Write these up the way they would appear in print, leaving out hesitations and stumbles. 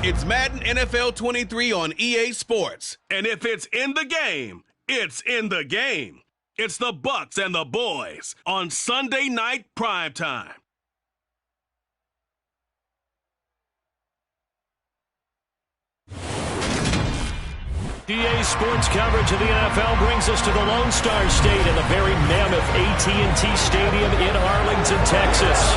It's Madden NFL 23 on EA Sports. And if it's in the game, it's in the game. It's the Bucs and the Boys on Sunday Night Primetime. EA Sports coverage of the NFL brings us to the Lone Star State in the very mammoth AT&T Stadium in Arlington, Texas.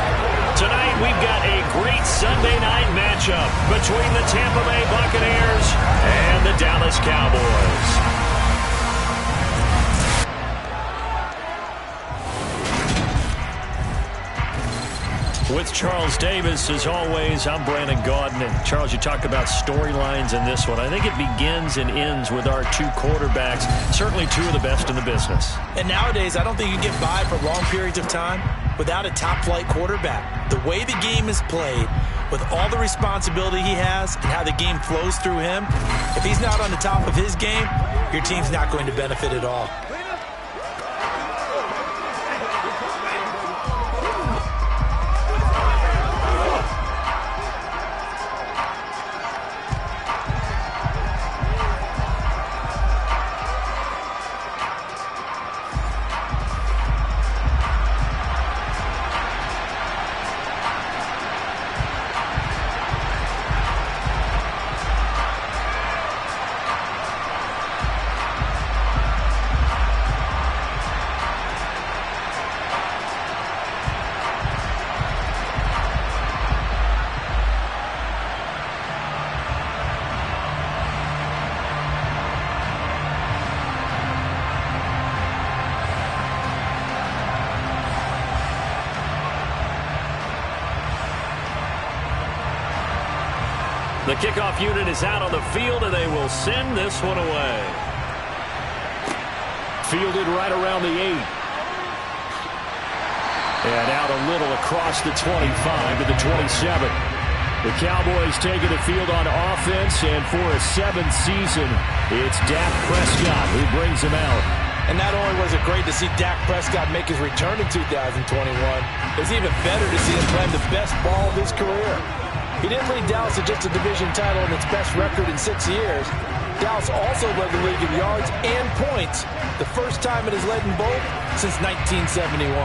Tonight we've got a great Sunday night matchup between the Tampa Bay Buccaneers and the Dallas Cowboys. With Charles Davis, as always, I'm Brandon Gaudin. And Charles, you talked about storylines in this one. I think it begins and ends with our two quarterbacks, certainly two of the best in the business. And nowadays, I don't think you can get by for long periods of time without a top-flight quarterback. The way the game is played, with all the responsibility he has and how the game flows through him, if he's not on the top of his game, your team's not going to benefit at all. The kickoff unit is out on the field, and they will send this one away. Fielded right around the 8. And out a little across the 25 to the 27. The Cowboys taking the field on offense, and for a 7th season, it's Dak Prescott who brings them out. And not only was it great to see Dak Prescott make his return in 2021, it's even better to see him playing the best ball of his career. He didn't lead Dallas to just a division title and its best record in 6 years. Dallas also led the league in yards and points, the first time it has led in both since 1971.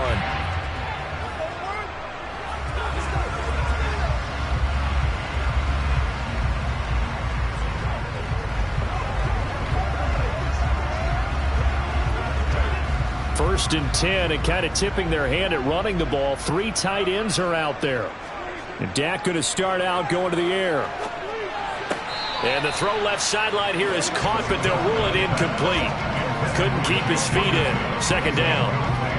First and 10, and kind of tipping their hand at running the ball. 3 tight ends are out there. And Dak going to start out going to the air. And the throw left sideline here is caught, but they'll rule it incomplete. Couldn't keep his feet in. Second down.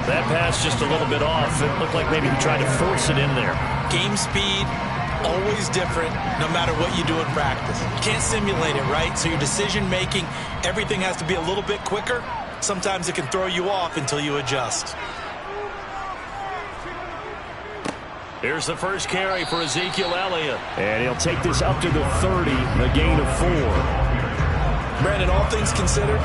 That pass just a little bit off. It looked like maybe he tried to force it in there. Game speed, always different, no matter what you do in practice. You can't simulate it, right? So your decision-making, everything has to be a little bit quicker. Sometimes it can throw you off until you adjust. Here's the first carry for Ezekiel Elliott. And he'll take this up to the 30, a gain of 4. Brandon, all things considered,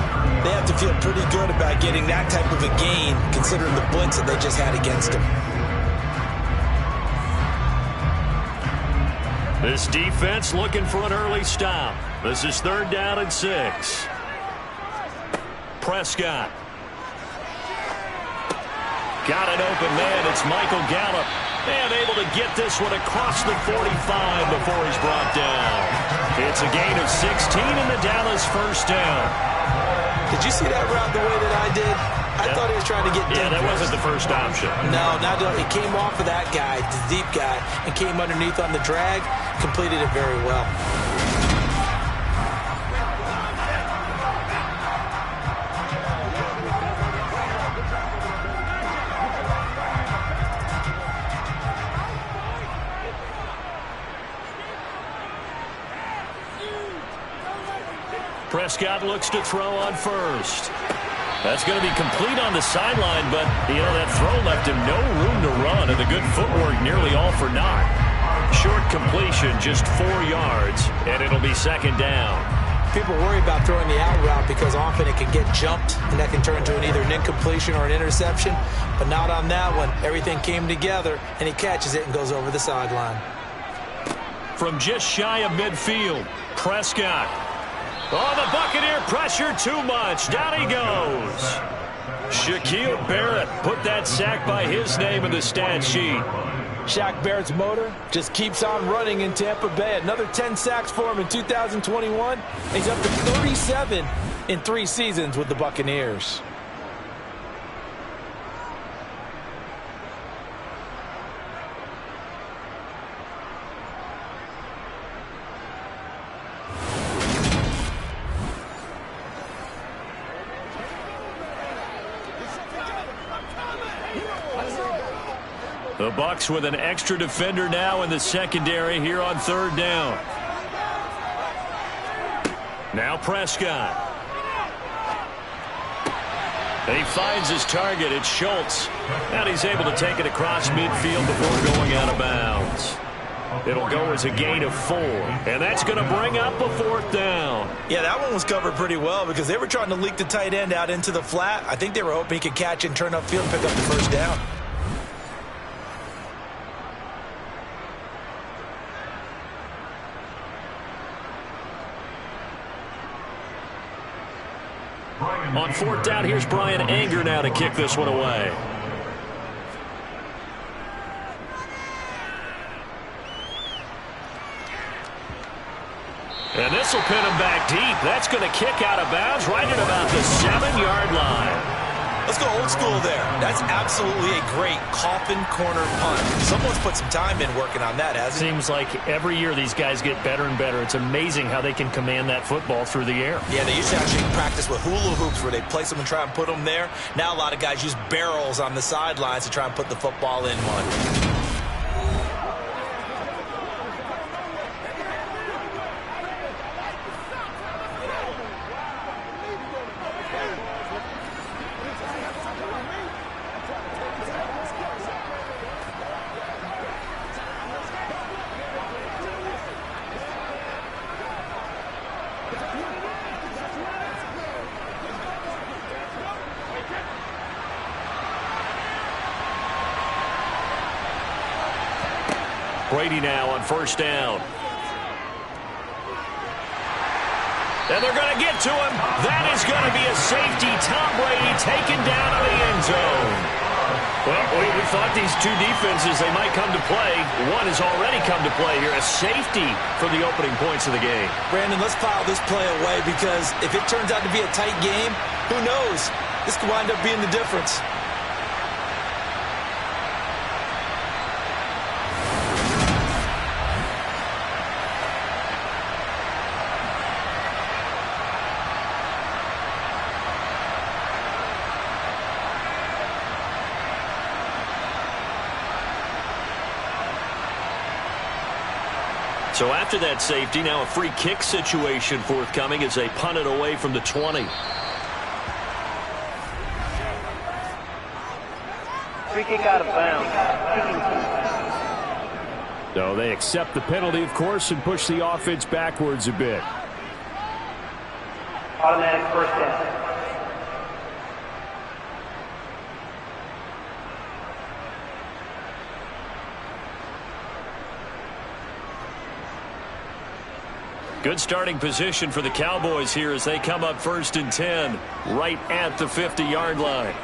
they have to feel pretty good about getting that type of a gain, considering the blitz that they just had against him. This defense looking for an early stop. This is 3rd down and 6. Prescott. Got an open man. It's Michael Gallup. And able to get this one across the 45 before he's brought down. It's a gain of 16 and the Dallas first down. Did you see that route the way that I did? I thought he was trying to get deep. Yeah, that wasn't the first option. No, not it came off of that guy, the deep guy, and came underneath on the drag, completed it very well. Prescott looks to throw on first. That's going to be complete on the sideline, but, that throw left him no room to run, and the good footwork nearly all for naught. Short completion, just 4 yards, and it'll be 2nd down. People worry about throwing the out route because often it can get jumped, and that can turn into either an incompletion or an interception, but not on that one. Everything came together, and he catches it and goes over the sideline. From just shy of midfield, Prescott. Oh, the Buccaneer pressure too much. Down he goes. Shaquille Barrett put that sack by his name in the stat sheet. Shaq Barrett's motor just keeps on running in Tampa Bay. Another 10 sacks for him in 2021. He's up to 37 in 3 seasons with the Buccaneers. The Bucs with an extra defender now in the secondary here on 3rd down. Now Prescott. He finds his target. It's Schultz. And he's able to take it across midfield before going out of bounds. It'll go as a gain of 4. And that's going to bring up a 4th down. Yeah, that one was covered pretty well because they were trying to leak the tight end out into the flat. I think they were hoping he could catch and turn upfield and pick up the 1st down. On 4th down, here's Brian Anger now to kick this one away. And this will pin him back deep. That's going to kick out of bounds right at about the 7-yard line. Let's go old school there. That's absolutely a great coffin corner punt. Someone's put some time in working on that, hasn't it? Seems like every year these guys get better and better. It's amazing how they can command that football through the air. Yeah, they used to actually practice with hula hoops where they place them and try and put them there. Now a lot of guys use barrels on the sidelines to try and put the football in one. Brady now on 1st down. And they're going to get to him. That is going to be a safety. Tom Brady taken down in the end zone. Well, we thought these two defenses, they might come to play. One has already come to play here. A safety for the opening points of the game. Brandon, let's file this play away because if it turns out to be a tight game, who knows? This could wind up being the difference. So after that safety, now a free kick situation forthcoming as they punt it away from the 20. Free kick out of bounds. So they accept the penalty, of course, and push the offense backwards a bit. Automatic 1st down. Good starting position for the Cowboys here as they come up 1st and 10, right at the 50-yard line.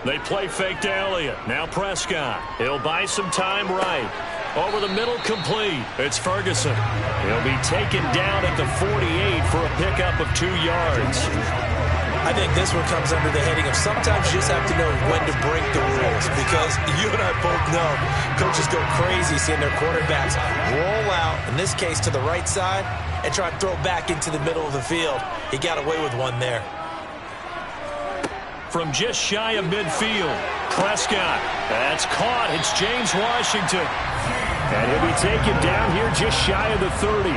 They play fake to Elliott. Now Prescott. He'll buy some time right. Over the middle, complete. It's Ferguson. He'll be taken down at the 48 for a pickup of 2 yards. I think this one comes under the heading of sometimes you just have to know when to break the rules because you and I both know coaches go crazy seeing their quarterbacks roll out, in this case to the right side, and try and throw back into the middle of the field. He got away with one there. From just shy of midfield, Prescott. That's caught. It's James Washington. And he'll be taken down here just shy of the 30.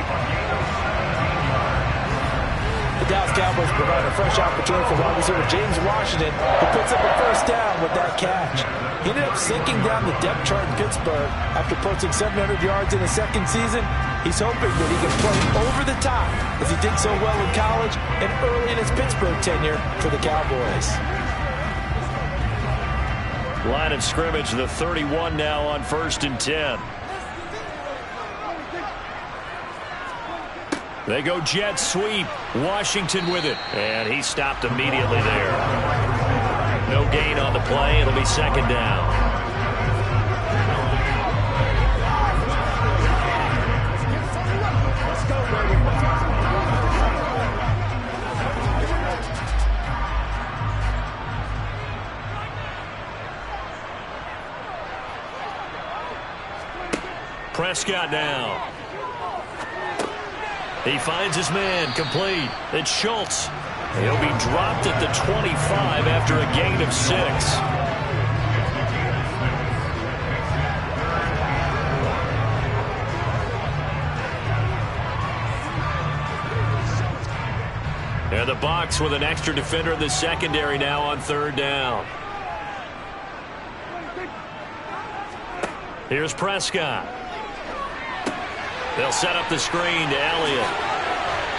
The Dallas Cowboys provide a fresh opportunity for wide receiver James Washington, who picks up a 1st down with that catch. He ended up sinking down the depth chart in Pittsburgh after posting 700 yards in his 2nd season. He's hoping that he can play over the top as he did so well in college and early in his Pittsburgh tenure for the Cowboys. Line of scrimmage, the 31 now on 1st and 10. They go jet sweep. Washington with it. And he stopped immediately there. No gain on the play. It'll be second down. Prescott now. He finds his man, complete. It's Schultz. He'll be dropped at the 25 after a gain of 6. And the Bucs with an extra defender in the secondary now on third down. Here's Prescott. They'll set up the screen to Elliott.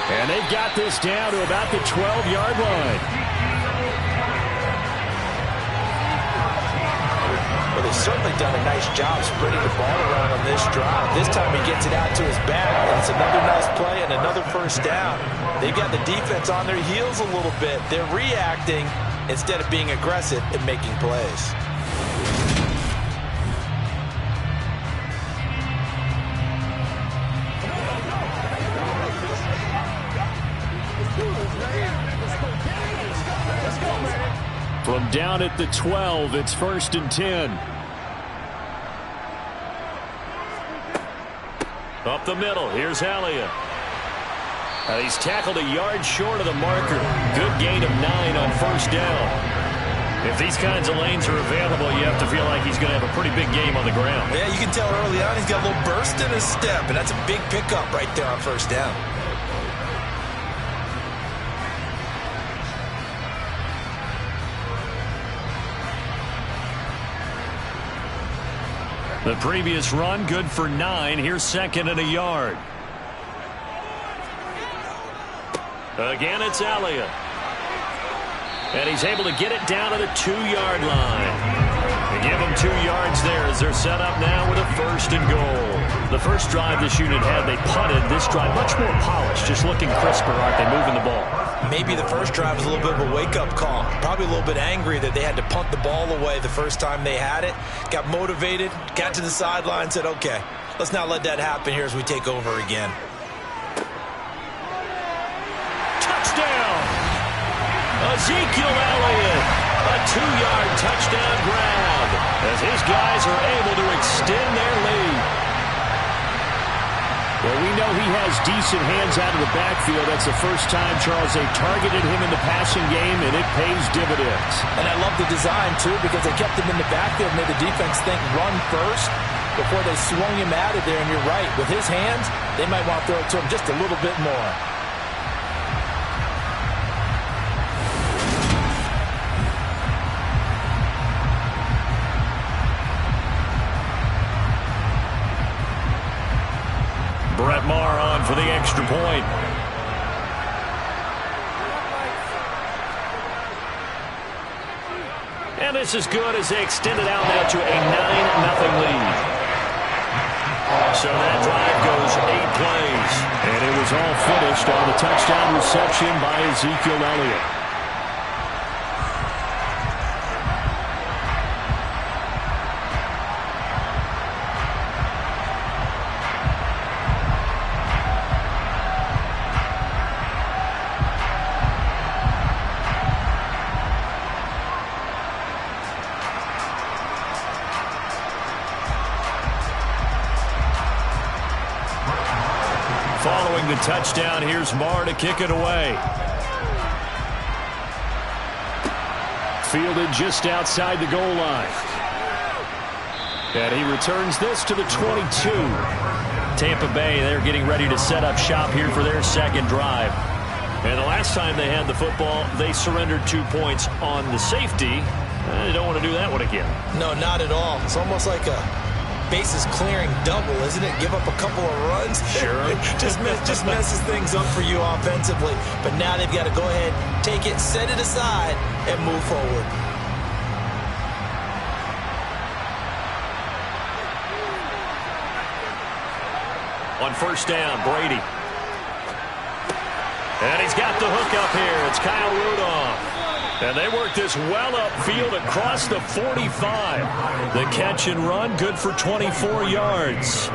And they've got this down to about the 12-yard line. Well, they've certainly done a nice job spreading the ball around on this drive. This time he gets it out to his back, and it's another nice play and another first down. They've got the defense on their heels a little bit. They're reacting instead of being aggressive and making plays. From down at the 12, it's 1st and 10. Up the middle, here's Elliott. He's tackled a yard short of the marker. Good gain of 9 on first down. If these kinds of lanes are available, you have to feel like he's going to have a pretty big game on the ground. Yeah, you can tell early on he's got a little burst in his step, and that's a big pickup right there on first down. The previous run, good for 9. Here's 2nd and a yard. Again, it's Elliott. And he's able to get it down to the 2-yard line. They give him 2 yards there as they're set up now with a 1st and goal. The first drive this unit had, they punted. This drive, much more polished, just looking crisper, aren't they, moving the ball? Maybe the first drive was a little bit of a wake-up call. Probably a little bit angry that they had to punt the ball away the first time they had it. Got motivated, got to the sideline, said, okay, let's not let that happen here as we take over again. Touchdown! Ezekiel Elliott, a 2-yard touchdown grab as his guys are able to extend their lead. Well, we know he has decent hands out of the backfield. That's the first time, Charles, they targeted him in the passing game, and it pays dividends. And I love the design, too, because they kept him in the backfield, made the defense think run first before they swung him out of there. And you're right, with his hands, they might want to throw it to him just a little bit more. Brett Maher on for the extra point. And this is good as they extend it out now to a 9-0 lead. So that drive goes 8 plays. And it was all finished on the touchdown reception by Ezekiel Elliott. Following the touchdown, here's Maher to kick it away. Fielded just outside the goal line. And he returns this to the 22. Tampa Bay, they're getting ready to set up shop here for their second drive. And the last time they had the football, they surrendered 2 points on the safety. They don't want to do that one again. No, not at all. It's almost like a bases clearing double, isn't it? Give up a couple of runs. Sure. just messes things up for you offensively. But now they've got to go ahead, take it, set it aside, and move forward. On first down, Brady. And he's got the hook up here. It's Kyle Rudolph. And they work this well upfield across the 45. The catch and run, good for 24 yards.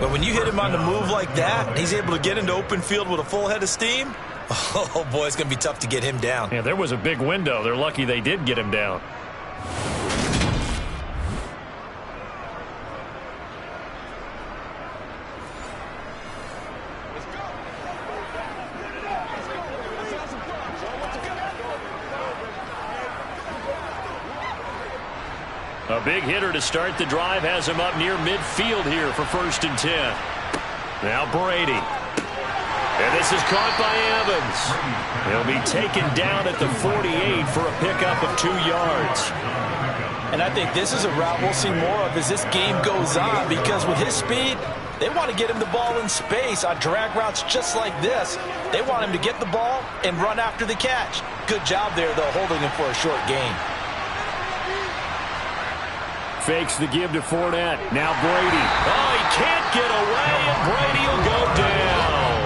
But when you hit him on the move like that, and he's able to get into open field with a full head of steam, oh, boy, it's going to be tough to get him down. Yeah, there was a big window. They're lucky they did get him down. A big hitter to start the drive has him up near midfield here for 1st and 10. Now Brady. And this is caught by Evans. He'll be taken down at the 48 for a pickup of 2 yards. And I think this is a route we'll see more of as this game goes on, because with his speed, they want to get him the ball in space on drag routes just like this. They want him to get the ball and run after the catch. Good job there, though, holding him for a short gain. Fakes the give to Fournette. Now Brady. Oh, he can't get away, and Brady will go down.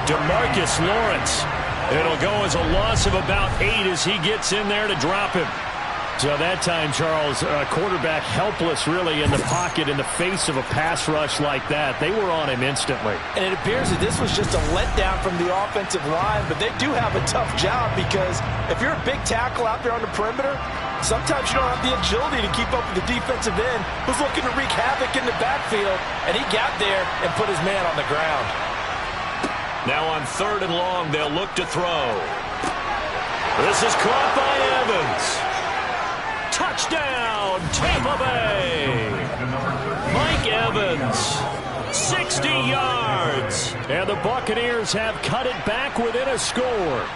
DeMarcus Lawrence. It'll go as a loss of about 8 as he gets in there to drop him. So that time, Charles, quarterback helpless really in the pocket in the face of a pass rush like that. They were on him instantly. And it appears that this was just a letdown from the offensive line, but they do have a tough job, because if you're a big tackle out there on the perimeter, sometimes you don't have the agility to keep up with the defensive end who's looking to wreak havoc in the backfield, and he got there and put his man on the ground. Now on 3rd and long, they'll look to throw. This is caught by Evans. Touchdown, Tampa Bay. Mike Evans, 60 yards. And the Buccaneers have cut it back within a score.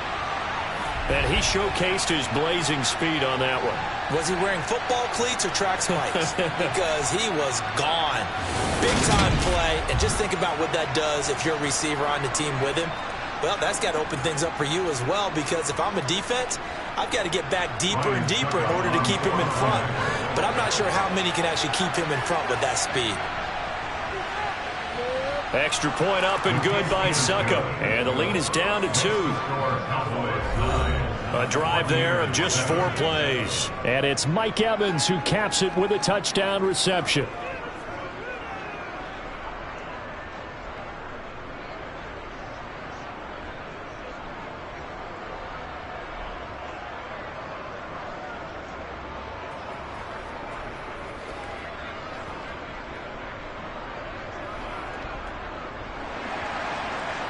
And he showcased his blazing speed on that one. Was he wearing football cleats or track spikes? Because he was gone. Big-time play, and just think about what that does if you're a receiver on the team with him. Well, that's got to open things up for you as well, because if I'm a defense, I've got to get back deeper and deeper in order to keep him in front. But I'm not sure how many can actually keep him in front with that speed. Extra point up and good by Suckup. And the lead is down to 2. A drive there of just 4 plays. And it's Mike Evans who caps it with a touchdown reception.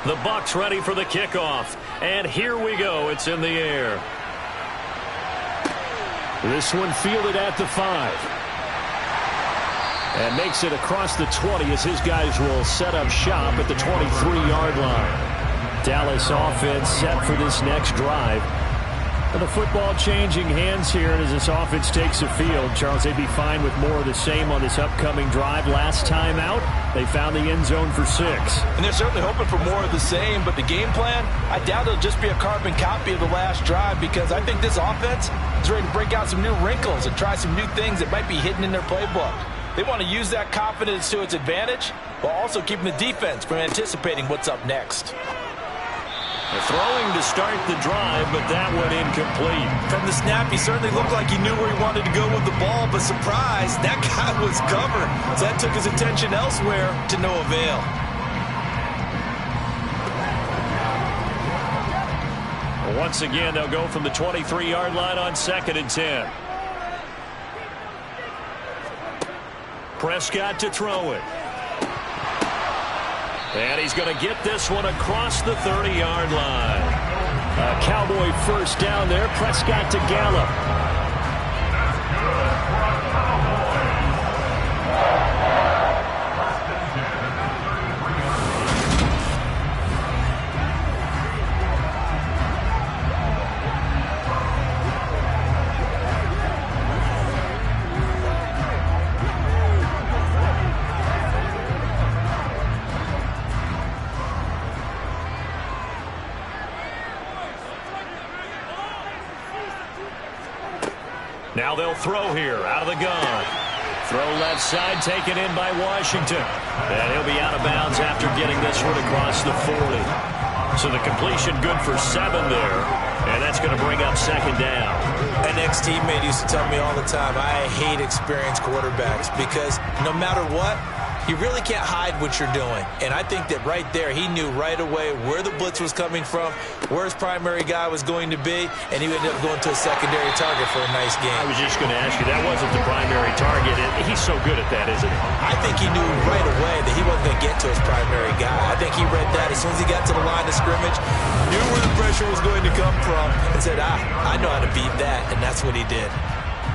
The Bucs ready for the kickoff. And here we go. It's in the air. This one fielded at the 5. And makes it across the 20 as his guys will set up shop at the 23-yard line. Dallas offense set for this next drive. And the football changing hands here as this offense takes the field. Charles, they'd be fine with more of the same on this upcoming drive. Last time out, they found the end zone for 6. And they're certainly hoping for more of the same, but the game plan, I doubt it'll just be a carbon copy of the last drive, because I think this offense is ready to break out some new wrinkles and try some new things that might be hidden in their playbook. They want to use that confidence to its advantage while also keeping the defense from anticipating what's up next. Throwing to start the drive, but that went incomplete. From the snap, he certainly looked like he knew where he wanted to go with the ball, but surprise, that guy was covered. So that took his attention elsewhere to no avail. Once again, they'll go from the 23-yard line on 2nd and 10. Prescott to throw it. And he's going to get this one across the 30-yard line. A Cowboy first down there. Prescott to Gallup. Now they'll throw here out of the gun. Throw left side, taken in by Washington. And he'll be out of bounds after getting this one across the 40. So the completion good for 7 there, and that's going to bring up second down. An ex-teammate used to tell me all the time, I hate experienced quarterbacks because no matter what, you really can't hide what you're doing. And I think that right there, he knew right away where the blitz was coming from, where his primary guy was going to be, and he ended up going to a secondary target for a nice game. I was just going to ask you, that wasn't the primary target. He's so good at that, isn't he? I think he knew right away that he wasn't going to get to his primary guy. I think he read that as soon as he got to the line of scrimmage, knew where the pressure was going to come from, and said, I know how to beat that, and that's what he did.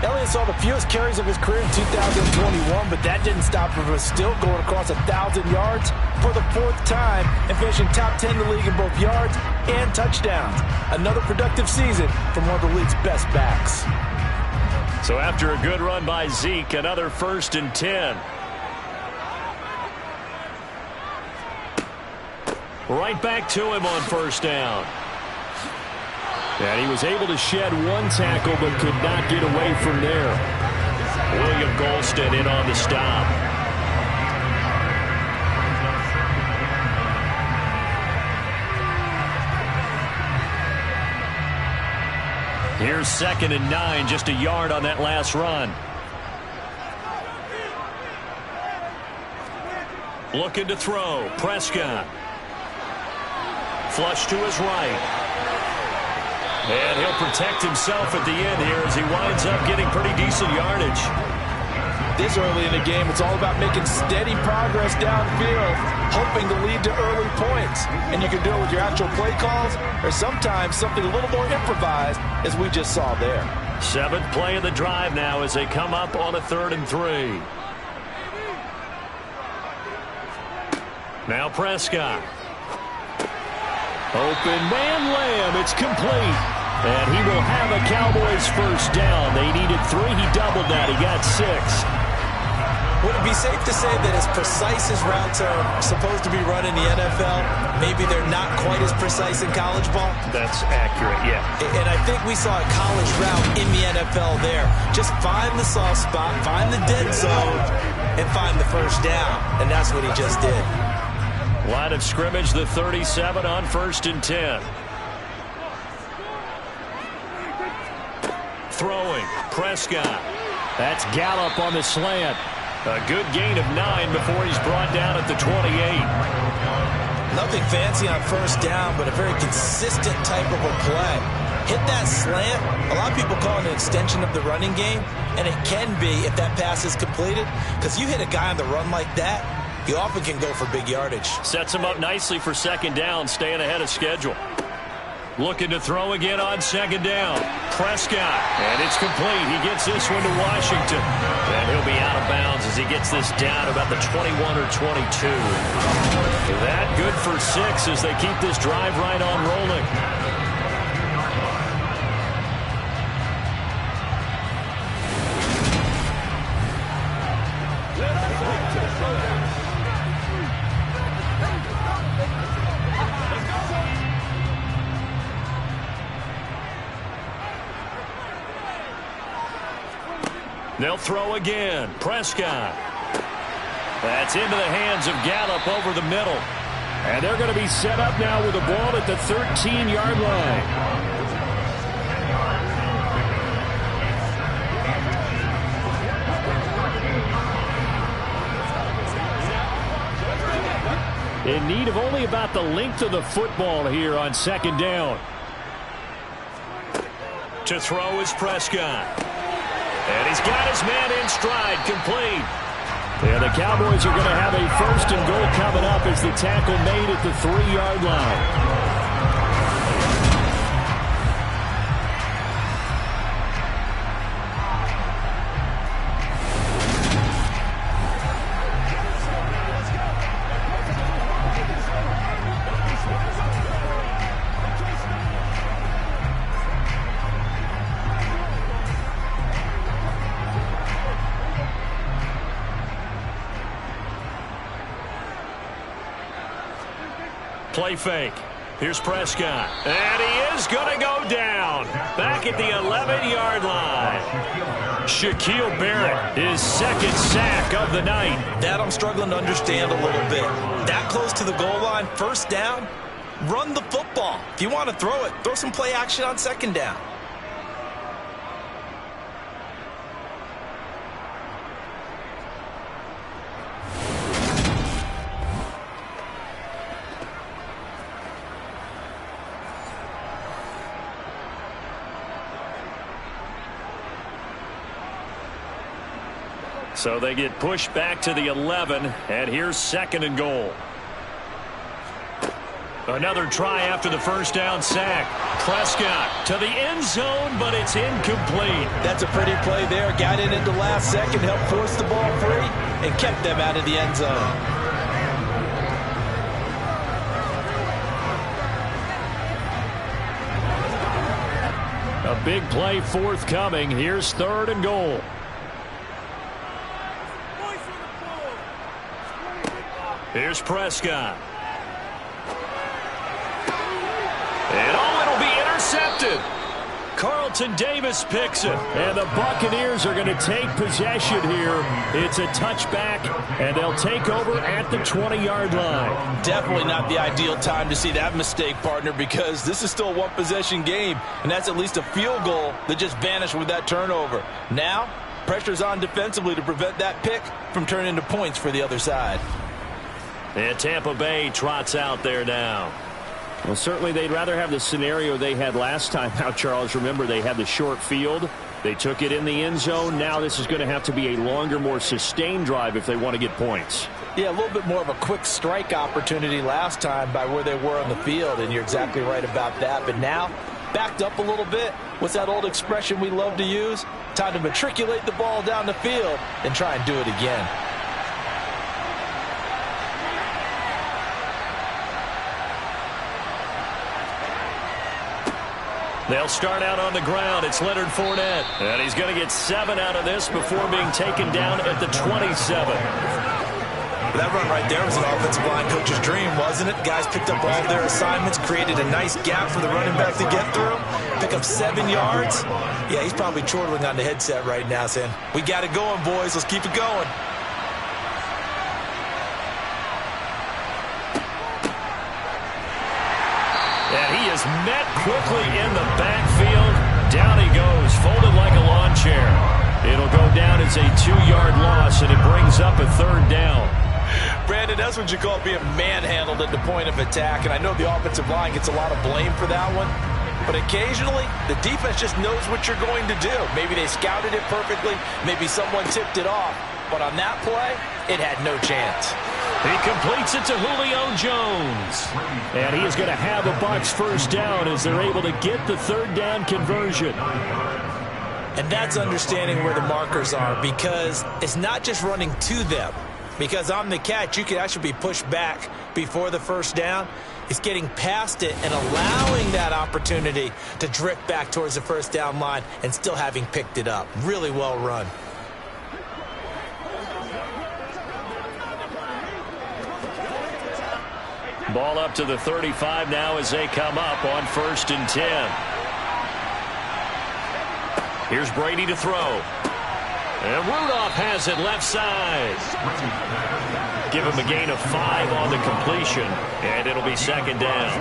Elliott saw the fewest carries of his career in 2021, but that didn't stop him from still going across 1,000 yards for the 4th time and finishing top 10 in the league in both yards and touchdowns. Another productive season from one of the league's best backs. So after a good run by Zeke, another 1st and 10. Right back to him on 1st down. And he was able to shed 1 tackle but could not get away from there. William Golston in on the stop. Here's 2nd and 9, just a yard on that last run. Looking to throw. Prescott. Flush to his right. And he'll protect himself at the end here as he winds up getting pretty decent yardage. This early in the game, it's all about making steady progress downfield, hoping to lead to early points. And you can do it with your actual play calls or sometimes something a little more improvised, as we just saw there. 7th play of the drive now as they come up on a 3rd and 3. Now Prescott. Open man Lamb. It's complete. And he will have a Cowboys 1st down. They needed 3. He doubled that. He got 6. Would it be safe to say that as precise as routes are supposed to be run in the NFL, maybe they're not quite as precise in college ball? That's accurate, yeah. And I think we saw a college route in the NFL there. Just find the soft spot, find the dead zone, and find the 1st down. And that's what he just did. Line of scrimmage, the 37 on 1st and 10. Throwing, Prescott. That's Gallup on the slant. A good gain of 9 before he's brought down at the 28. Nothing fancy on 1st down, but a very consistent type of a play. Hit that slant. A lot of people call it an extension of the running game, and it can be if that pass is completed, because you hit a guy on the run like that, you often can go for big yardage. Sets him up nicely for 2nd down, staying ahead of schedule. Looking to throw again on 2nd down. Prescott, and it's complete. He gets this one to Washington. And he'll be out of bounds as he gets this down about the 21 or 22. That good for 6 as they keep this drive right on rolling. They'll throw again. Prescott. That's into the hands of Gallup over the middle. And they're going to be set up now with the ball at the 13-yard line. In need of only about the length of the football here on 2nd down. To throw is Prescott. And he's got his man in stride, complete. And the Cowboys are going to have a 1st and goal coming up as the tackle made at the 3-yard line. Play fake. Here's Prescott. And he is going to go down. Back at the 11-yard line. Shaquille Barrett, his 2nd sack of the night. That I'm struggling to understand a little bit. That close to the goal line, 1st down. Run the football. If you want to throw it, throw some play action on second down. So they get pushed back to the 11, and here's 2nd and goal. Another try after the first down sack. Prescott to the end zone, but it's incomplete. That's a pretty play there. Got in at the last second, helped force the ball free, and kept them out of the end zone. A big play forthcoming. Here's 3rd and goal. Here's Prescott. And it'll be intercepted. Carlton Davis picks it. And the Buccaneers are going to take possession here. It's a touchback, and they'll take over at the 20-yard line. Definitely not the ideal time to see that mistake, partner, because this is still a one-possession game, and that's at least a field goal that just vanished with that turnover. Now, pressure's on defensively to prevent that pick from turning into points for the other side. And Tampa Bay trots out there now. Well, certainly they'd rather have the scenario they had last time out, Charles. Remember, they had the short field. They took it in the end zone. Now this is going to have to be a longer, more sustained drive if they want to get points. Yeah, a little bit more of a quick strike opportunity last time by where they were on the field, and you're exactly right about that. But now, backed up a little bit. What's that old expression we love to use? Time to matriculate the ball down the field and try and do it again. They'll start out on the ground. It's Leonard Fournette. And he's going to get 7 out of this before being taken down at the 27. That run right there was an offensive line coach's dream, wasn't it? Guys picked up all their assignments, created a nice gap for the running back to get through, pick up 7 yards. Yeah, he's probably chortling on the headset right now saying, we got it going, boys. Let's keep it going. And he is met quickly in the backfield. Down he goes, folded like a lawn chair. It'll go down as a 2-yard loss, and it brings up a 3rd down. Brandon, that's what you call being manhandled at the point of attack, and I know the offensive line gets a lot of blame for that one, but occasionally the defense just knows what you're going to do. Maybe they scouted it perfectly, maybe someone tipped it off, but on that play, it had no chance. He completes it to Julio Jones. And he is going to have a Bucs first down as they're able to get the 3rd down conversion. And that's understanding where the markers are, because it's not just running to them. Because on the catch, you can actually be pushed back before the first down. It's getting past it and allowing that opportunity to drift back towards the first down line and still having picked it up. Really well run. Ball up to the 35 now as they come up on 1st and 10. Here's Brady to throw. And Rudolph has it left side. Give him a gain of 5 on the completion, and it'll be 2nd down.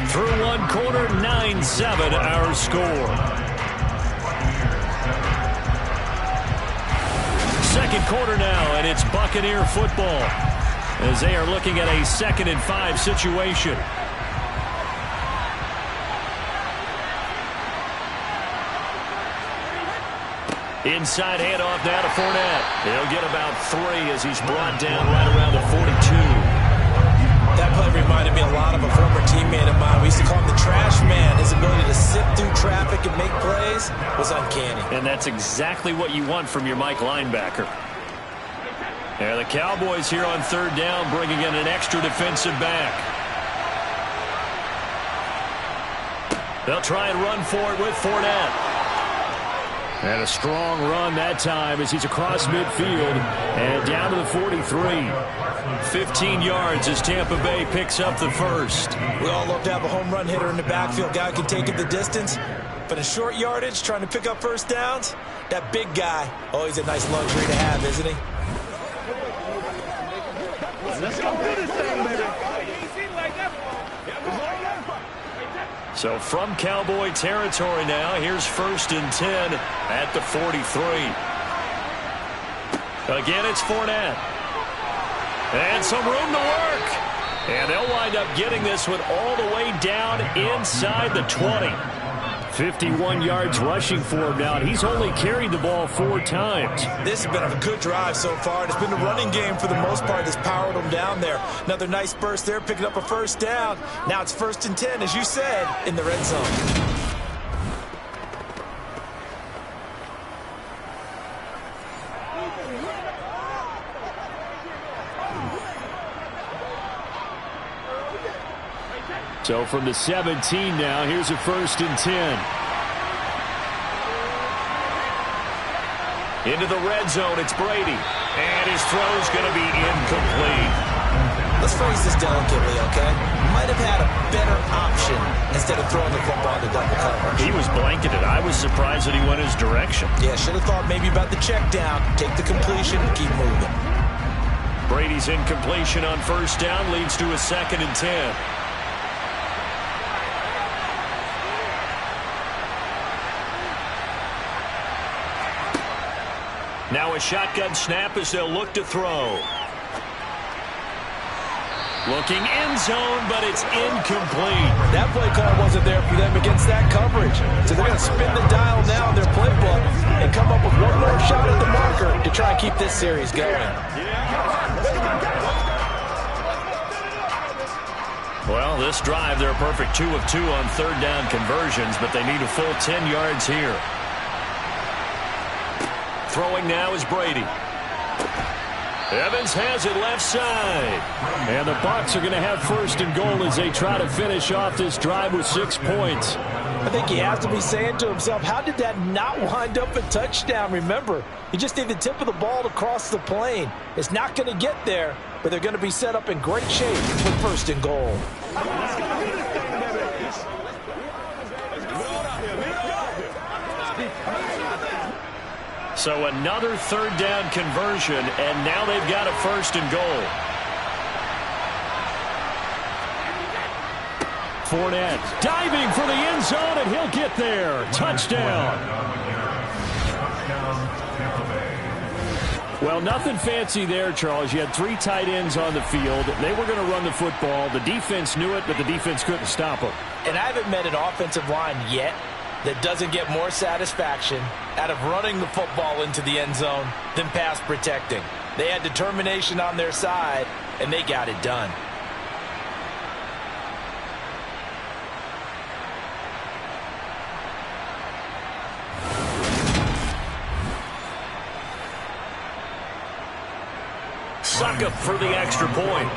Through 1 quarter, 9-7 our score. 2nd quarter now, and it's Buccaneer football as they are looking at a 2nd and 5 situation. Inside handoff now to Fournette. He'll get about 3 as he's brought down right around the 42. That play reminded me a lot of a former teammate of mine. We used to call him the trash man. His ability to sift through traffic and make plays was uncanny. And that's exactly what you want from your Mike linebacker. And the Cowboys here on 3rd down, bringing in an extra defensive back. They'll try and run for it with Fournette. And a strong run that time as he's across midfield and down to the 43. 15 yards as Tampa Bay picks up the first. We all love to have a home run hitter in the backfield. Guy can take it the distance. But in short yardage, trying to pick up first downs, that big guy, always a nice luxury to have, isn't he? Let's go do this thing, baby. So from Cowboy territory now, here's 1st and 10 at the 43. Again, it's Fournette. And some room to work. And they'll wind up getting this one all the way down inside the 20. 51 yards rushing for him now, and he's only carried the ball 4 times. This has been a good drive so far. It's been the running game for the most part that's powered them down there. Another nice burst there, picking up a first down. Now it's 1st and 10, as you said, in the red zone. So from the 17 now, here's a 1st and 10. Into the red zone, it's Brady. And his throw's going to be incomplete. Let's phrase this delicately, okay? Might have had a better option instead of throwing the football to double coverage. He was blanketed. I was surprised that he went his direction. Yeah, should have thought maybe about the check down, take the completion, and keep moving. Brady's incompletion on 1st down leads to a 2nd and 10. Now a shotgun snap as they'll look to throw. Looking end zone, but it's incomplete. That play call wasn't there for them against that coverage. So they're going to spin the dial now in their playbook and come up with one more shot at the marker to try and keep this series going. Well, this drive, they're a perfect 2 of 2 on 3rd down conversions, but they need a full 10 yards here. Throwing now is Brady. Evans has it left side. And the Bucs are going to have 1st and goal as they try to finish off this drive with 6 points. I think he has to be saying to himself, how did that not wind up a touchdown? Remember, he just need the tip of the ball to cross the plane. It's not going to get there, but they're going to be set up in great shape with 1st and goal. So another 3rd down conversion, and now they've got a 1st and goal. Fournette diving for the end zone, and he'll get there. Touchdown. Well, nothing fancy there, Charles. You had 3 tight ends on the field. They were going to run the football. The defense knew it, but the defense couldn't stop them. And I haven't met an offensive line yet that doesn't get more satisfaction out of running the football into the end zone than pass protecting. They had determination on their side, and they got it done. Suck up for the extra point.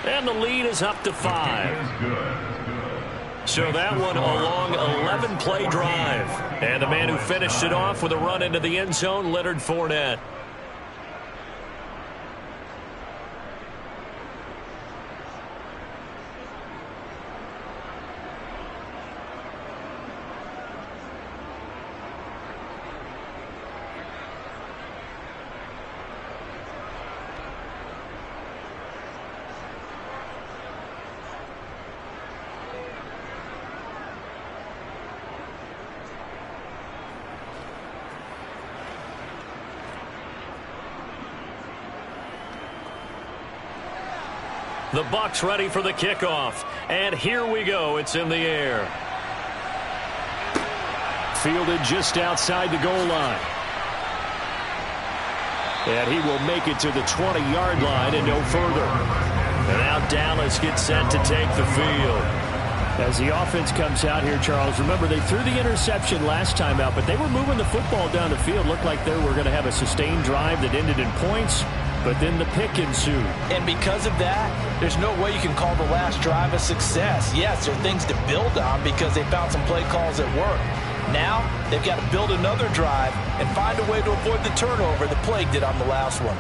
And the lead is up to 5. So that one a long 11-play drive. And the man who finished it off with a run into the end zone, Leonard Fournette. The Bucs ready for the kickoff. And here we go. It's in the air. Fielded just outside the goal line. And he will make it to the 20-yard line and no further. And now Dallas gets set to take the field. As the offense comes out here, Charles, remember they threw the interception last time out, but they were moving the football down the field. Looked like they were going to have a sustained drive that ended in points, but then the pick ensued. And because of that, there's no way you can call the last drive a success. Yes, there are things to build on because they found some play calls that work. Now, they've got to build another drive and find a way to avoid the turnover the play did on the last one.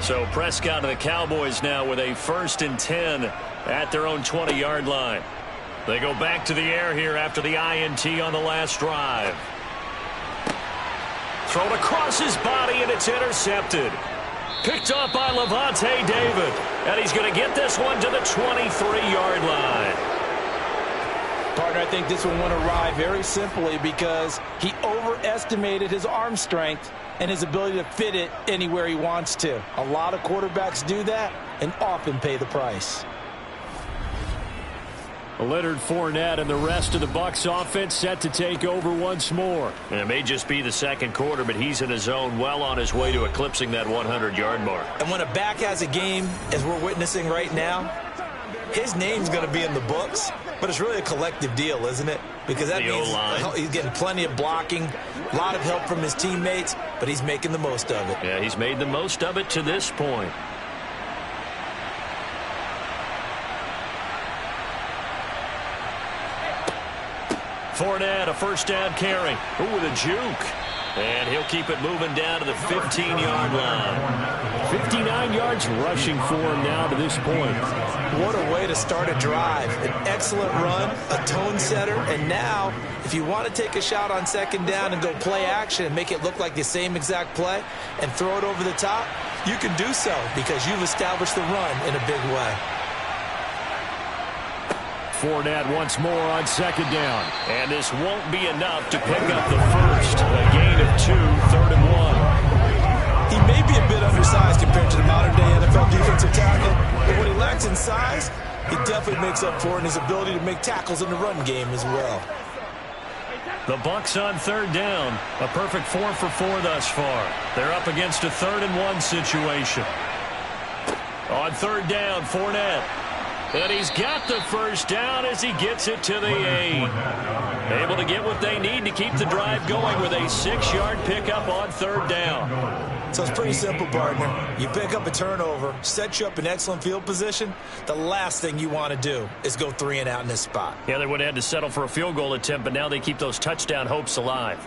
So Prescott and the Cowboys now with a 1st and 10 at their own 20-yard line. They go back to the air here after the INT on the last drive. Thrown across his body, and it's intercepted. Picked up by Levante David. And he's going to get this one to the 23-yard line. Partner, I think this one went awry very simply because he overestimated his arm strength and his ability to fit it anywhere he wants to. A lot of quarterbacks do that and often pay the price. Leonard Fournette and the rest of the Bucs offense set to take over once more. And it may just be the second quarter, but he's in his zone, well on his way to eclipsing that 100-yard mark. And when a back has a game, as we're witnessing right now, his name's going to be in the books, but it's really a collective deal, isn't it? Because that means he's getting plenty of blocking, a lot of help from his teammates, but he's making the most of it. Yeah, he's made the most of it to this point. Fournette, a first down carry. Ooh, with a juke. And he'll keep it moving down to the 15-yard line. 59 yards rushing for him now to this point. What a way to start a drive. An excellent run, a tone setter, and now if you want to take a shot on second down and go play action and make it look like the same exact play and throw it over the top, you can do so because you've established the run in a big way. Fournette once more on second down. And this won't be enough to pick up the first. A gain of 2, 3rd and 1. He may be a bit undersized compared to the modern-day NFL defensive tackle, but what he lacks in size, he definitely makes up for in his ability to make tackles in the run game as well. The Bucs on 3rd down. A perfect 4 for 4 thus far. They're up against a 3rd and 1 situation. On 3rd down, Fournette. And he's got the first down as he gets it to the 8. Able to get what they need to keep the drive going with a 6-yard pickup on 3rd down. So it's pretty simple, partner. You pick up a turnover, set you up in excellent field position. The last thing you want to do is go 3 and out in this spot. Yeah, they would have had to settle for a field goal attempt, but now they keep those touchdown hopes alive.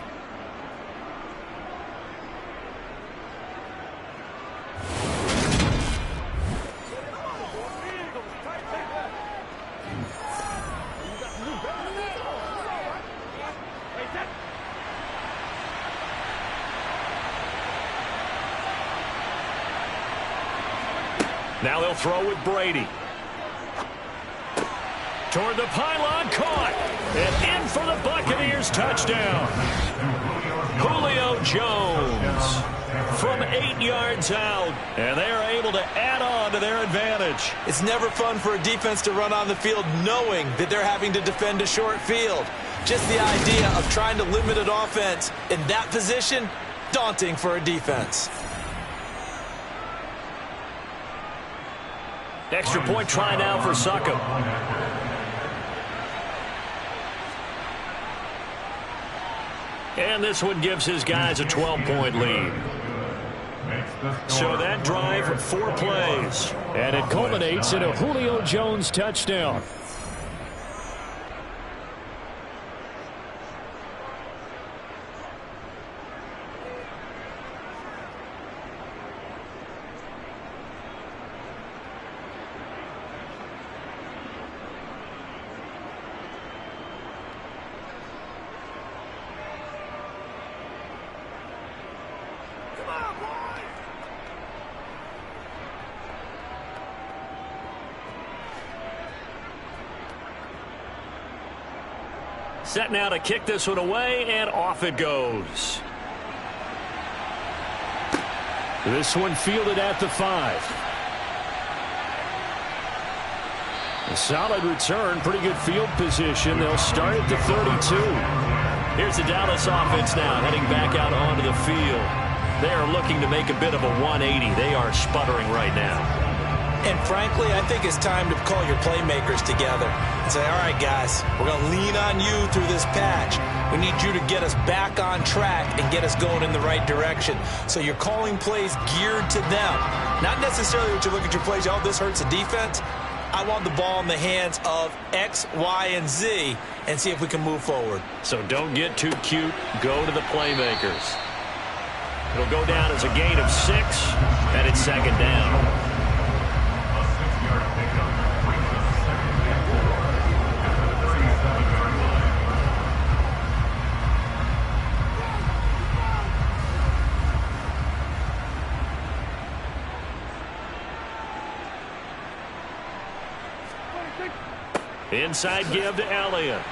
Now they'll throw with Brady. Toward the pylon, caught. And in for the Buccaneers touchdown. Julio Jones from 8 yards out. And they are able to add on to their advantage. It's never fun for a defense to run on the field knowing that they're having to defend a short field. Just the idea of trying to limit an offense in that position, daunting for a defense. Extra point try now for Succop. And this one gives his guys a 12-point lead. So that drive, 4 plays. And it culminates in a Julio Jones touchdown. Set now to kick this one away, and off it goes. This one fielded at the 5. A solid return, pretty good field position. They'll start at the 32. Here's the Dallas offense now, heading back out onto the field. They are looking to make a bit of a 180. They are sputtering right now. And frankly, I think it's time to call your playmakers together and say, all right, guys, we're going to lean on you through this patch. We need you to get us back on track and get us going in the right direction. So you're calling plays geared to them. Not necessarily what you look at your plays, oh, this hurts the defense. I want the ball in the hands of X, Y, and Z and see if we can move forward. So don't get too cute. Go to the playmakers. It'll go down as a gain of 6, and it's second down. Inside give to Elliott.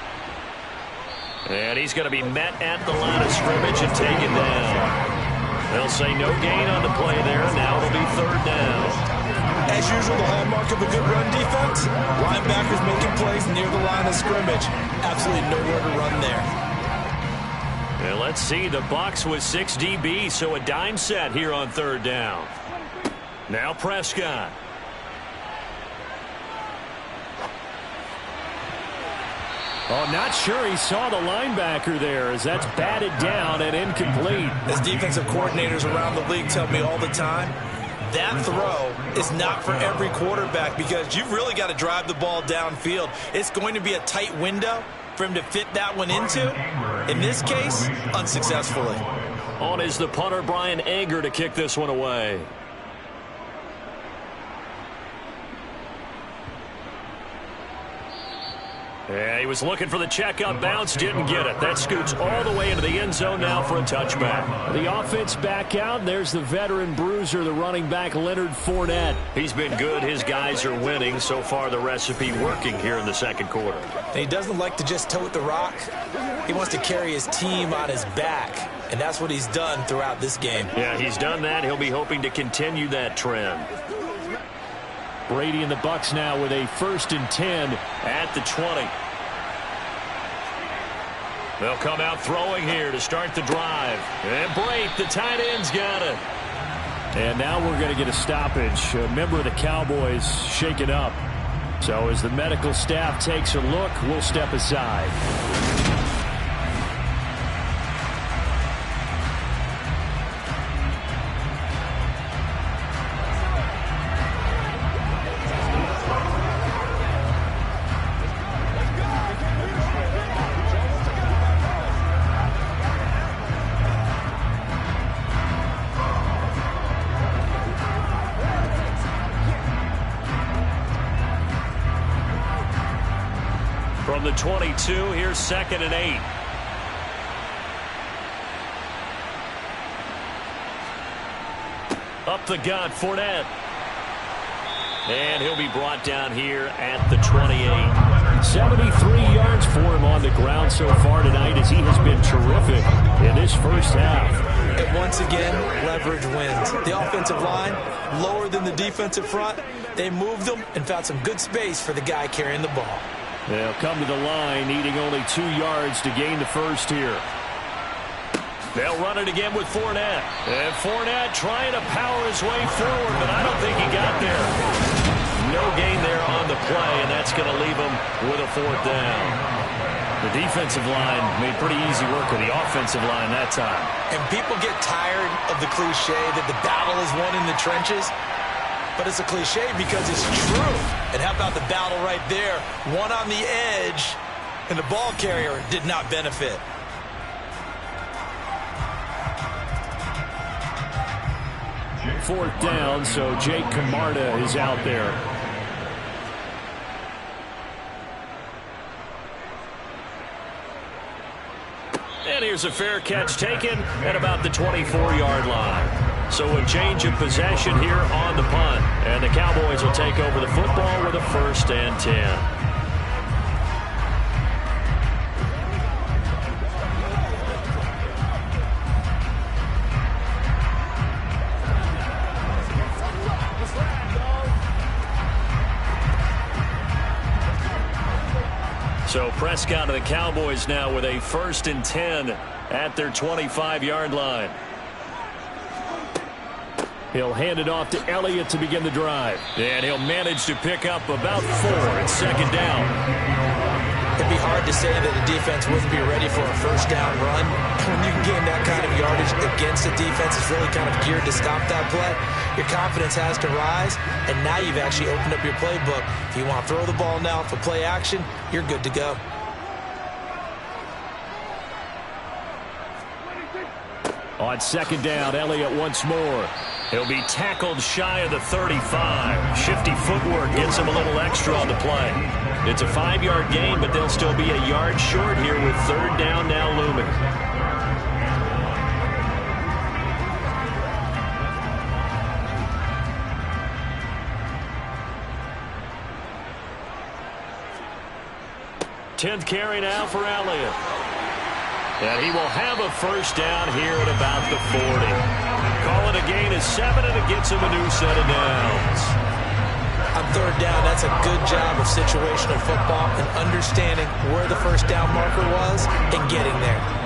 And he's going to be met at the line of scrimmage and taken down. They'll say no gain on the play there. Now it'll be third down. As usual, the hallmark of a good run defense, linebackers making plays near the line of scrimmage. Absolutely nowhere to run there. And let's see, the Bucs with 6 DB, so a dime set here on third down. Now Prescott. Oh, not sure he saw the linebacker there as that's batted down and incomplete. As defensive coordinators around the league tell me all the time, that throw is not for every quarterback because you've really got to drive the ball downfield. It's going to be a tight window for him to fit that one into. In this case, unsuccessfully. On is the punter, Brian Anger, to kick this one away. Yeah, he was looking for the checkup bounce, didn't get it. That scoots all the way into the end zone now for a touchback. The offense back out. There's the veteran bruiser, the running back, Leonard Fournette. He's been good. His guys are winning. So far, the recipe working here in the second quarter. And he doesn't like to just tote the rock. He wants to carry his team on his back, and that's what he's done throughout this game. Yeah, he's done that. He'll be hoping to continue that trend. Brady and the Bucs now with a 1st and 10 at the 20. They'll come out throwing here to start the drive. And Brate, the tight end's got it. And now we're going to get a stoppage. A member of the Cowboys shaken up. So as the medical staff takes a look, we'll step aside. From the 22, here's 2nd and 8. Up the gut, Fournette. And he'll be brought down here at the 28. 73 yards for him on the ground so far tonight as he has been terrific in this first half. And once again, leverage wins. The offensive line, lower than the defensive front. They moved them and found some good space for the guy carrying the ball. They'll come to the line, needing only 2 yards to gain the first here. They'll run it again with Fournette. And Fournette trying to power his way forward, but I don't think he got there. No gain there on the play, and that's going to leave him with a 4th down. The defensive line made pretty easy work with the offensive line that time. And people get tired of the cliche that the battle is won in the trenches. But it's a cliche because it's true. And how about the battle right there? One on the edge, and the ball carrier did not benefit. Fourth down, so Jake Camarda is out there. And here's a fair catch taken at about the 24-yard line. So a change of possession here on the punt. And the Cowboys will take over the football with a 1st and 10. So Prescott of the Cowboys now with a 1st and 10 at their 25-yard line. He'll hand it off to Elliott to begin the drive. And he'll manage to pick up about 4. It's second down. It'd be hard to say that the defense wouldn't be ready for a first down run. When you can gain that kind of yardage against a defense that's really kind of geared to stop that play, your confidence has to rise, and now you've actually opened up your playbook. If you want to throw the ball now for play action, you're good to go. On second down, Elliott once more. He'll be tackled shy of the 35. Shifty footwork gets him a little extra on the play. It's a 5-yard gain, but they'll still be a yard short here with third down now looming. Tenth carry now for Elliott. And he will have a first down here at about the 40. Call it a gain of 7, and it gets him a new set of downs. On third down, that's a good job of situational football and understanding where the first down marker was and getting there.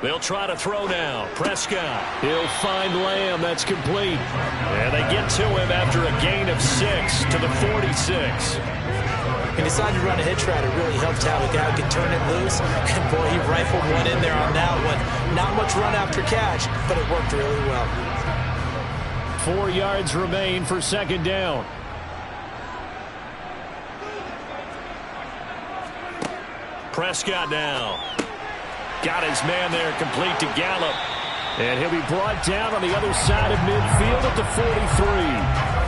They'll try to throw now. Prescott. He'll find Lamb. That's complete. And they get to him after a gain of 6 to the 46. He decided to run a hitch route. It really helped to have a guy who can turn it loose. And, boy, he rifled one in there on that one. Not much run after catch, but it worked really well. 4 yards remain for second down. Prescott now. Got his man there, complete to Gallup. And he'll be brought down on the other side of midfield at the 43.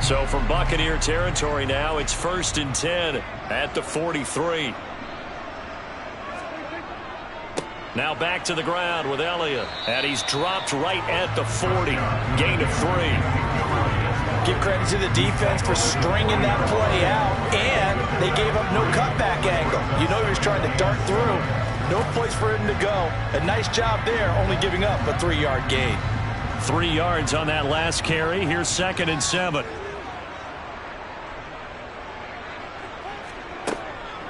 So from Buccaneer territory now, it's 1st and 10 at the 43. Now back to the ground with Elliott. And he's dropped right at the 40. Gain of 3. Give credit to the defense for stringing that play out, and they gave up no cutback angle. You know he was trying to dart through. No place for him to go. A nice job there, only giving up a 3-yard gain. 3 yards on that last carry. Here's 2nd and 7.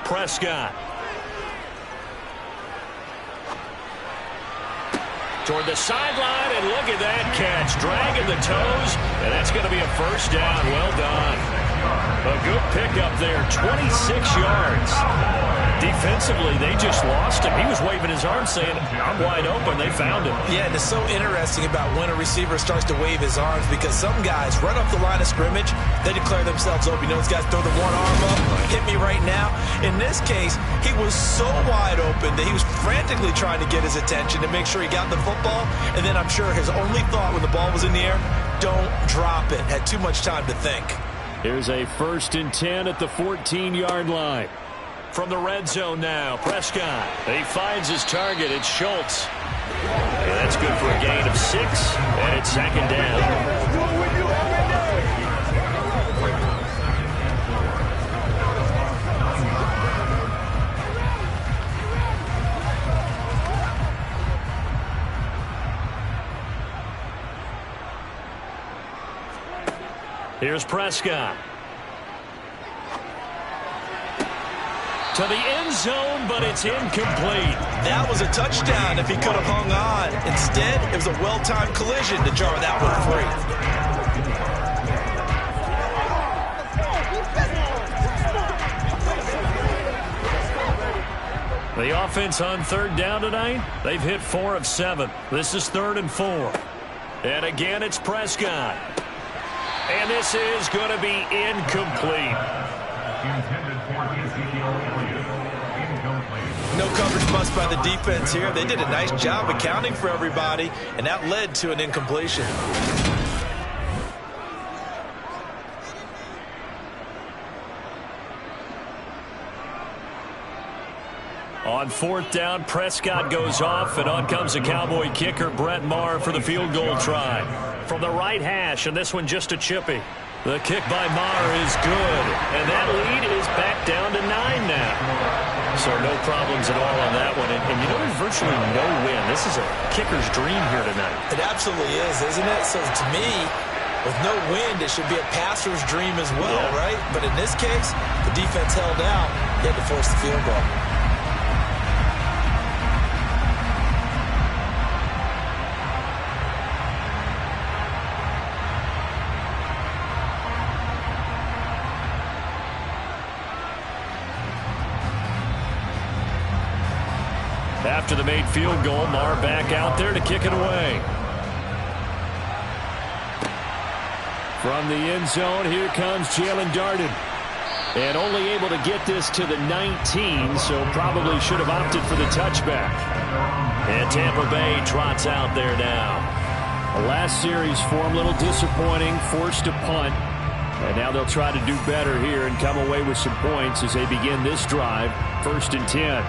Prescott. Toward the sideline, and look at that catch. Dragging the toes, and that's going to be a first down. Well done. A good pickup there, 26 yards. Defensively, they just lost him. He was waving his arms saying, I'm wide open. They found him. Yeah, and it's so interesting about when a receiver starts to wave his arms, because some guys run up the line of scrimmage, they declare themselves open. You know, those guys throw the one arm up, hit me right now. In this case, he was so wide open that he was frantically trying to get his attention to make sure he got the football, and then I'm sure his only thought when the ball was in the air, don't drop it. Had too much time to think. Here's a 1st and 10 at the 14-yard line. From the red zone now, Prescott. He finds his target. It's Schultz. And that's good for a gain of 6, and it's 2nd down. Here's Prescott. To the end zone, but it's incomplete. That was a touchdown if he could have hung on. Instead, it was a well-timed collision to jar that one free. The offense on 3rd down tonight, they've hit 4 of 7. This is 3rd and 4. And again, it's Prescott. And this is going to be incomplete. No coverage bust by the defense here. They did a nice job accounting for everybody, and that led to an incompletion. On fourth down, Prescott goes off, and on comes the Cowboy kicker, Brett Maher, for the field goal try. From the right hash, and this one just a chippy. The kick by Maher is good, and that lead is back down to 9 now. So no problems at all on that one, and you know there's virtually no win. This is a kicker's dream here tonight. It absolutely is, isn't it? So to me, with no wind, it should be a passer's dream as well, right? But in this case, the defense held out. They had to force the field goal. After the made field goal, Maher back out there to kick it away. From the end zone, here comes Jalen Darden. And only able to get this to the 19, so probably should have opted for the touchback. And Tampa Bay trots out there now. The last series for him, a little disappointing, forced a punt. And now they'll try to do better here and come away with some points as they begin this drive, 1st and 10.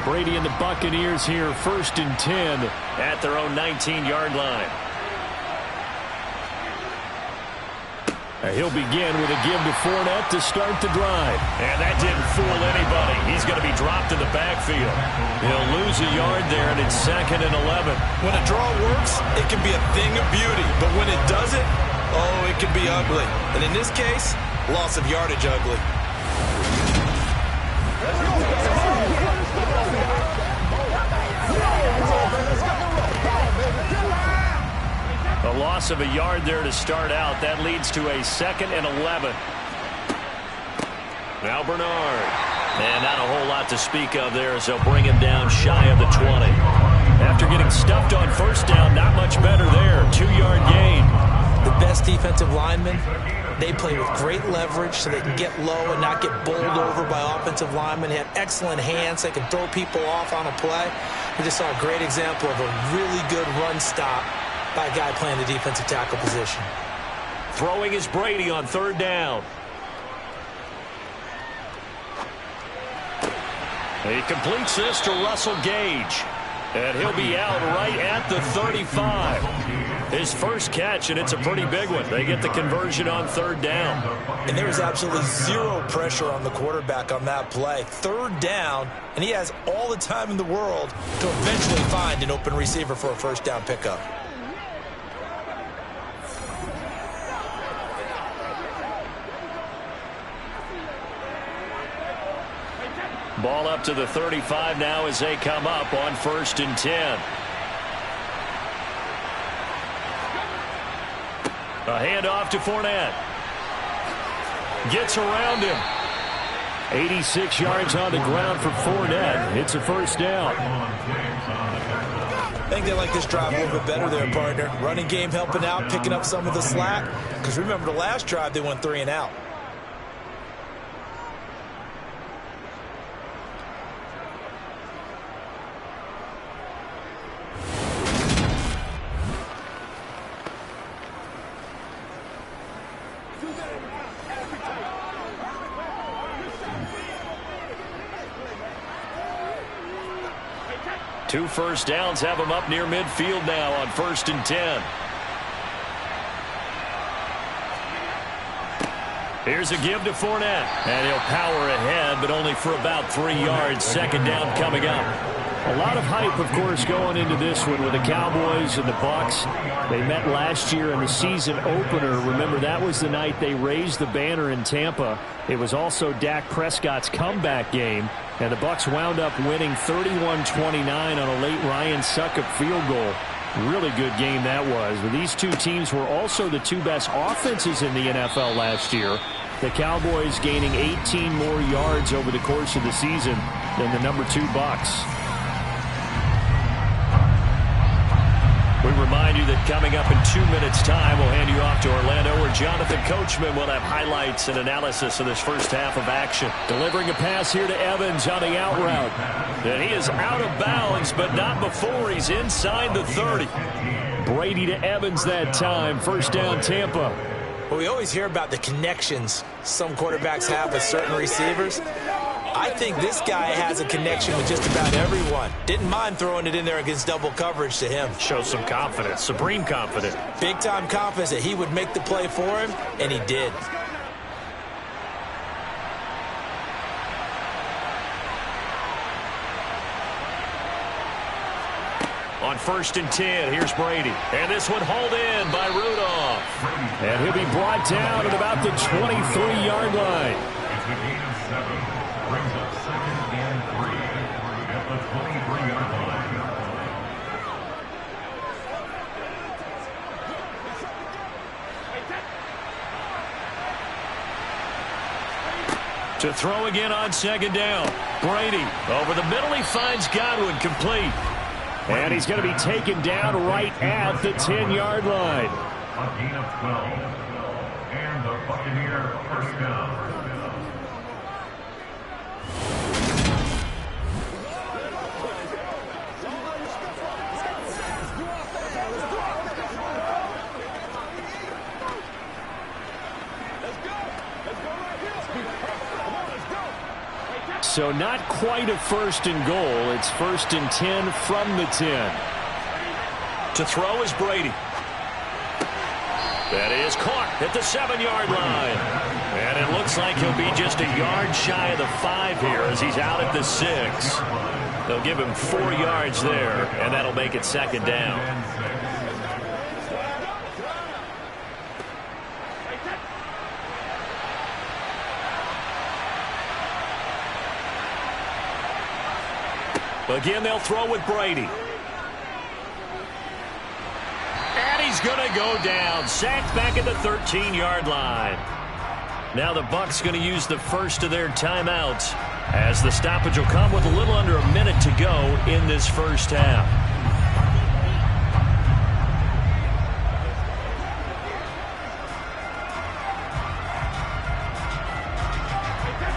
Brady and the Buccaneers here, 1st and 10 at their own 19-yard line. He'll begin with a give to Fournette to start the drive. And that didn't fool anybody. He's going to be dropped in the backfield. He'll lose a yard there, and it's 2nd and 11. When a draw works, it can be a thing of beauty. But when it doesn't, oh, it can be ugly. And in this case, loss of yardage ugly. A loss of a yard there to start out. That leads to a 2nd and 11. Now Bernard. And not a whole lot to speak of there as they'll bring him down shy of the 20. After getting stuffed on 1st down, not much better there. 2-yard gain. The best defensive linemen, they play with great leverage so they can get low and not get bowled over by offensive linemen. They have excellent hands. They can throw people off on a play. We just saw a great example of a really good run stop by a guy playing the defensive tackle position. Throwing is Brady on 3rd down. He completes this to Russell Gage. And he'll be out right at the 35. His first catch, and it's a pretty big one. They get the conversion on 3rd down. And there is absolutely zero pressure on the quarterback on that play. 3rd down, and he has all the time in the world to eventually find an open receiver for a 1st down pickup. Ball up to the 35 now as they come up on 1st and 10. A handoff to Fournette. Gets around him. 86 yards on the ground for Fournette. It's a 1st down. I think they like this drive a little bit better there, partner. Running game helping out, picking up some of the slack. Because remember the last drive, they went 3 and out. Two 1st downs have him up near midfield now on 1st and 10. Here's a give to Fournette. And he'll power ahead, but only for about 3 yards. 2nd down coming up. A lot of hype, of course, going into this one with the Cowboys and the Bucs. They met last year in the season opener. Remember, that was the night they raised the banner in Tampa. It was also Dak Prescott's comeback game. And the Bucs wound up winning 31-29 on a late Ryan Succop field goal. Really good game that was. But these two teams were also the 2 best offenses in the NFL last year. The Cowboys gaining 18 more yards over the course of the season than the number 2 Bucs. remind you that coming up in 2 minutes' time, we'll hand you off to Orlando, where Jonathan Coachman will have highlights and analysis of this first half of action. Delivering a pass here to Evans on the out route. And he is out of bounds, but not before he's inside the 30. Brady to Evans that time. First down, Tampa. Well, we always hear about the connections some quarterbacks have with certain receivers. I think this guy has a connection with just about everyone. Didn't mind throwing it in there against double coverage to him. Shows some confidence, supreme confidence. Big-time confidence that he would make the play for him, and he did. On 1st and 10, here's Brady. And this one hauled in by Rudolph. And he'll be brought down at about the 23-yard line. It's a gain of 7. Brings up 2nd and 3 at the 23-yard line. To throw again on 2nd down. Brady over the middle. He finds Godwin complete. And he's going to be taken down right at the 10-yard line. A gain of 12. And the Buccaneers first down. So not quite a 1st and goal. It's 1st and 10 from the 10. To throw is Brady. That is caught at the 7-yard line. And it looks like he'll be just a yard shy of the 5 here as he's out at the 6. They'll give him 4 yards there, and that'll make it 2nd down. Again, they'll throw with Brady. And he's going to go down. Sacked back at the 13-yard line. Now the Bucs going to use the first of their timeouts, as the stoppage will come with a little under a minute to go in this first half.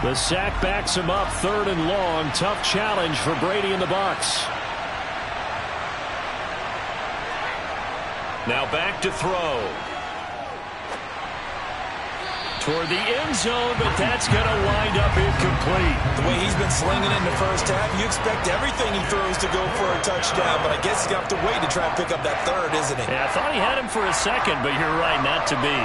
The sack backs him up, 3rd and long. Tough challenge for Brady and the Bucs. Now back to throw. Toward the end zone, but that's going to wind up incomplete. The way he's been slinging in the first half, you expect everything he throws to go for a touchdown, but I guess he's going to have to wait to try and pick up that 3rd, isn't he? Yeah, I thought he had him for a second, but you're right, not to be.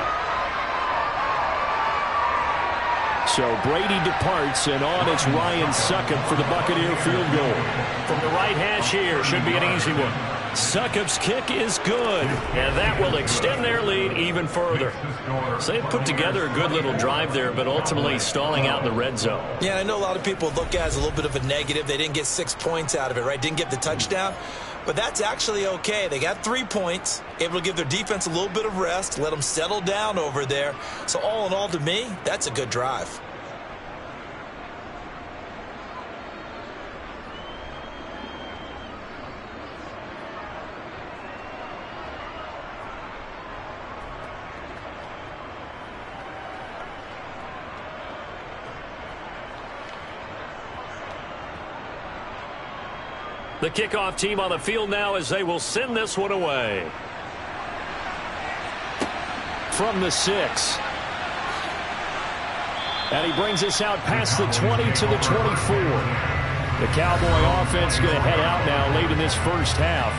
So Brady departs, and on it's Ryan Succop for the Buccaneer field goal. From the right hash here, should be an easy one. Succop's kick is good, and that will extend their lead even further. So they put together a good little drive there, but ultimately stalling out in the red zone. Yeah, I know a lot of people look at it as a little bit of a negative. They didn't get 6 points out of it, right? Didn't get the touchdown. But that's actually okay. They got 3 points, able to give their defense a little bit of rest, let them settle down over there. So all in all, to me, that's a good drive. The kickoff team on the field now as they will send this one away. From the 6. And he brings us out past the 20 to the 24. The Cowboy offense going to head out now late in this first half.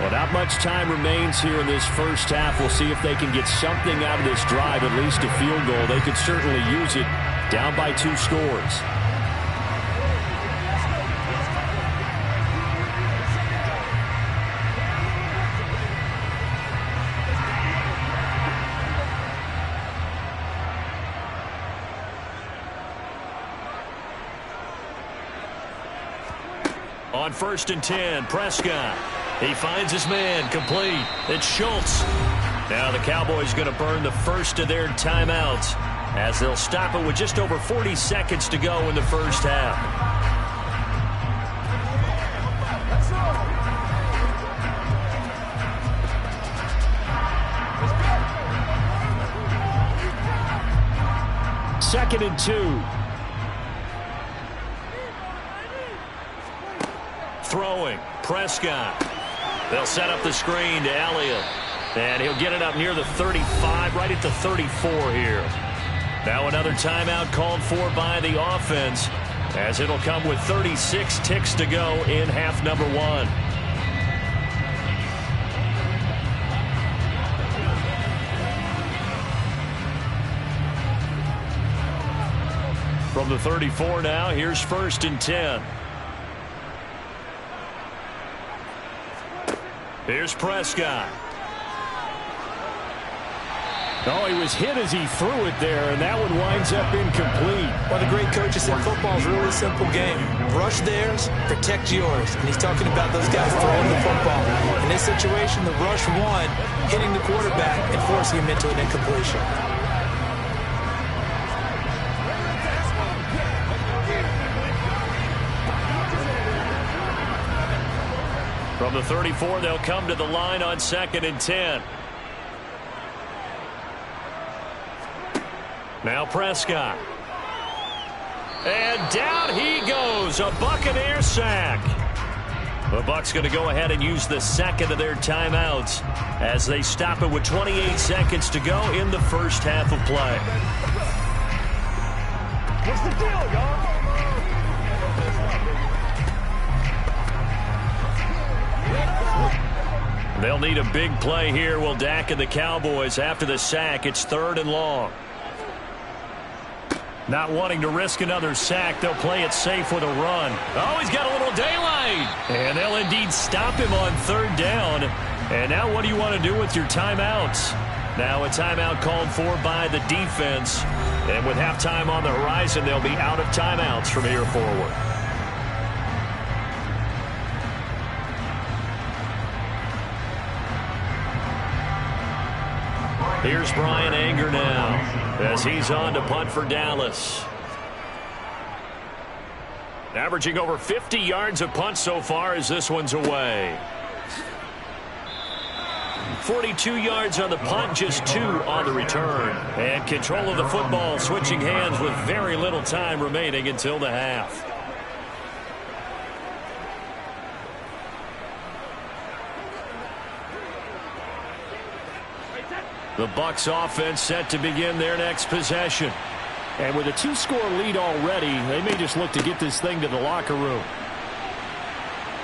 Well, not much time remains here in this first half. We'll see if they can get something out of this drive, at least a field goal. They could certainly use it, down by 2 scores. On 1st and 10, Prescott. He finds his man, complete. It's Schultz. Now the Cowboys going to burn the first of their timeouts as they'll stop it with just over 40 seconds to go in the first half. 2nd and 2. Throwing, Prescott. They'll set up the screen to Elliott. And he'll get it up near the 35, right at the 34 here. Now another timeout called for by the offense, as it'll come with 36 ticks to go in half number 1. From the 34 now, here's 1st and 10. Here's Prescott. Oh, he was hit as he threw it there, and that one winds up incomplete. One of the great coaches said football is a really simple game. Rush theirs, protect yours. And he's talking about those guys throwing the football. In this situation, the rush won, hitting the quarterback and forcing him into an incompletion. From the 34, they'll come to the line on 2nd and 10. Now Prescott. And down he goes. A Buccaneer sack. The Bucs going to go ahead and use the 2nd of their timeouts as they stop it with 28 seconds to go in the first half of play. What's the deal, y'all? They'll need a big play here. Will Dak and the Cowboys after the sack. It's 3rd and long. Not wanting to risk another sack, they'll play it safe with a run. Oh, he's got a little daylight. And they'll indeed stop him on 3rd down. And now what do you want to do with your timeouts? Now a timeout called for by the defense. And with halftime on the horizon, they'll be out of timeouts from here forward. Here's Brian Anger now as he's on to punt for Dallas. Averaging over 50 yards a punt so far as this one's away. 42 yards on the punt, just 2 on the return. And control of the football switching hands with very little time remaining until the half. The Bucs offense set to begin their next possession. And with a 2-score lead already, they may just look to get this thing to the locker room.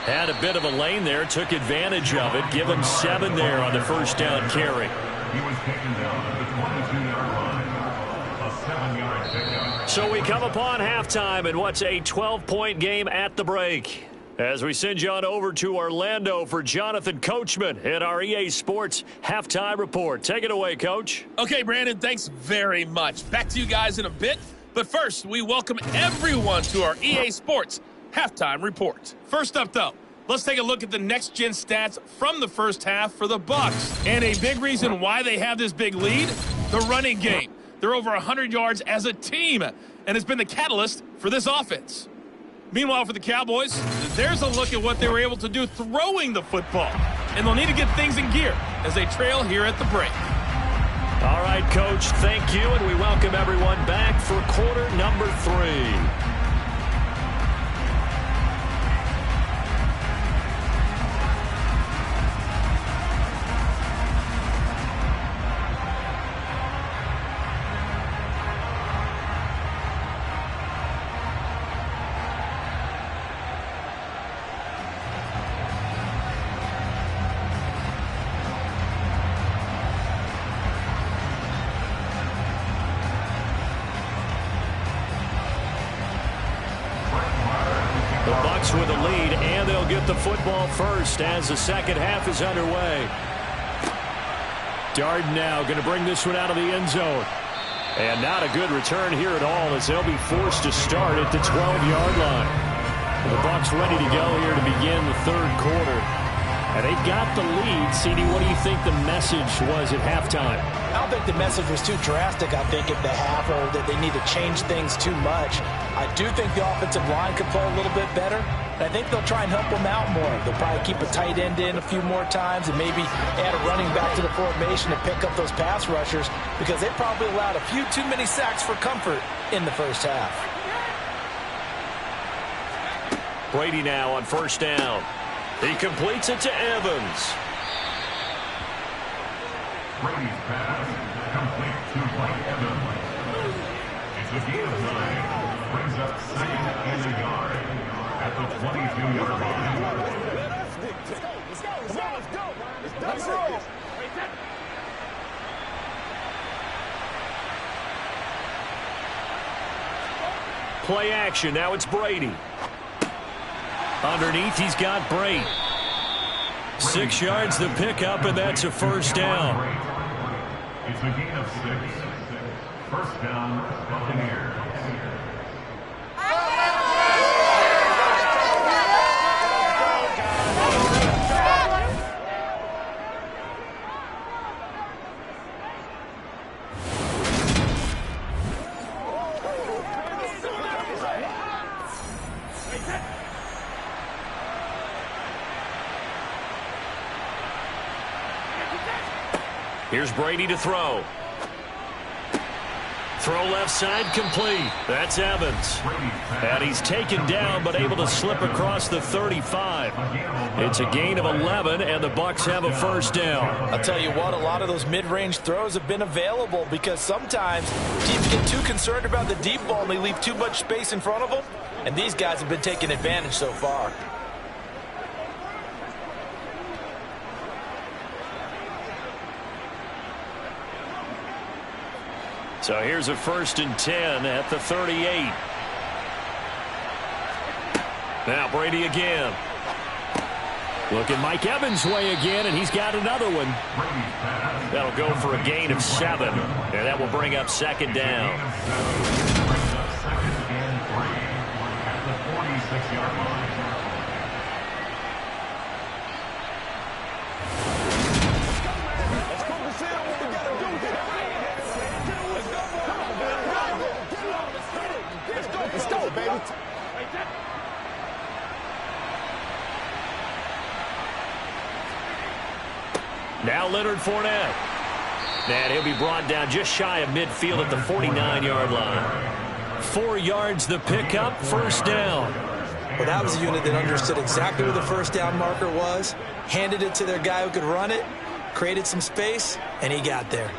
Had a bit of a lane there, took advantage of it. Give him 7 there on the first down carry. He was taken down at the 22-yard line. A 7-yard pickup. So we come upon halftime in what's a 12-point game at the break. As we send you on over to Orlando for Jonathan Coachman in our EA Sports Halftime Report. Take it away, Coach. Okay, Brandon, thanks very much. Back to you guys in a bit. But first, we welcome everyone to our EA Sports Halftime Report. First up, though, let's take a look at the next-gen stats from the first half for the Bucs. And a big reason why they have this big lead, the running game. They're over 100 yards as a team, and it's been the catalyst for this offense. Meanwhile, for the Cowboys, there's a look at what they were able to do throwing the football. And they'll need to get things in gear as they trail here at the break. All right, Coach, thank you, and we welcome everyone back for quarter number 3. With a lead, and they'll get the football first as the second half is underway. Darden now going to bring this one out of the end zone. And not a good return here at all as they'll be forced to start at the 12-yard line. The Bucs ready to go here to begin the third quarter. And they've got the lead. CD, what do you think the message was at halftime? I don't think the message was too drastic, I think, at the half, or that they need to change things too much. I do think the offensive line could play a little bit better. And I think they'll try and help him out more. They'll probably keep a tight end in a few more times and maybe add a running back to the formation to pick up those pass rushers because they probably allowed a few too many sacks for comfort in the first half. Brady now on first down. He completes it to Evans. Brady's pass complete to Mike Evans. It's a gain of 9. Brings up second and a yard at the 22-yard line. Let's go. Play action. Now it's Brady. Underneath, he's got Brady. 6 yards the pickup, and that's a first down. It's a gain of 6. First down, Buccaneers. Here's Brady to throw. Throw left side complete. That's Evans. And he's taken down but able to slip across the 35. It's a gain of 11, and the Bucs have a first down. I'll tell you what, a lot of those mid-range throws have been available because sometimes teams get too concerned about the deep ball and they leave too much space in front of them, and these guys have been taking advantage so far. So here's a 1st and 10 at the 38. Now Brady again. Looking Mike Evans' way again, and he's got another one. That'll go for a gain of 7, and that will bring up second down. Brings up second and 3 at the 46-yard line. Let's go, baby. Now Leonard Fournette. And he'll be brought down just shy of midfield at the 49-yard line. 4 yards the pickup, first down. Well, that was a unit that understood exactly where the first down marker was, handed it to their guy who could run it, created some space, and he got there.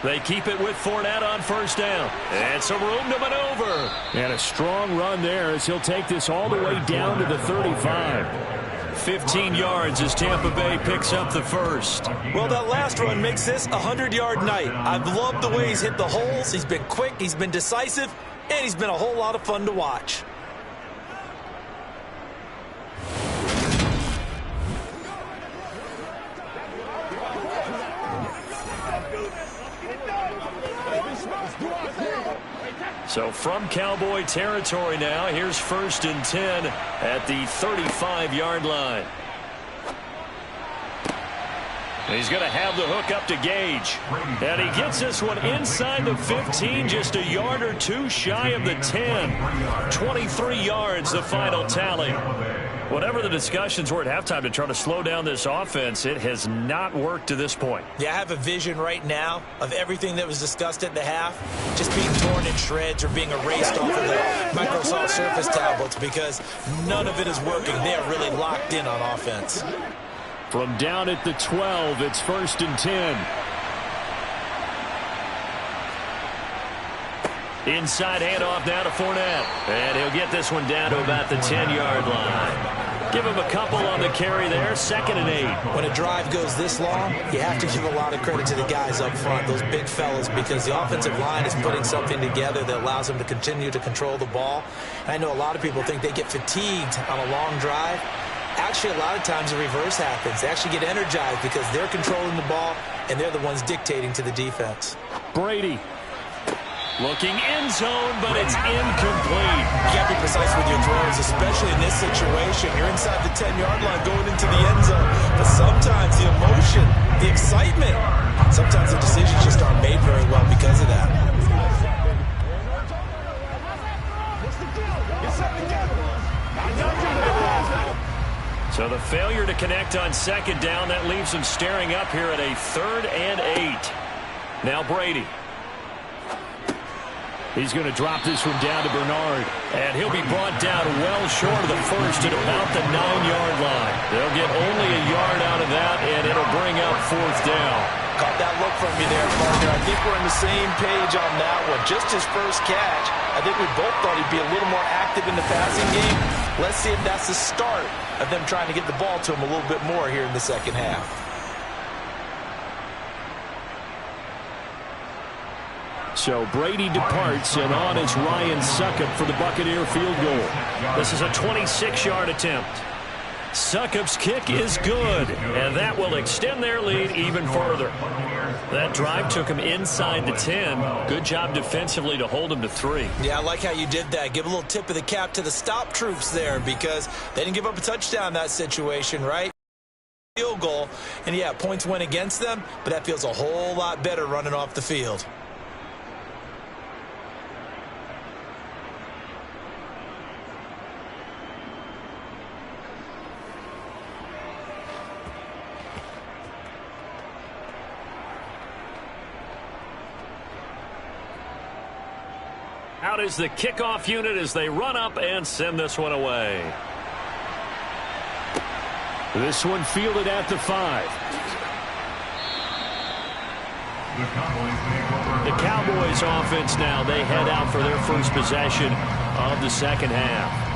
They keep it with Fournette on first down. And some room to maneuver. And a strong run there as he'll take this all the way down to the 35. 15 yards as Tampa Bay picks up the first. Well, that last run makes this a 100-yard night. I've loved the way he's hit the holes. He's been quick, he's been decisive, and he's been a whole lot of fun to watch. So from Cowboy territory now, here's 1st and 10 at the 35-yard line. And he's going to have the hook up to Gage. And he gets this one inside the 15, just a yard or two shy of the 10. 23 yards, the final tally. Whatever the discussions were at halftime to try to slow down this offense, it has not worked to this point. Yeah, I have a vision right now of everything that was discussed at the half just being torn in shreds or being erased off of the Microsoft Surface tablets because none of it is working. They are really locked in on offense. From down at the 12, it's 1st and 10. Inside handoff now to Fournette. And he'll get this one down to about the 10-yard line. Give him a couple on the carry there, 2nd and 8. When a drive goes this long, you have to give a lot of credit to the guys up front, those big fellas, because the offensive line is putting something together that allows them to continue to control the ball. I know a lot of people think they get fatigued on a long drive. Actually, a lot of times the reverse happens. They actually get energized because they're controlling the ball, and they're the ones dictating to the defense. Brady. Looking end zone, but it's incomplete. You got to be precise with your throws, especially in this situation. You're inside the 10-yard line going into the end zone. But sometimes the emotion, the excitement, sometimes the decisions just aren't made very well because of that. So the failure to connect on second down, that leaves them staring up here at a 3rd and 8. Now Brady. He's going to drop this one down to Bernard. And he'll be brought down well short of the first at about the 9-yard line. They'll get only a yard out of that, and it'll bring up 4th down. Caught that look from me there, partner. I think we're on the same page on that one. Just his first catch. I think we both thought he'd be a little more active in the passing game. Let's see if that's the start of them trying to get the ball to him a little bit more here in the second half. So Brady departs, and on is Ryan Succop for the Buccaneer field goal. This is a 26-yard attempt. Succop's kick is good, and that will extend their lead even further. That drive took him inside the 10. Good job defensively to hold him to 3. Yeah, I like how you did that. Give a little tip of the cap to the stop troops there because they didn't give up a touchdown in that situation, right? Field goal, and yeah, points went against them, but that feels a whole lot better running off the field. Out is the kickoff unit as they run up and send this one away. This one fielded at the 5. The Cowboys offense now, they head out for their first possession of the second half.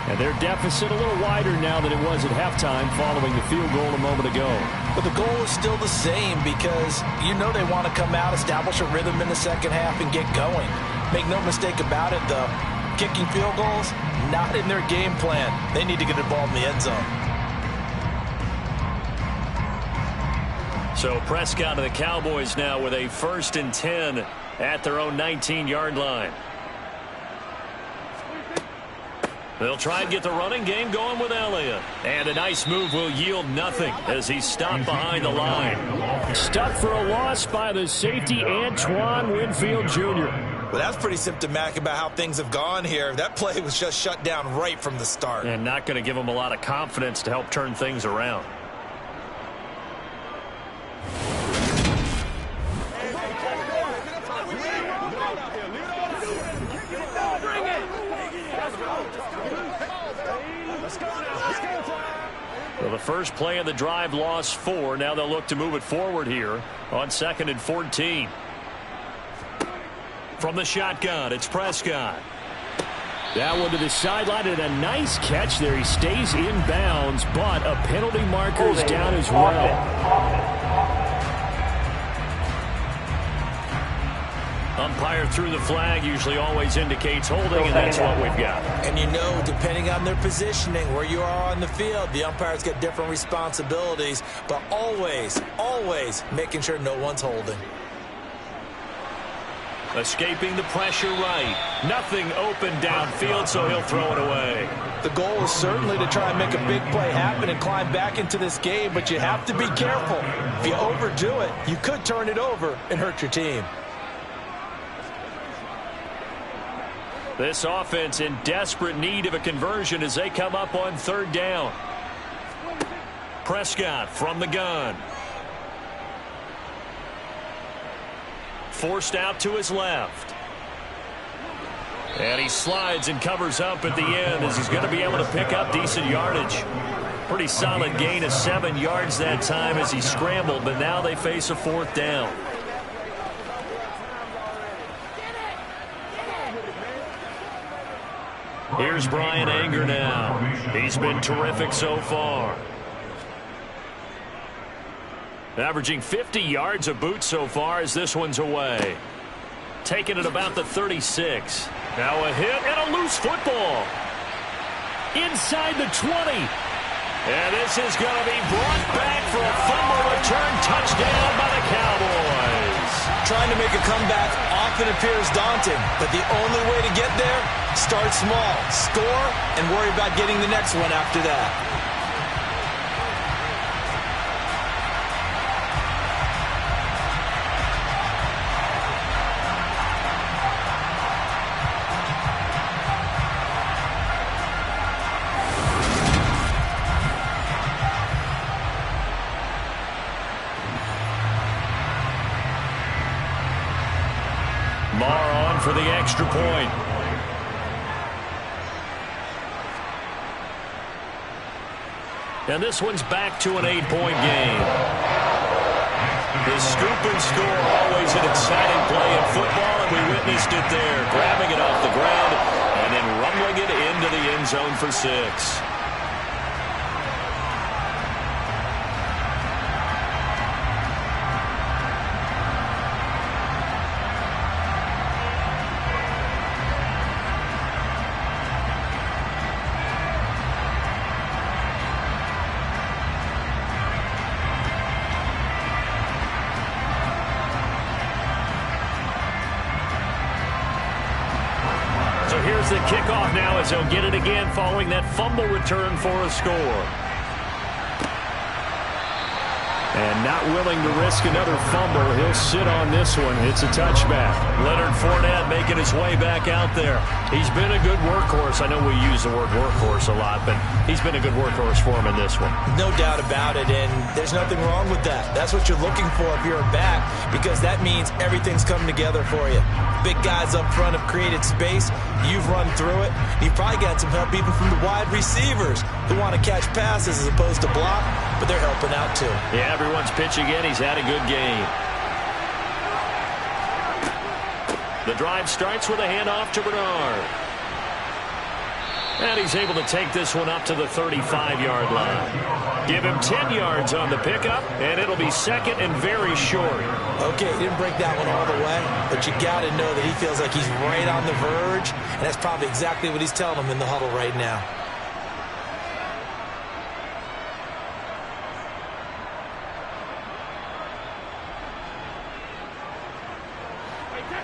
And their deficit a little wider now than it was at halftime following the field goal a moment ago. But the goal is still the same because you know they want to come out, establish a rhythm in the second half, and get going. Make no mistake about it, though. Kicking field goals, not in their game plan. They need to get the ball in the end zone. So Prescott and the Cowboys now with a 1st and 10 at their own 19-yard line. They'll try and get the running game going with Elliott. And a nice move will yield nothing as he's stopped behind the line. Stuck for a loss by the safety, Antoine Winfield Jr. Well, that's pretty symptomatic about how things have gone here. That play was just shut down right from the start. And not going to give him a lot of confidence to help turn things around. Well, the first play of the drive lost 4. Now they'll look to move it forward here on 2nd and 14. From the shotgun, it's Prescott. That one to the sideline, and a nice catch there. He stays in bounds, but a penalty marker is down as well. Umpire threw the flag, usually always indicates holding, and that's what we've got. And you know, depending on their positioning, where you are on the field, the umpires get different responsibilities, but always, always making sure no one's holding. Escaping the pressure right. Nothing open downfield, so he'll throw it away. The goal is certainly to try and make a big play happen and climb back into this game, but you have to be careful. If you overdo it, you could turn it over and hurt your team. This offense in desperate need of a conversion as they come up on 3rd down. Prescott from the gun. Forced out to his left. And he slides and covers up at the end as he's going to be able to pick up decent yardage. Pretty solid gain of 7 yards that time as he scrambled, but now they face a 4th down. Here's Brian Anger now. He's been terrific so far. Averaging 50 yards a boot so far as this one's away. Taking it about the 36. Now a hit and a loose football. Inside the 20. And this is going to be brought back for a fumble return touchdown by the Cowboys. trying to make a comeback often appears daunting, but the only way to get there, start small, score, and worry about getting the next one after that. For the extra point. And this one's back to an 8-point game. The scoop and score, always an exciting play in football, and we witnessed it there, grabbing it off the ground and then rumbling it into the end zone for 6. Here's the kickoff now as he'll get it again following that fumble return for a score. And not willing to risk another fumble, he'll sit on this one. It's a touchback. Leonard Fournette making his way back out there. He's been a good workhorse. I know we use the word workhorse a lot, but he's been a good workhorse for him in this one. No doubt about it, and there's nothing wrong with that. That's what you're looking for if you're a back, because that means everything's coming together for you. Big guys up front have created space. You've run through it. You've probably got some help even from the wide receivers who want to catch passes as opposed to block, but they're helping out too. Yeah, everyone's pitching in. He's had a good game. The drive starts with a handoff to Bernard. And he's able to take this one up to the 35-yard line. Give him 10 yards on the pickup, and it'll be second and very short. Okay, he didn't break that one all the way, but you got to know that he feels like he's right on the verge, and that's probably exactly what he's telling them in the huddle right now.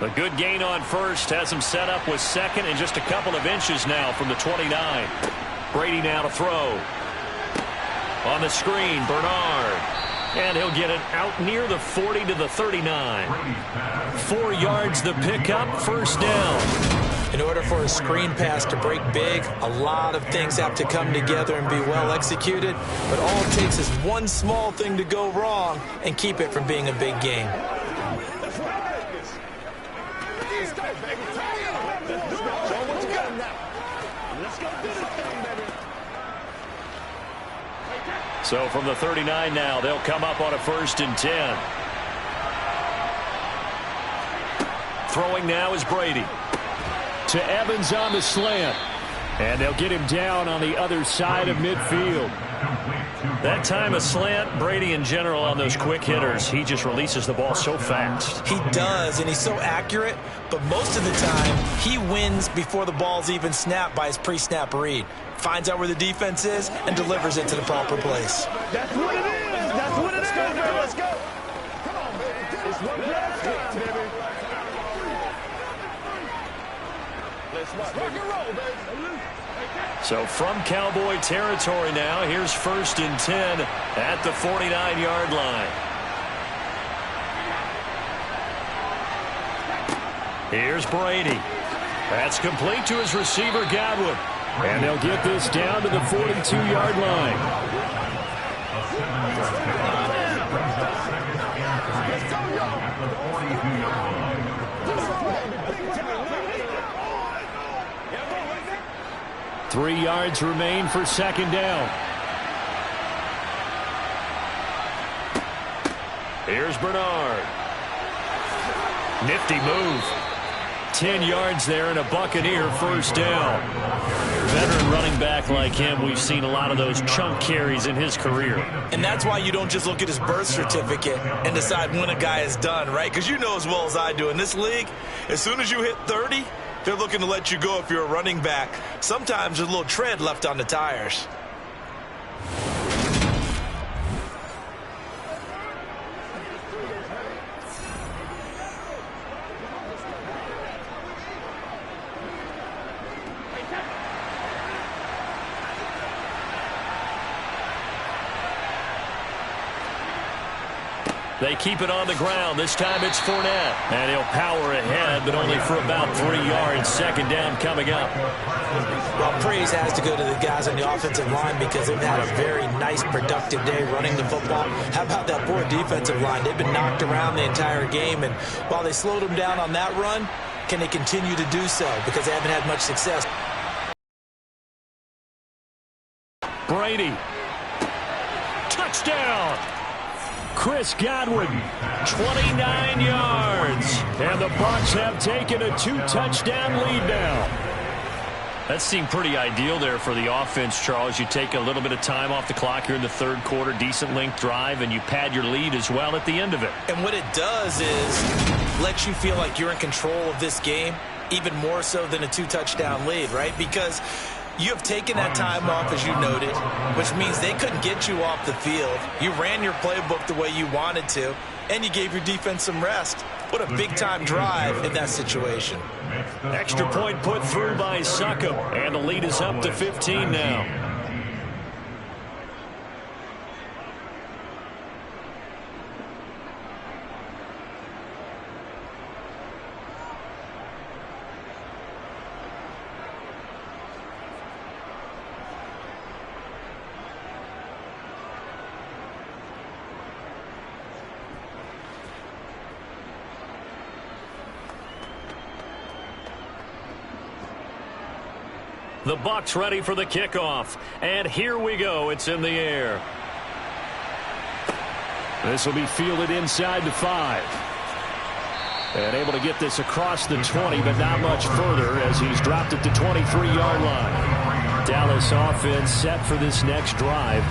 A good gain on first has him set up with second and just a couple of inches now from the 29. Brady now to throw. On the screen, Bernard. And he'll get it out near the 40 to the 39. 4 yards the pickup, first down. In order for a screen pass to break big, a lot of things have to come together and be well executed. But all it takes is one small thing to go wrong and keep it from being a big game. So from the 39 now, they'll come up on a 1st and 10. Throwing now is Brady. To Evans on the slant. And they'll get him down on the other side of midfield. That time a slant, Brady in general on those quick hitters, he just releases the ball so fast. He does, and he's so accurate, but most of the time he wins before the ball's even snapped by his pre-snap read. Finds out where the defense is and delivers it to the proper place. That's what it is. That's what it is. Let's go. Come on, baby. It's one last time, baby. Let's rock and roll, baby. So from Cowboy territory now, here's 1st and 10 at the 49-yard line. Here's Brady. That's complete to his receiver, Godwin. And they'll get this down to the 42-yard line. Three yards remain for second down. Here's Bernard. Nifty move. 10 yards there and a Buccaneer first down. Veteran running back like him, we've seen a lot of those chunk carries in his career. And that's why you don't just look at his birth certificate and decide when a guy is done, right? Because you know as well as I do, in this league, as soon as you hit 30, they're looking to let you go if you're a running back. Sometimes there's a little tread left on the tires. They keep it on the ground. This time it's Fournette. And he'll power ahead, but only for about 3 yards. Second down coming up. Well, praise has to go to the guys on the offensive line because they've had a very nice, productive day running the football. How about that poor defensive line? They've been knocked around the entire game, and while they slowed them down on that run, can they continue to do so? Because they haven't had much success. Brady. Touchdown. Chris Godwin, 29 yards. And the Bucs have taken a 2-touchdown lead now. That seemed pretty ideal there for the offense, Charles. You take a little bit of time off the clock here in the third quarter, decent length drive, and you pad your lead as well at the end of it. And what it does is lets you feel like you're in control of this game, even more so than a 2-touchdown lead, right? Because you have taken that time off, as you noted, which means they couldn't get you off the field. You ran your playbook the way you wanted to, and you gave your defense some rest. What a big-time drive in that situation. Extra point put through by Succop, and the lead is up to 15 now. The Bucs ready for the kickoff. And here we go. It's in the air. This will be fielded inside the 5. And able to get this across the 20, but not much further as he's dropped at the 23-yard line. Dallas offense set for this next drive.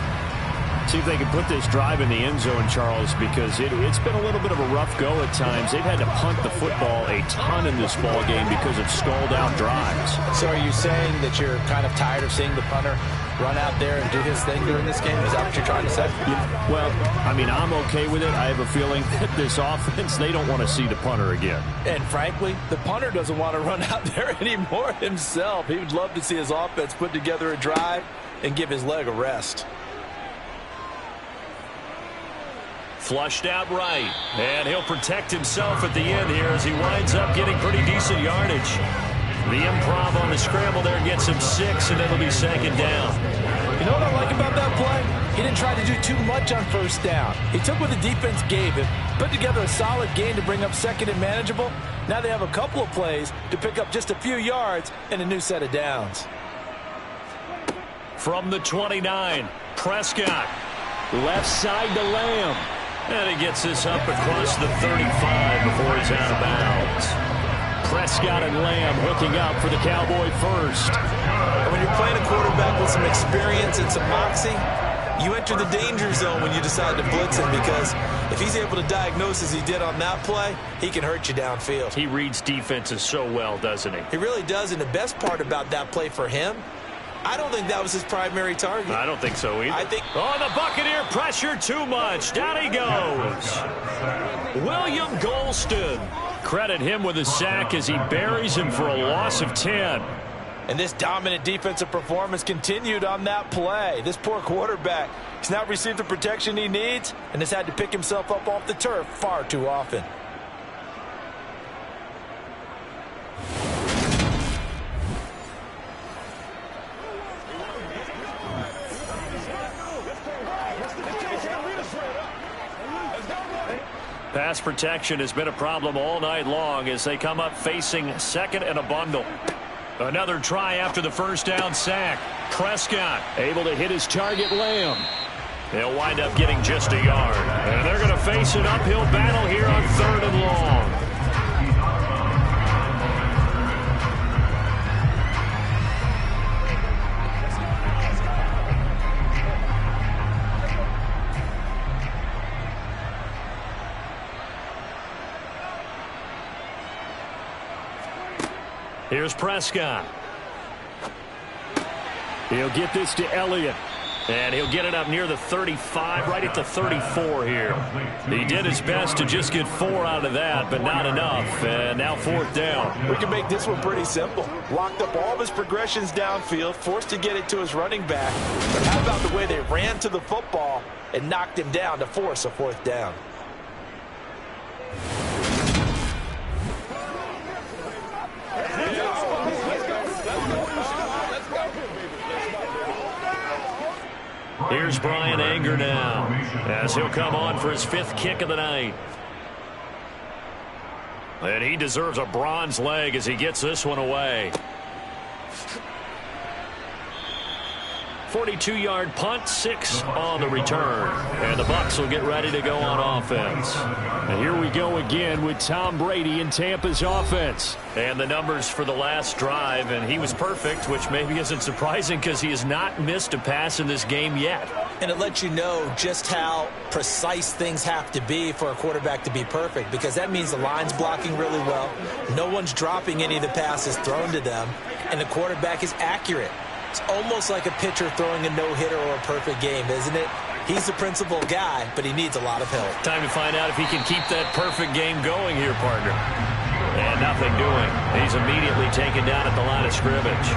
See if they can put this drive in the end zone, Charles, because it's been a little bit of a rough go at times. They've had to punt the football a ton in this ball game because of stalled-out drives. So are you saying that you're kind of tired of seeing the punter run out there and do his thing during this game? Is that what you're trying to say? Yeah, well, I mean, I'm okay with it. I have a feeling that this offense, they don't want to see the punter again. And frankly, the punter doesn't want to run out there anymore himself. He would love to see his offense put together a drive and give his leg a rest. Flushed out right, and he'll protect himself at the end here as he winds up getting pretty decent yardage. The improv on the scramble there gets him 6, and it'll be second down. You know what I like about that play? He didn't try to do too much on first down. He took what the defense gave him, put together a solid gain to bring up second and manageable. Now they have a couple of plays to pick up just a few yards and a new set of downs. From the 29, Prescott, left side to Lamb. And he gets this up across the 35 before he's out of bounds. Prescott and Lamb hooking up for the Cowboy first. And when you're playing a quarterback with some experience and some moxie, you enter the danger zone when you decide to blitz him, because if he's able to diagnose as he did on that play, he can hurt you downfield. He reads defenses so well, doesn't he? He really does, and the best part about that play for him, I don't think that was his primary target. I don't think so either. I think the Buccaneer pressure too much. Down he goes. William Golston. Credit him with a sack as he buries him for a loss of 10. And this dominant defensive performance continued on that play. This poor quarterback has not received the protection he needs and has had to pick himself up off the turf far too often. Pass protection has been a problem all night long as they come up facing second and a bundle. Another try after the first down sack. Prescott able to hit his target, Lamb. They'll wind up getting just a yard. And they're going to face an uphill battle here on 3rd and long. Here's Prescott. He'll get this to Elliott. And he'll get it up near the 35, right at the 34 here. He did his best to just get 4 out of that, but not enough. And now 4th down. We can make this one pretty simple. Locked up all of his progressions downfield, forced to get it to his running back. But how about the way they ran to the football and knocked him down to force a 4th down? Here's Brian Anger now as he'll come on for his 5th kick of the night. And he deserves a bronze leg as he gets this one away. 42-yard punt, 6 on the return. And the Bucs will get ready to go on offense. And here we go again with Tom Brady in Tampa's offense. And the numbers for the last drive, and he was perfect, which maybe isn't surprising because he has not missed a pass in this game yet. And it lets you know just how precise things have to be for a quarterback to be perfect, because that means the line's blocking really well, no one's dropping any of the passes thrown to them, and the quarterback is accurate. It's almost like a pitcher throwing a no-hitter or a perfect game, isn't it? He's the principal guy, but he needs a lot of help. Time to find out if he can keep that perfect game going here, partner. And nothing doing. He's immediately taken down at the line of scrimmage.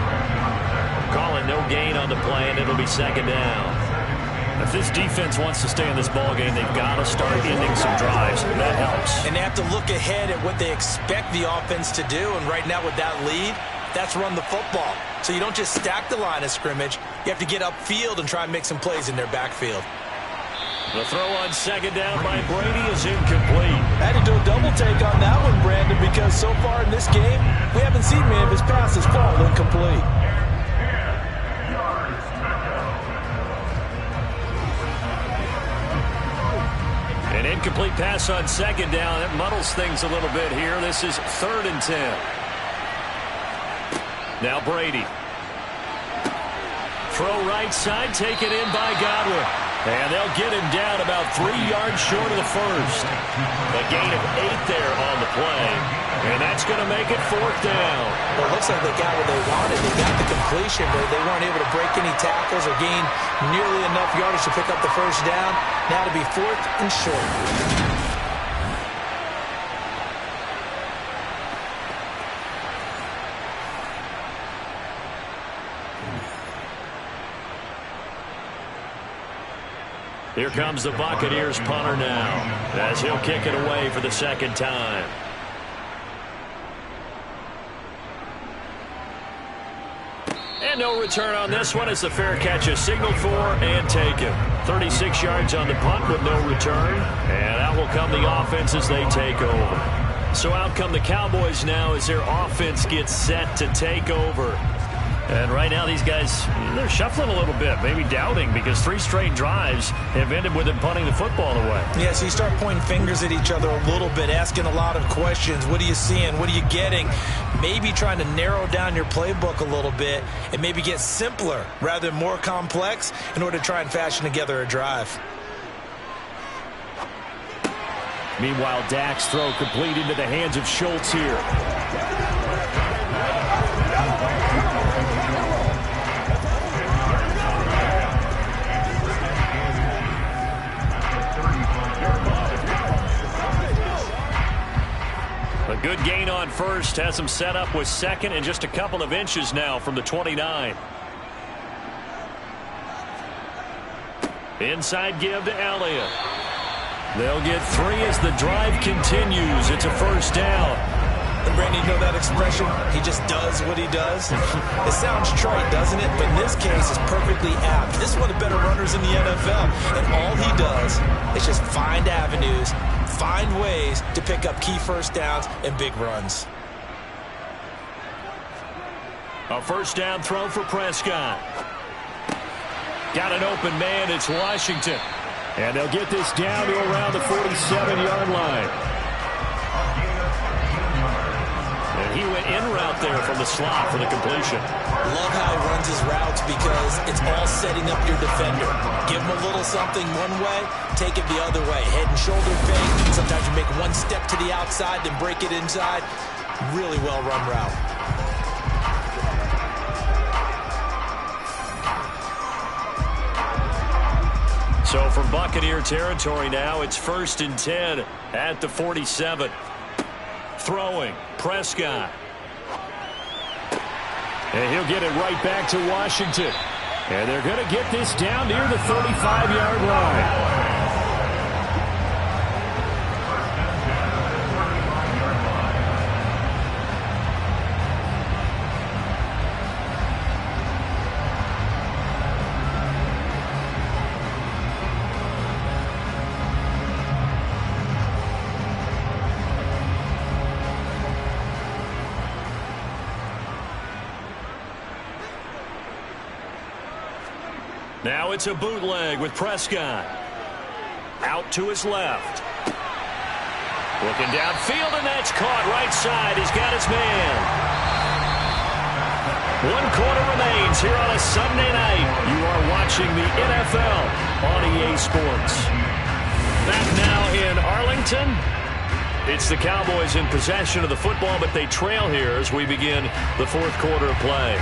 Calling no gain on the play, and it'll be 2nd down. If this defense wants to stay in this ballgame, they've got to start ending some drives. That helps. And they have to look ahead at what they expect the offense to do, and right now with that lead, that's run the football. So you don't just stack the line of scrimmage. You have to get upfield and try and make some plays in their backfield. The throw on 2nd down by Brady is incomplete. I had to do a double take on that one, Brandon, because so far in this game, we haven't seen many of his passes fall incomplete. An incomplete pass on 2nd down. It muddles things a little bit here. This is 3rd and 10. Now Brady. Throw right side, taken in by Godwin. And they'll get him down about 3 yards short of the first. A gain of 8 there on the play. And that's going to make it 4th down. Well, it looks like they got what they wanted. They got the completion, but they weren't able to break any tackles or gain nearly enough yardage to pick up the first down. Now to be 4th and short. Here comes the Buccaneers punter now as he'll kick it away for the 2nd time. And no return on this one as the fair catch is signaled for and taken. 36 yards on the punt with no return. And out will come the offense as they take over. So out come the Cowboys now as their offense gets set to take over. And right now these guys, they're shuffling a little bit, maybe doubting, because 3 straight drives have ended with them punting the football away. Yeah, so you start pointing fingers at each other a little bit, asking a lot of questions. What are you seeing? What are you getting? Maybe trying to narrow down your playbook a little bit and maybe get simpler rather than more complex in order to try and fashion together a drive. Meanwhile, Dak's throw complete into the hands of Schultz here. A good gain on first, has him set up with 2nd and just a couple of inches now from the 29. Inside give to Elliott. They'll get 3 as the drive continues. It's a 1st down. And Brandon, you know that expression? He just does what he does. It sounds trite, doesn't it? But in this case, it's perfectly apt. This is one of the better runners in the NFL. And all he does is just find avenues, find ways to pick up key 1st downs and big runs. A 1st down throw for Prescott. Got an open man. It's Washington. And they'll get this down to around the 47-yard line. And he went in route there from the slot for the completion. Love how he runs his routes because it's all setting up your defender. Give him a little something one way, take it the other way. Head and shoulder fake. Sometimes you make one step to the outside, then break it inside. Really well run route. So from Buccaneer territory now, it's 1st and 10 at the 47. Throwing, Prescott. And he'll get it right back to Washington. And they're going to get this down near the 35-yard line. Now it's a bootleg with Prescott. Out to his left. Looking downfield, and that's caught right side. He's got his man. 1 quarter remains here on a Sunday night. You are watching the NFL on EA Sports. Back now in Arlington. It's the Cowboys in possession of the football, but they trail here as we begin the 4th quarter of play.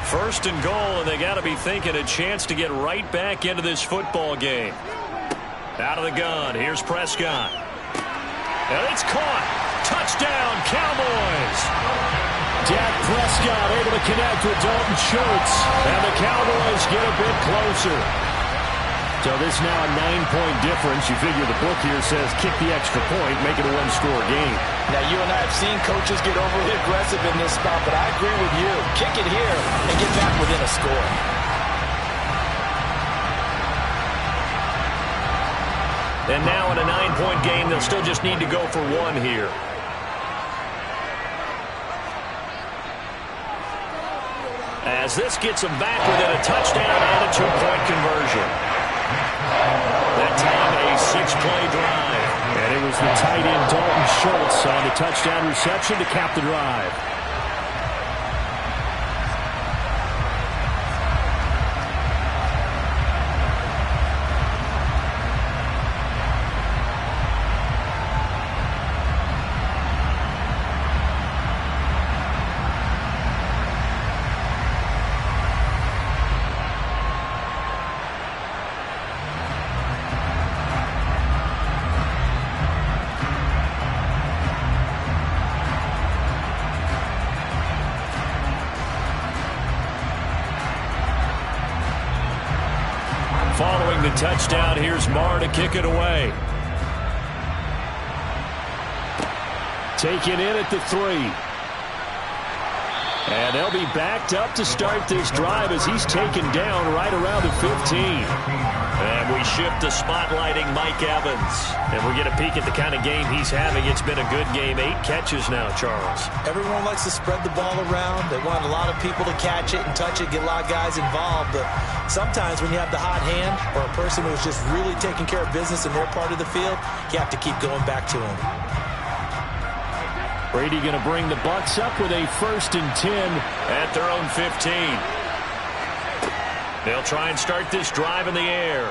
First and goal, and they got to be thinking a chance to get right back into this football game. Out of the gun, here's Prescott. And it's caught. Touchdown, Cowboys. Dak Prescott able to connect with Dalton Schultz, and the Cowboys get a bit closer. So this now a 9-point difference. You figure the book here says kick the extra point, make it a 1-score game. Now, you and I have seen coaches get overly aggressive in this spot, but I agree with you. Kick it here and get back within a score. And now in a 9-point game, they'll still just need to go for 1 here. As this gets them back within a touchdown and a 2-point conversion. That time a 6-play drive. And it was the tight end Dalton Schultz on the touchdown reception to cap the drive. Following the touchdown, here's Marr to kick it away. Taken in at the 3. And they'll be backed up to start this drive as he's taken down right around the 15. And we shift to spotlighting Mike Evans. And we get a peek at the kind of game he's having. It's been a good game. 8 catches now, Charles. Everyone likes to spread the ball around. They want a lot of people to catch it and touch it, get a lot of guys involved. But sometimes when you have the hot hand or a person who's just really taking care of business in their part of the field, you have to keep going back to them. Brady going to bring the Bucs up with a 1st and 10 at their own 15. They'll try and start this drive in the air.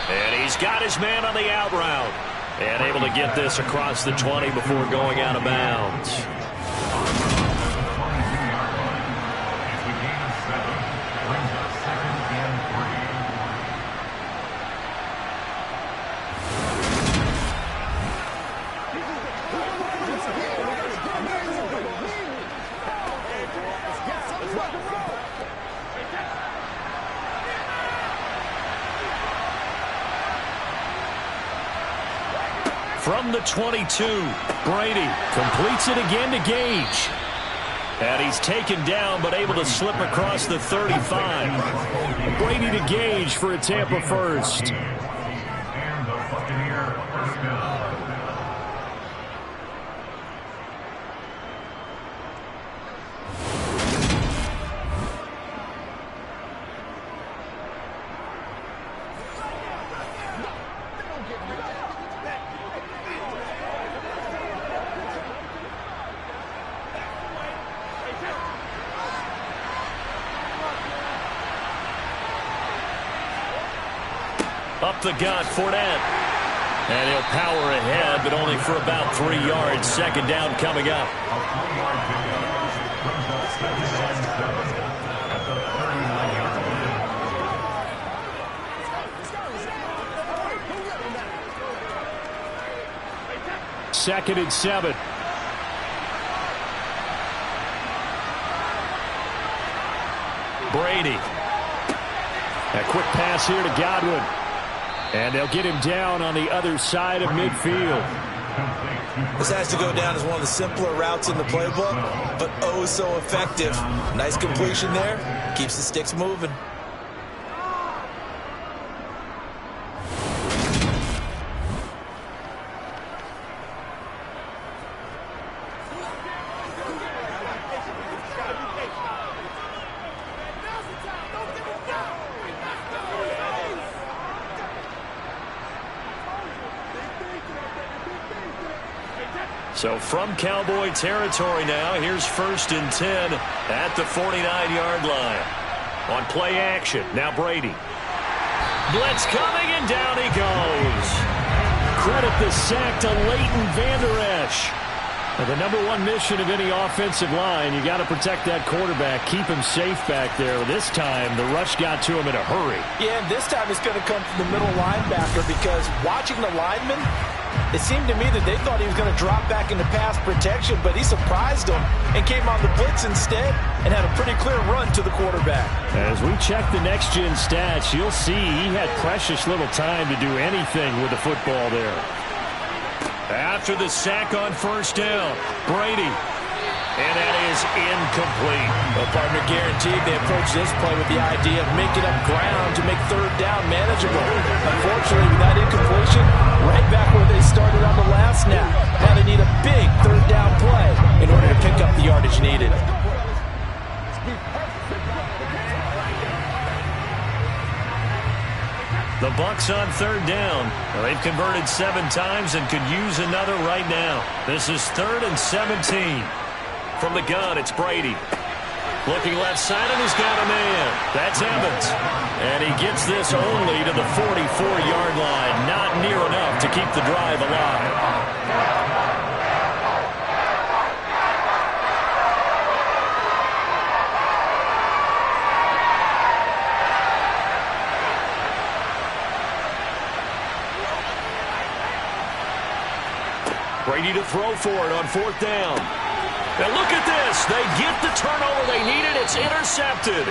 And he's got his man on the out route. And able to get this across the 20 before going out of bounds. From the 22, Brady completes it again to Gage. And he's taken down but able to slip across the 35. Brady to Gage for a Tampa first. And the Buccaneer first down. Up the gut, Fournette. And he'll power ahead, but only for about 3 yards. 2nd down coming up. A 4-yard pickup brings up 7 at the 39-yard line. 2nd and 7. Brady. A quick pass here to Godwin. And they'll get him down on the other side of midfield. This has to go down as one of the simpler routes in the playbook, but oh so effective. Nice completion there. Keeps the sticks moving. So from Cowboy territory now, here's 1st and 10 at the 49-yard line. On play action, now Brady. Blitz coming, and down he goes. Credit the sack to Leighton Vander Esch. The number one mission of any offensive line, you got to protect that quarterback, keep him safe back there. This time, the rush got to him in a hurry. Yeah, and this time it's going to come from the middle linebacker because watching the lineman, it seemed to me that they thought he was going to drop back into pass protection, but he surprised them and came on the blitz instead and had a pretty clear run to the quarterback. As we check the next-gen stats, you'll see he had precious little time to do anything with the football there. After the sack on 1st down, Brady. And that is incomplete. Well, partner, guaranteed they approach this play with the idea of making up ground to make 3rd down manageable. Unfortunately, with that incompletion, right back where they started on the last snap. Now they need a big 3rd down play in order to pick up the yardage needed. The Bucs on 3rd down. They've converted 7 times and could use another right now. This is 3rd and 17. From the gun, it's Brady. Looking left side, and he's got a man. That's Evans. And he gets this only to the 44-yard line. Not near enough to keep the drive alive. Brady to throw for it on 4th down. Now look at this. They get the turnover they needed. It's intercepted.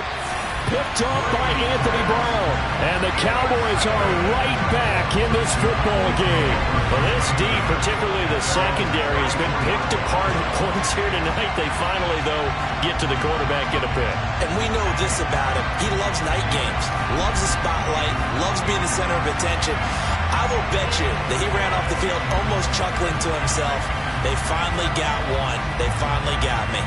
Picked off by Anthony Brown. And the Cowboys are right back in this football game. Well, this D, particularly the secondary, has been picked apart in points here tonight. They finally, though, get to the quarterback, get a pick. And we know this about him. He loves night games, loves the spotlight, loves being the center of attention. I will bet you that he ran off the field almost chuckling to himself. They finally got one. They finally got me.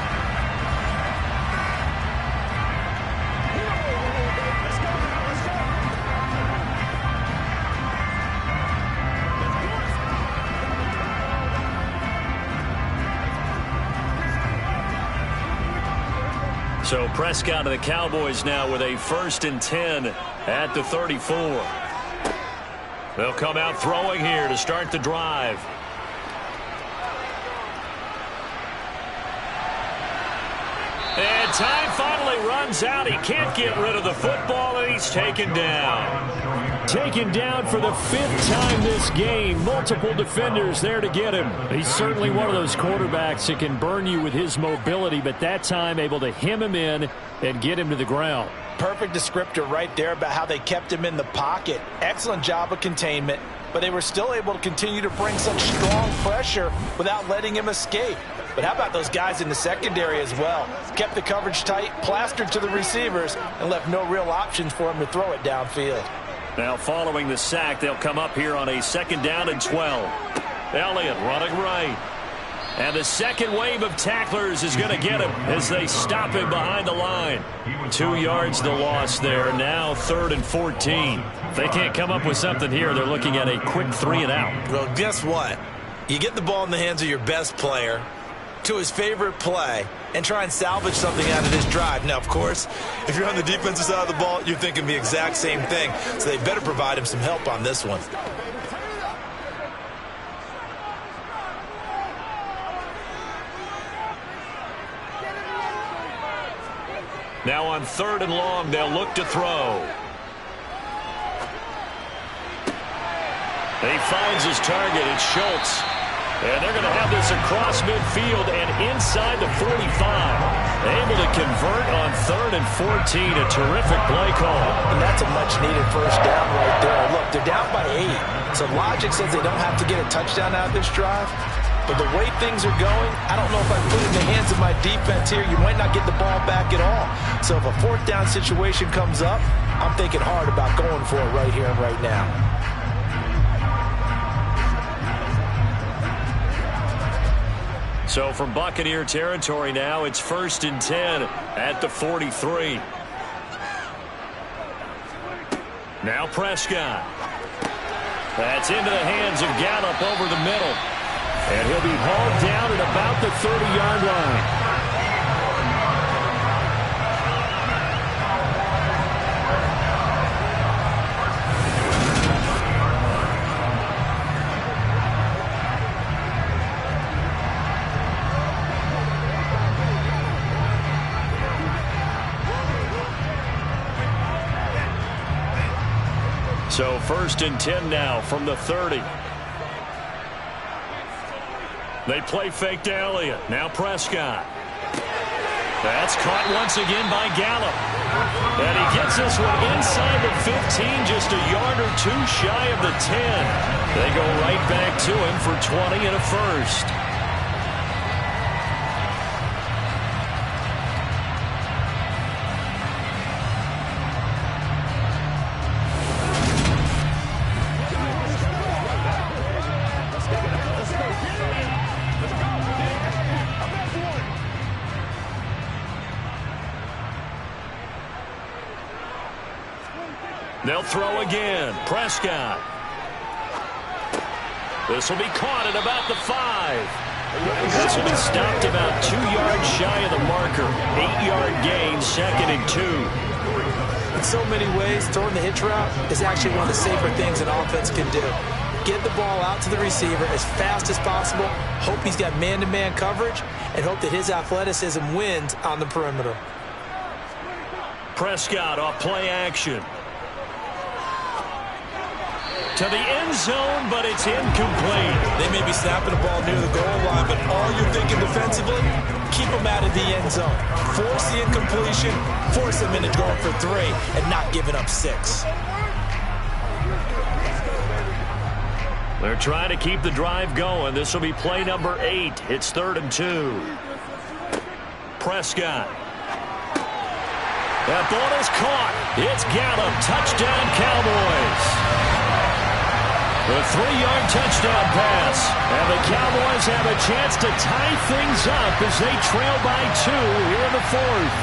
So Prescott of the Cowboys now with a 1st and 10 at the 34. They'll come out throwing here to start the drive. And time finally runs out. He can't get rid of the football, and he's taken down. Taken down for the 5th time this game. Multiple defenders there to get him. He's certainly one of those quarterbacks that can burn you with his mobility, but that time able to hem him in and get him to the ground. Perfect descriptor right there about how they kept him in the pocket. Excellent job of containment, but they were still able to continue to bring such strong pressure without letting him escape. But how about those guys in the secondary as well? Kept the coverage tight, plastered to the receivers, and left no real options for him to throw it downfield. Now following the sack, they'll come up here on a 2nd down and 12. Elliott running right. And the second wave of tacklers is going to get him as they stop him behind the line. 2 yards the loss there. Now 3rd and 14. If they can't come up with something here, they're looking at a quick 3 and out. Well, guess what? You get the ball in the hands of your best player to his favorite play and try and salvage something out of this drive. Now, of course, if you're on the defensive side of the ball, you're thinking the exact same thing. So they better provide him some help on this one. Now on 3rd and long, they'll look to throw. He finds his target. It's Schultz. And they're going to have this across midfield and inside the 45. Able to convert on 3rd and 14. A terrific play call. And that's a much-needed 1st down right there. Look, they're down by 8. So logic says they don't have to get a touchdown out of this drive. But the way things are going, I don't know if I put it in the hands of my defense here. You might not get the ball back at all. So if a 4th down situation comes up, I'm thinking hard about going for it right here and right now. So from Buccaneer territory now, it's 1st and 10 at the 43. Now Prescott. That's into the hands of Gallup over the middle. And he'll be hauled down at about the 30-yard line. So 1st and 10 now from the 30. They play fake to Elliott. Now Prescott. That's caught once again by Gallup. And he gets this one inside the 15, just a yard or two shy of the 10. They go right back to him for 20 and a first. They'll throw again. Prescott. This will be caught at about the 5. This will be stopped about 2 yards shy of the marker. 8-yard gain, 2nd and 2. In so many ways, throwing the hitch route is actually one of the safer things an offense can do. Get the ball out to the receiver as fast as possible, hope he's got man-to-man coverage, and hope that his athleticism wins on the perimeter. Prescott off play action. To the end zone, but it's incomplete. They may be snapping the ball near the goal line, but all you're thinking defensively, keep them out of the end zone. Force the incompletion, force them into going for 3, and not giving up 6. They're trying to keep the drive going. This will be play number 8. It's 3rd and 2. Prescott. That ball is caught. It's Gallup. Touchdown, Cowboys. A 3-yard touchdown pass. And the Cowboys have a chance to tie things up as they trail by 2 here in the 4th.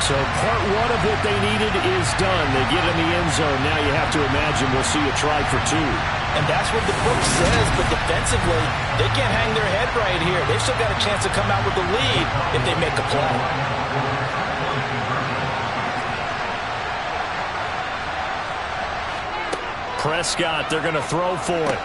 So part 1 of what they needed is done. They get in the end zone. Now you have to imagine we'll see a try for 2. And that's what the book says, but defensively, they can't hang their head right here. They've still got a chance to come out with the lead if they make a play. Prescott, they're going to throw for it.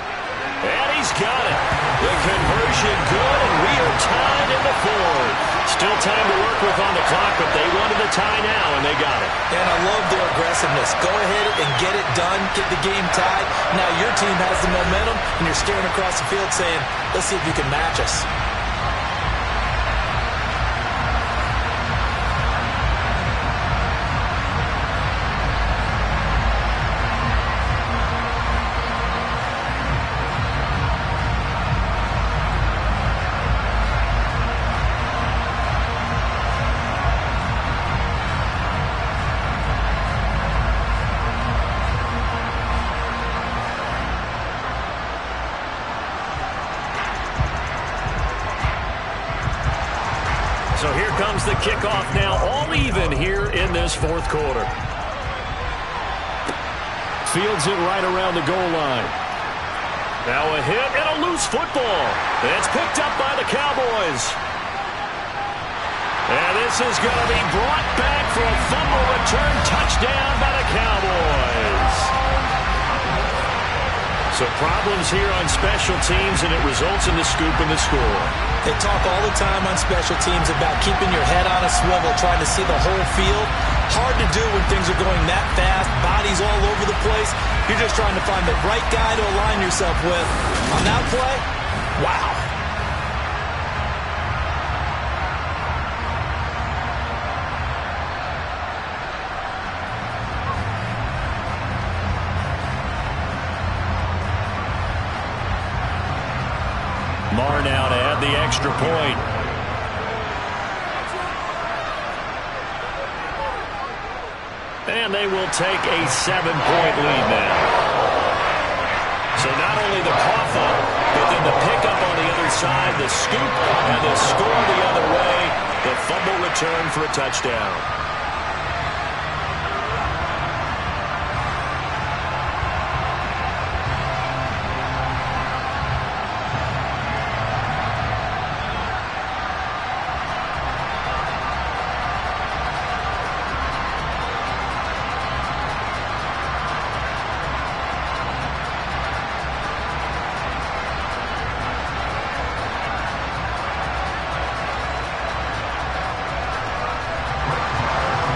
And he's got it. The conversion good, and we are tied in the 4th. Still time to work with on the clock, but they wanted the tie now, and they got it. And I love their aggressiveness. Go ahead and get it done, get the game tied. Now your team has the momentum, and you're staring across the field saying, let's see if you can match us. So here comes the kickoff now, all even here in this 4th quarter. Fields it right around the goal line. Now a hit and a loose football. It's picked up by the Cowboys. And this is going to be brought back for a fumble return touchdown by the Cowboys. So problems here on special teams, and it results in the scoop and the score. They talk all the time on special teams about keeping your head on a swivel, trying to see the whole field. Hard to do when things are going that fast, bodies all over the place. You're just trying to find the right guy to align yourself with. On that play, wow. Marr now to add the extra point. And they will take a 7-point lead now. So not only the cough up, but then the pickup on the other side, the scoop, and the score the other way. The fumble return for a touchdown.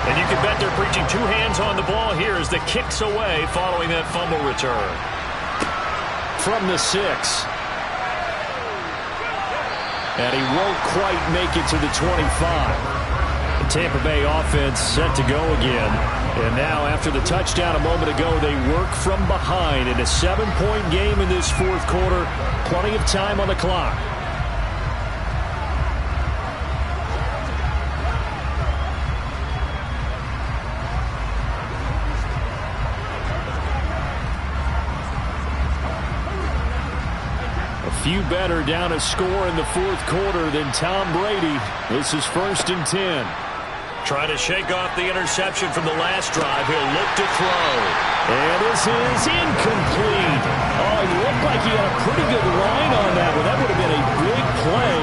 And you can bet they're preaching two hands on the ball here as the kick's away following that fumble return. From the 6. And he won't quite make it to the 25. The Tampa Bay offense set to go again. And now after the touchdown a moment ago, they work from behind in a 7-point game in this fourth quarter. Plenty of time on the clock. Few better down a score in the fourth quarter than Tom Brady. This is 1st and 10. Trying to shake off the interception from the last drive. He'll look to throw. And this is incomplete. Oh, he looked like he had a pretty good line on that one. That would have been a big play,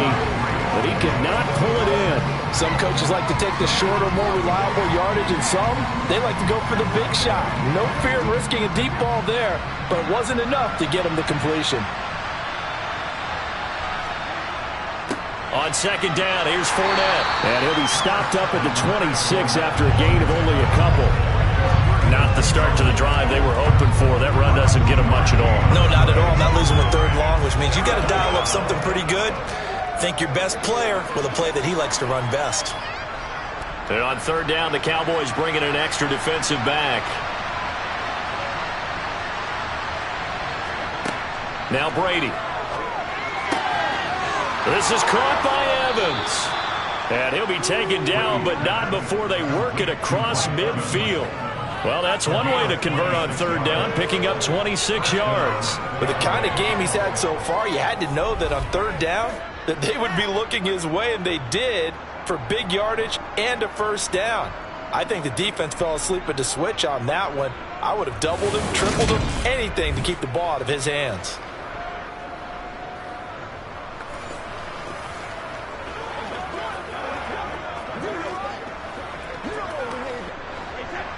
but he could not pull it in. Some coaches like to take the shorter, more reliable yardage, and some, they like to go for the big shot. No fear in risking a deep ball there, but it wasn't enough to get him the completion. On 2nd down, here's Fournette. And he'll be stopped up at the 26 after a gain of only a couple. Not the start to the drive they were hoping for. That run doesn't get them much at all. No, not at all. Not losing a 3rd long, which means you got to dial up something pretty good. Think your best player with a play that he likes to run best. And on 3rd down, the Cowboys bring in an extra defensive back. Now Brady. This is caught by Evans. And he'll be taken down, but not before they work it across midfield. Well, that's one way to convert on 3rd down, picking up 26 yards. With the kind of game he's had so far, you had to know that on 3rd down, that they would be looking his way, and they did, for big yardage and a 1st down. I think the defense fell asleep at the switch on that one. I would have doubled him, tripled him, anything to keep the ball out of his hands.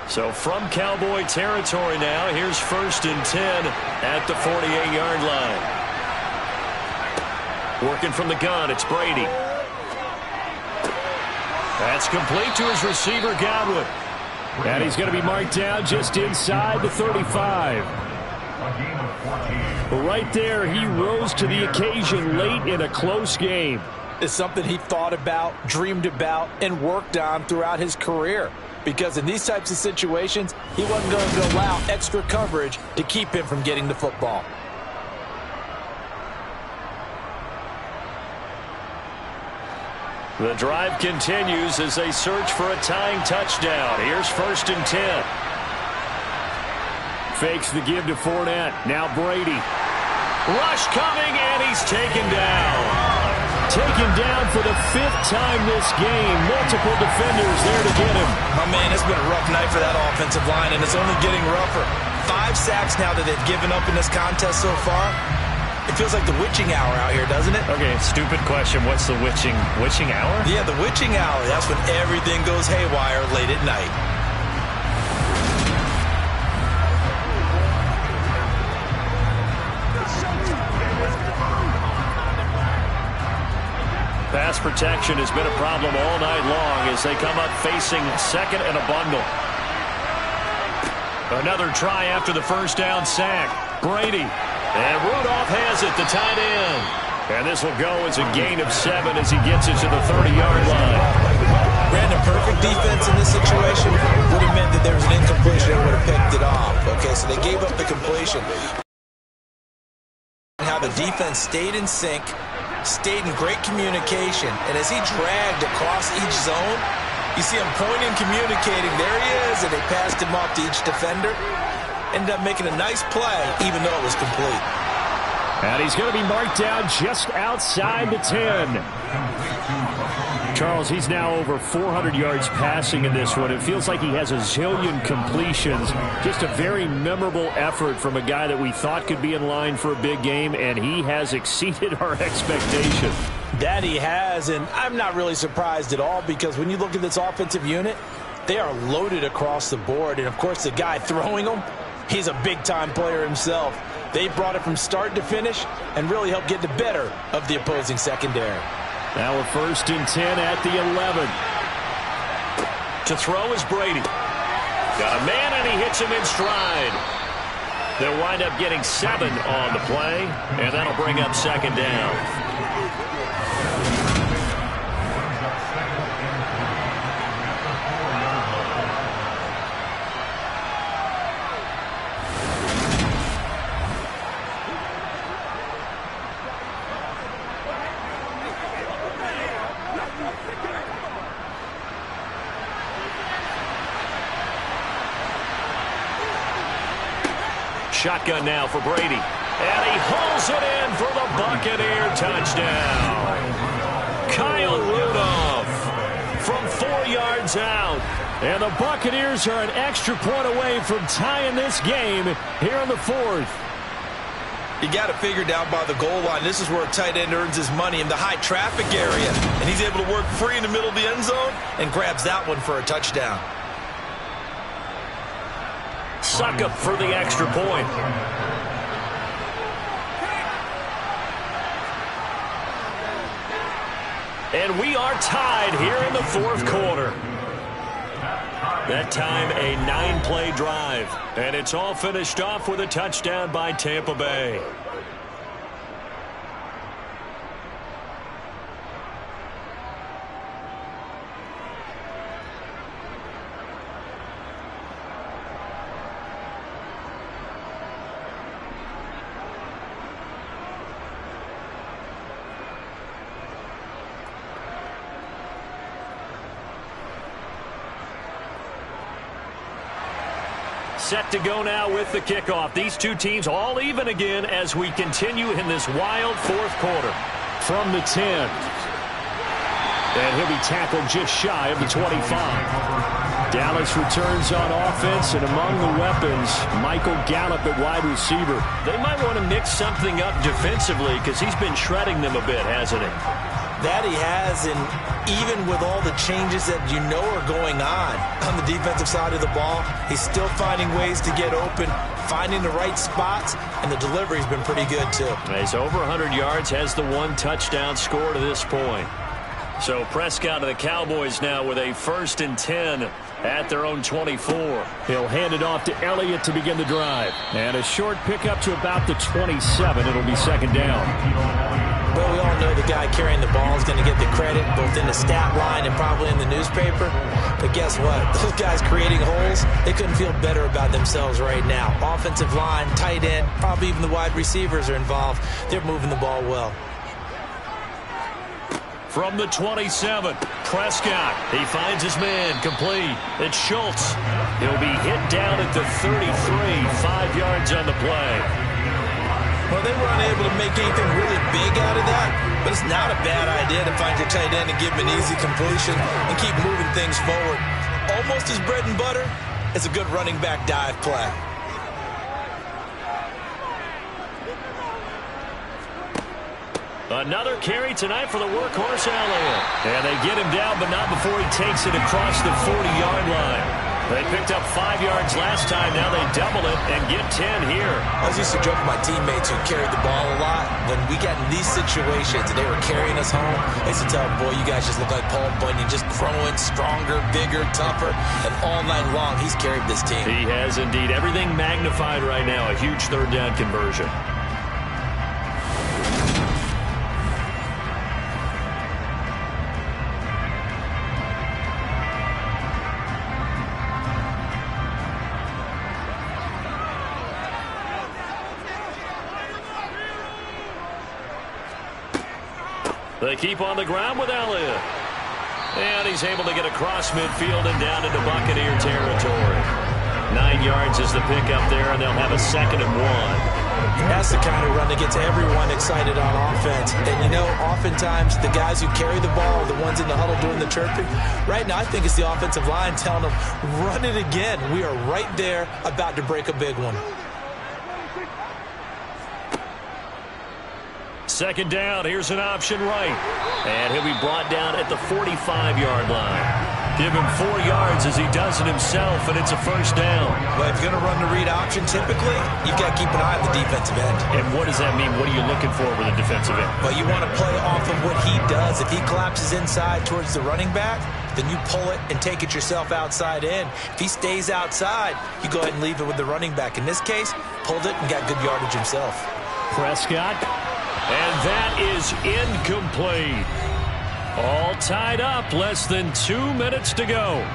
So from Cowboy territory now, here's 1st and 10 at the 48-yard line. Working from the gun, it's Brady. That's complete to his receiver, Godwin. And he's going to be marked down just inside the 35. Right there, he rose to the occasion late in a close game. It's something he thought about, dreamed about, and worked on throughout his career. Because in these types of situations, he wasn't going to allow extra coverage to keep him from getting the football. The drive continues as they search for a tying touchdown. Here's 1st and 10. Fakes the give to Fournette. Now Brady. Rush coming, and he's taken down. Taken down for the 5th time this game. Multiple defenders there to get him. My man, it's been a rough night for that offensive line, and it's only getting rougher. 5 sacks now that they've given up in this contest so far. It feels like the witching hour out here, doesn't it? Okay, stupid question. What's the witching hour? Yeah, the witching hour. That's when everything goes haywire late at night. Pass protection has been a problem all night long as they come up facing 2nd and a bundle. Another try after the 1st down sack. Brady. And Rudolph has it, the tight end. And this will go as a gain of 7 as he gets it to the 30-yard line. Brandon, perfect defense in this situation would have meant that there was an incompletion and would have picked it off. Okay, so they gave up the completion. How the defense stayed in sync, stayed in great communication, and as he dragged across each zone, you see him pointing, communicating, there he is, and they passed him off to each defender. Ended up making a nice play, even though it was complete. And he's going to be marked down just outside the 10. Charles, he's now over 400 yards passing in this one. It feels like he has a zillion completions. Just a very memorable effort from a guy that we thought could be in line for a big game, and he has exceeded our expectation. That he has, and I'm not really surprised at all because when you look at this offensive unit, they are loaded across the board. And, of course, the guy throwing them, he's a big-time player himself. They brought it from start to finish and really helped get the better of the opposing secondary. Now a 1st and 10 at the 11. To throw is Brady. Got a man, and he hits him in stride. They'll wind up getting 7 on the play, and that'll bring up second down. Shotgun now for Brady. And he hauls it in for the Buccaneer touchdown. Kyle Rudolph from 4 yards out. And the Buccaneers are an extra point away from tying this game here in the 4th. You got it figured out by the goal line. This is where a tight end earns his money, in the high traffic area. And he's able to work free in the middle of the end zone and grabs that one for a touchdown. Suck up for the extra point. And we are tied here in the 4th quarter. That time a 9-play drive. And it's all finished off with a touchdown by Tampa Bay. Set to go now with the kickoff. These two teams all even again as we continue in this wild 4th quarter. From the 10. And he'll be tackled just shy of the 25. Dallas returns on offense, and among the weapons, Michael Gallup at wide receiver. They might want to mix something up defensively because he's been shredding them a bit, hasn't he? That he has, and even with all the changes that you know are going on the defensive side of the ball, he's still finding ways to get open, finding the right spots, and the delivery's been pretty good too. He's over 100 yards, has the 1 touchdown score to this point. So Prescott of the Cowboys now with a 1st and 10 at their own 24. He'll hand it off to Elliott to begin the drive. And a short pickup to about the 27. It'll be second down. Well, we all know the guy carrying the ball is going to get the credit both in the stat line and probably in the newspaper. But guess what? Those guys creating holes, they couldn't feel better about themselves right now. Offensive line, tight end, probably even the wide receivers are involved. They're moving the ball well. From the 27, Prescott. He finds his man, complete. It's Schultz. He'll be hit down at the 33, 5 yards on the play. Well, they were unable to make anything really big out of that, but it's not a bad idea to find your tight end and give him an easy completion and keep moving things forward. Almost his bread and butter. It's a good running back dive play. Another carry tonight for the workhorse Elliott. And they get him down, but not before he takes it across the 40-yard line. They picked up 5 yards last time. Now they double it and get 10 here. I was used to joke with my teammates who carried the ball a lot. When we got in these situations and they were carrying us home, I used to tell them, boy, you guys just look like Paul Bunyan, just growing stronger, bigger, tougher. And all night long, he's carried this team. He has indeed. Everything magnified right now. A huge third down conversion. They keep on the ground with Elliott. And he's able to get across midfield and down into Buccaneer territory. 9 yards is the pickup there, and they'll have a 2nd and 1. That's the kind of run that gets everyone excited on offense. And, you know, oftentimes the guys who carry the ball are the ones in the huddle doing the chirping. Right now, I think it's the offensive line telling them, run it again. We are right there about to break a big one. 2nd down, here's an option right. And he'll be brought down at the 45-yard line. Give him 4 yards as he does it himself, and it's a 1st down. Well, if you're going to run the read option, typically, you've got to keep an eye on the defensive end. And what does that mean? What are you looking for with a defensive end? Well, you want to play off of what he does. If he collapses inside towards the running back, then you pull it and take it yourself outside in. If he stays outside, you go ahead and leave it with the running back. In this case, pulled it and got good yardage himself. Prescott, and that is incomplete. All tied up, less than 2 minutes to go.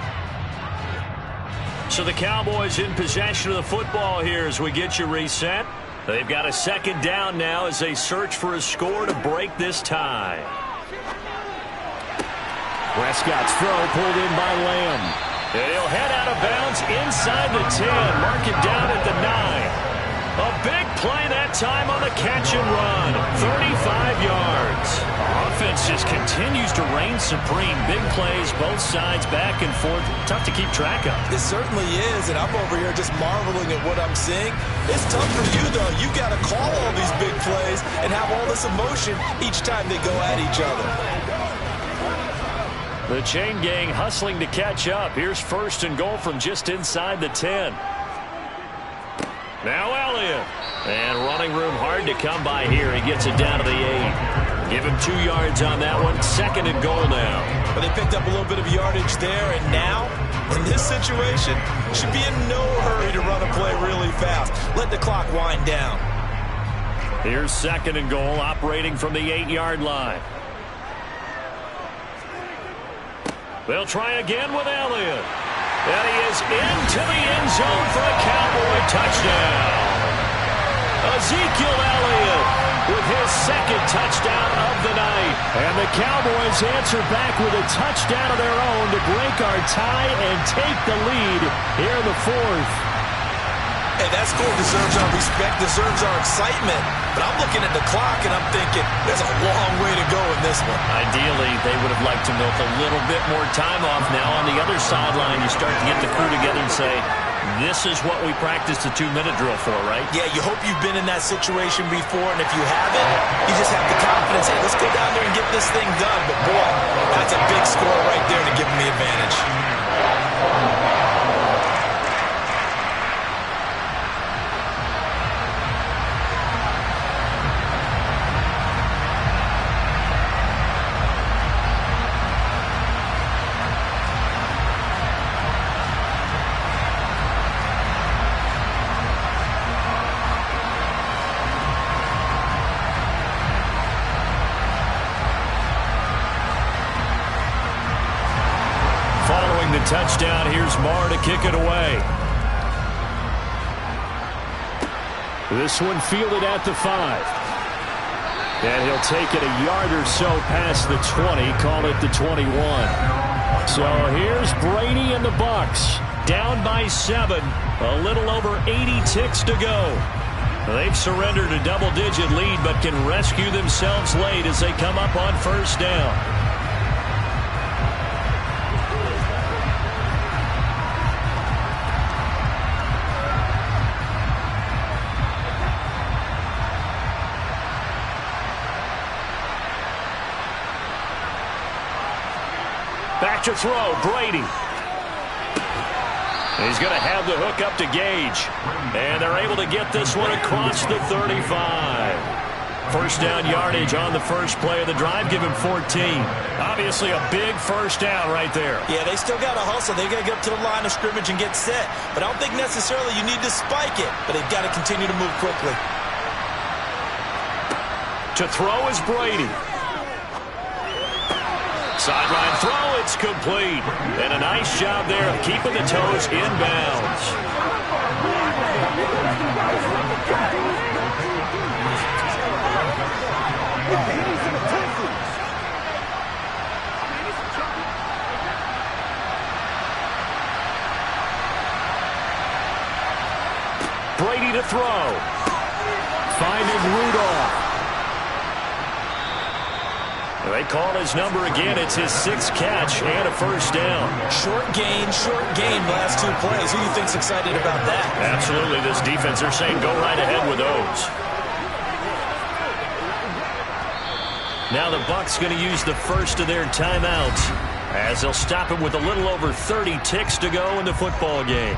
So the Cowboys in possession of the football here as we get you reset. They've got a second down now as they search for a score to break this tie. Prescott's throw pulled in by Lamb. And he'll head out of bounds inside the 10. Mark it down at the 9. A big play that time on the catch and run. 35 yards. Offense just continues to reign supreme. Big plays, both sides, back and forth. Tough to keep track of. It certainly is, and I'm over here just marveling at what I'm seeing. It's tough for you, though. You got to call all these big plays and have all this emotion each time they go at each other. The chain gang hustling to catch up. Here's first and goal from just inside the 10. Now Elliott. And running room hard to come by here. He gets it down to the 8. Give him 2 yards on that one. Second and goal now. But they picked up a little bit of yardage there, and now, in this situation, should be in no hurry to run a play really fast. Let the clock wind down. Here's second and goal, operating from the 8-yard line. They'll try again with Elliott. And he is into the end zone for a Cowboy touchdown. Ezekiel Elliott with his second touchdown of the night. And the Cowboys answer back with a touchdown of their own to break our tie and take the lead here in the 4th. Hey, that score deserves our respect, deserves our excitement. But I'm looking at the clock, and I'm thinking there's a long way to go in this one. Ideally, they would have liked to milk a little bit more time off now. On the other sideline, you start to get the crew together and say, this is what we practiced the 2-minute drill for, right? Yeah, you hope you've been in that situation before, and if you haven't, you just have the confidence, hey, let's go down there and get this thing done. But, boy, that's a big score right there to give them the advantage. Touchdown. Here's Marr to kick it away. This one fielded at the 5. And he'll take it a yard or so past the 20. Call it the 21. So here's Brady and the Bucs. Down by 7. A little over 80 ticks to go. They've surrendered a double-digit lead but can rescue themselves late as they come up on first down. Back to throw, Brady. He's going to have the hook up to Gage. And they're able to get this one across the 35. First down yardage on the first play of the drive. Give him 14. Obviously a big first down right there. Yeah, they still got to hustle. They got to get up to the line of scrimmage and get set. But I don't think necessarily you need to spike it. But they've got to continue to move quickly. To throw is Brady. Sideline throw, it's complete. And a nice job there of keeping the toes inbounds. Brady to throw. Finding Rudolph. They call his number again. It's his 6th catch and a first down. Short gain, last 2 plays. Who do you think's excited about that? Absolutely. This defense, they're saying go right ahead with those. Now the Bucs going to use the first of their timeouts as they'll stop him with a little over 30 ticks to go in the football game.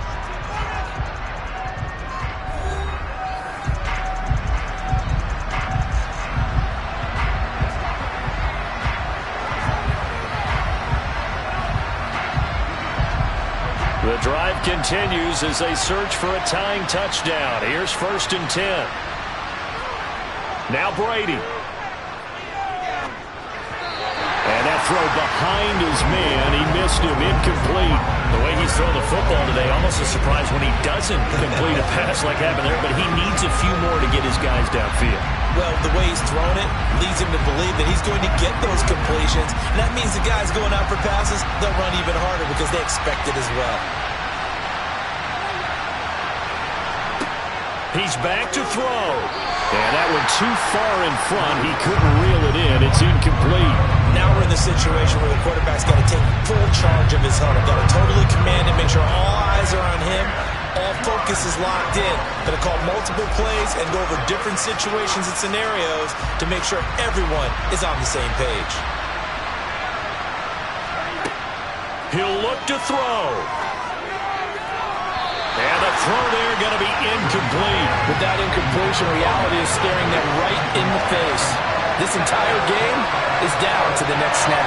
The drive continues as they search for a tying touchdown. Here's 1st and 10. Now Brady. And that throw behind his man. He missed him. Incomplete. The way he's throwing the football today, almost a surprise when he doesn't complete a pass like happened there, but he needs a few more to get his guys downfield. Well, the way he's thrown it leads him to believe that he's going to get those completions. And that means the guys going out for passes, they'll run even harder because they expect it as well. He's back to throw. And that went too far in front. He couldn't reel it in. It's incomplete. Now we're in the situation where the quarterback's got to take full charge of his huddle. Got to totally command it, make sure all eyes are on him. All focus is locked in. Got to call multiple plays and go over different situations and scenarios to make sure everyone is on the same page. He'll look to throw. And the throw there going to be incomplete. With that incompletion, reality is staring them right in the face. This entire game is down to the next snap.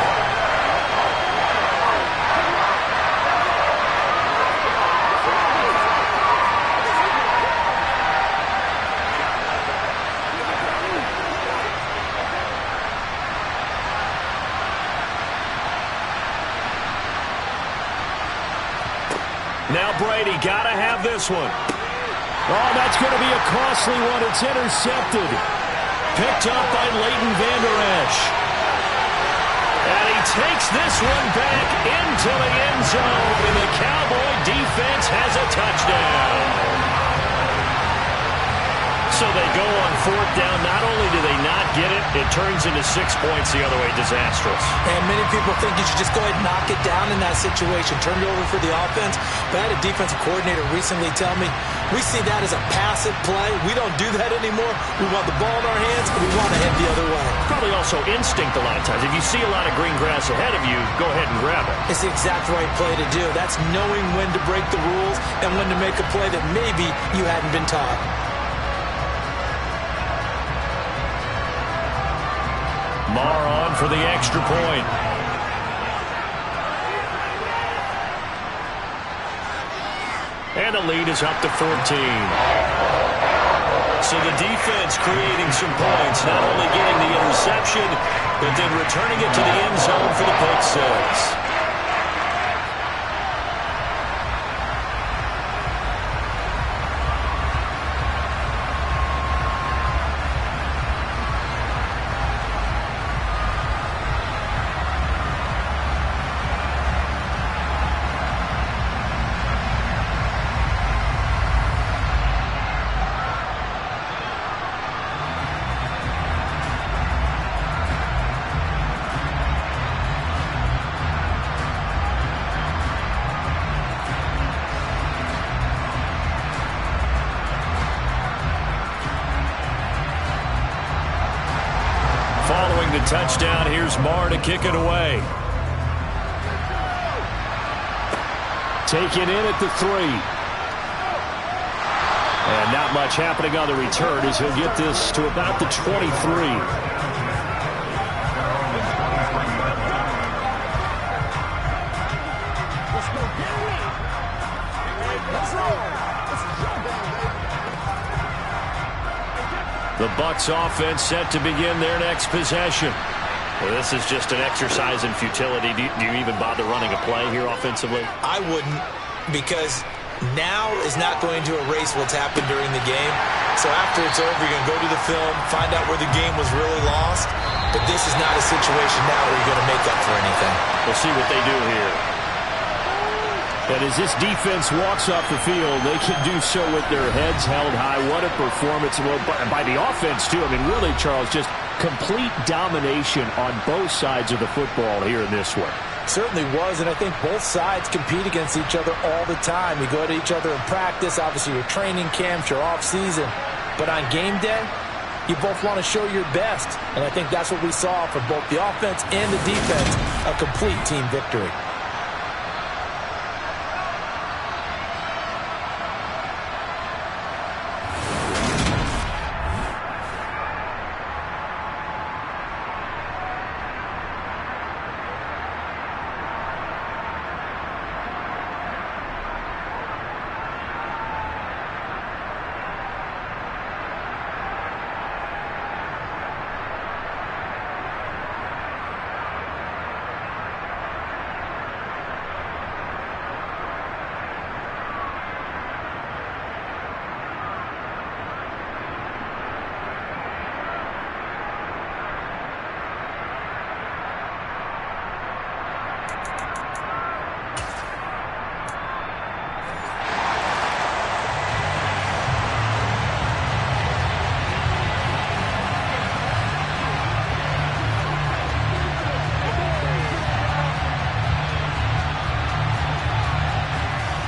Now Brady, got to have this one. Oh, that's going to be a costly one. It's intercepted. Picked up by Leighton Vander Esch. And he takes this one back into the end zone. And the Cowboy defense has a touchdown. So they go on 4th down. Not only do they not get it, it turns into 6 points the other way. Disastrous. And many people think you should just go ahead and knock it down in that situation. Turn it over for the offense. But I had a defensive coordinator recently tell me, we see that as a passive play. We don't do that anymore. We want the ball in our hands, and we want to head the other way. Probably also instinct a lot of times. If you see a lot of green grass ahead of you, go ahead and grab it. It's the exact right play to do. That's knowing when to break the rules and when to make a play that maybe you hadn't been taught. Marr on for the extra point. And the lead is up to 14. So the defense creating some points, not only getting the interception, but then returning it to the end zone for the pick six. Following the touchdown, here's Marr to kick it away. Taken in at the 3. And not much happening on the return as he'll get this to about the 23. The Bucs offense set to begin their next possession. Well, this is just an exercise in futility. Do you even bother running a play here offensively? I wouldn't, because now is not going to erase what's happened during the game. So after it's over, you're going to go to the film, find out where the game was really lost. But this is not a situation now where you're going to make up for anything. We'll see what they do here. And as this defense walks off the field, they can do so with their heads held high. What a performance. Well, by the offense, too. I mean, really, Charles, just complete domination on both sides of the football here in this one. Certainly was, and I think both sides compete against each other all the time. You go to each other in practice, obviously your training camps, your off-season. But on game day, you both want to show your best. And I think that's what we saw from both the offense and the defense, a complete team victory.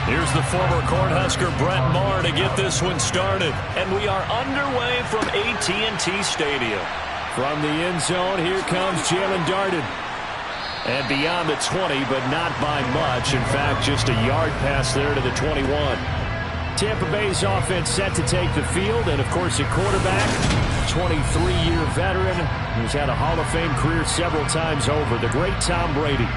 Here's the former Cornhusker Brett Maher to get this one started. And we are underway from AT&T Stadium. From the end zone, here comes Jalen Darden. And beyond the 20, but not by much. In fact, just a yard pass there to the 21. Tampa Bay's offense set to take the field. And, of course, at quarterback, 23-year veteran who's had a Hall of Fame career several times over, the great Tom Brady.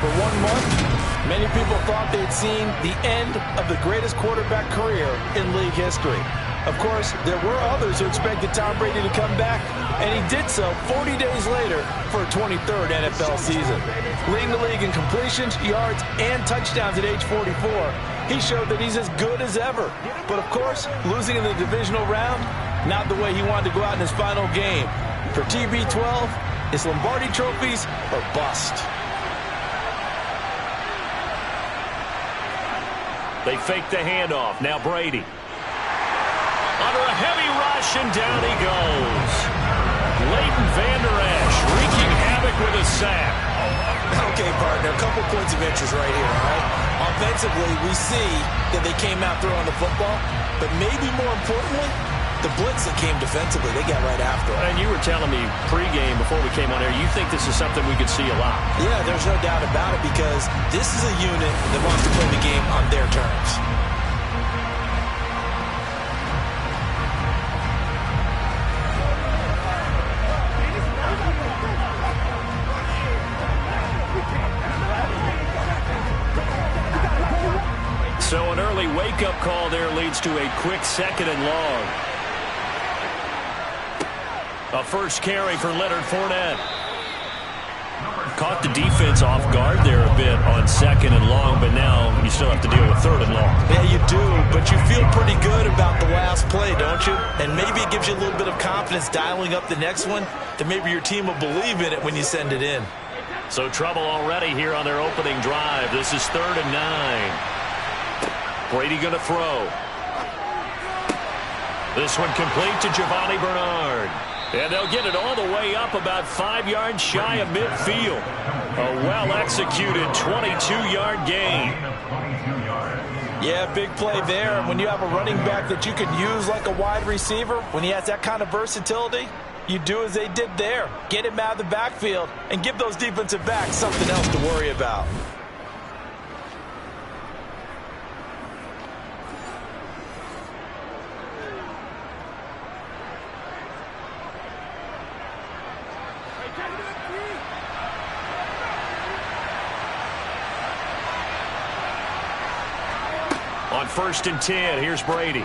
For 1 month, many people thought they'd seen the end of the greatest quarterback career in league history. Of course, there were others who expected Tom Brady to come back, and he did so 40 days later for a 23rd NFL season. Leading the league in completions, yards, and touchdowns at age 44, he showed that he's as good as ever. But of course, losing in the divisional round, not the way he wanted to go out in his final game. For TB12, it's Lombardi trophies or bust. They fake the handoff. Now Brady. Under a heavy rush, and down he goes. Leighton Vander Esch wreaking havoc with a sack. Okay, partner, a couple points of interest right here, all right? Offensively, we see that they came out throwing the football, but maybe more importantly, the blitz that came defensively, they got right after it. And you were telling me pregame before we came on air, you think this is something we could see a lot. Yeah, there's no doubt about it because this is a unit that wants to play the game on their terms. So an early wake-up call there leads to a quick 2nd and long. A first carry for Leonard Fournette. Caught the defense off guard there a bit on 2nd and long, but now you still have to deal with 3rd and long. Yeah, you do, but you feel pretty good about the last play, don't you? And maybe it gives you a little bit of confidence dialing up the next one that maybe your team will believe in it when you send it in. So trouble already here on their opening drive. This is 3rd and 9. Brady going to throw. This one complete to Giovanni Bernard. And they'll get it all the way up about 5 yards shy of midfield. A well-executed 22-yard gain. Yeah, big play there. And when you have a running back that you can use like a wide receiver, when he has that kind of versatility, you do as they did there. Get him out of the backfield and give those defensive backs something else to worry about. On 1st and 10, here's Brady.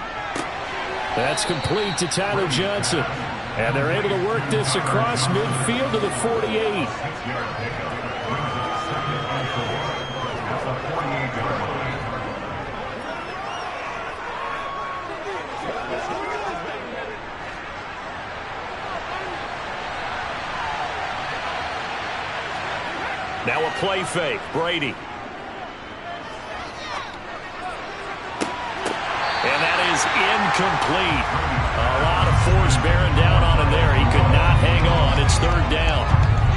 That's complete to Tyler Johnson. And they're able to work this across midfield to the 48. Now a play fake. Brady. And that is incomplete. A lot of force bearing down on him there. He could not hang on. It's 3rd down.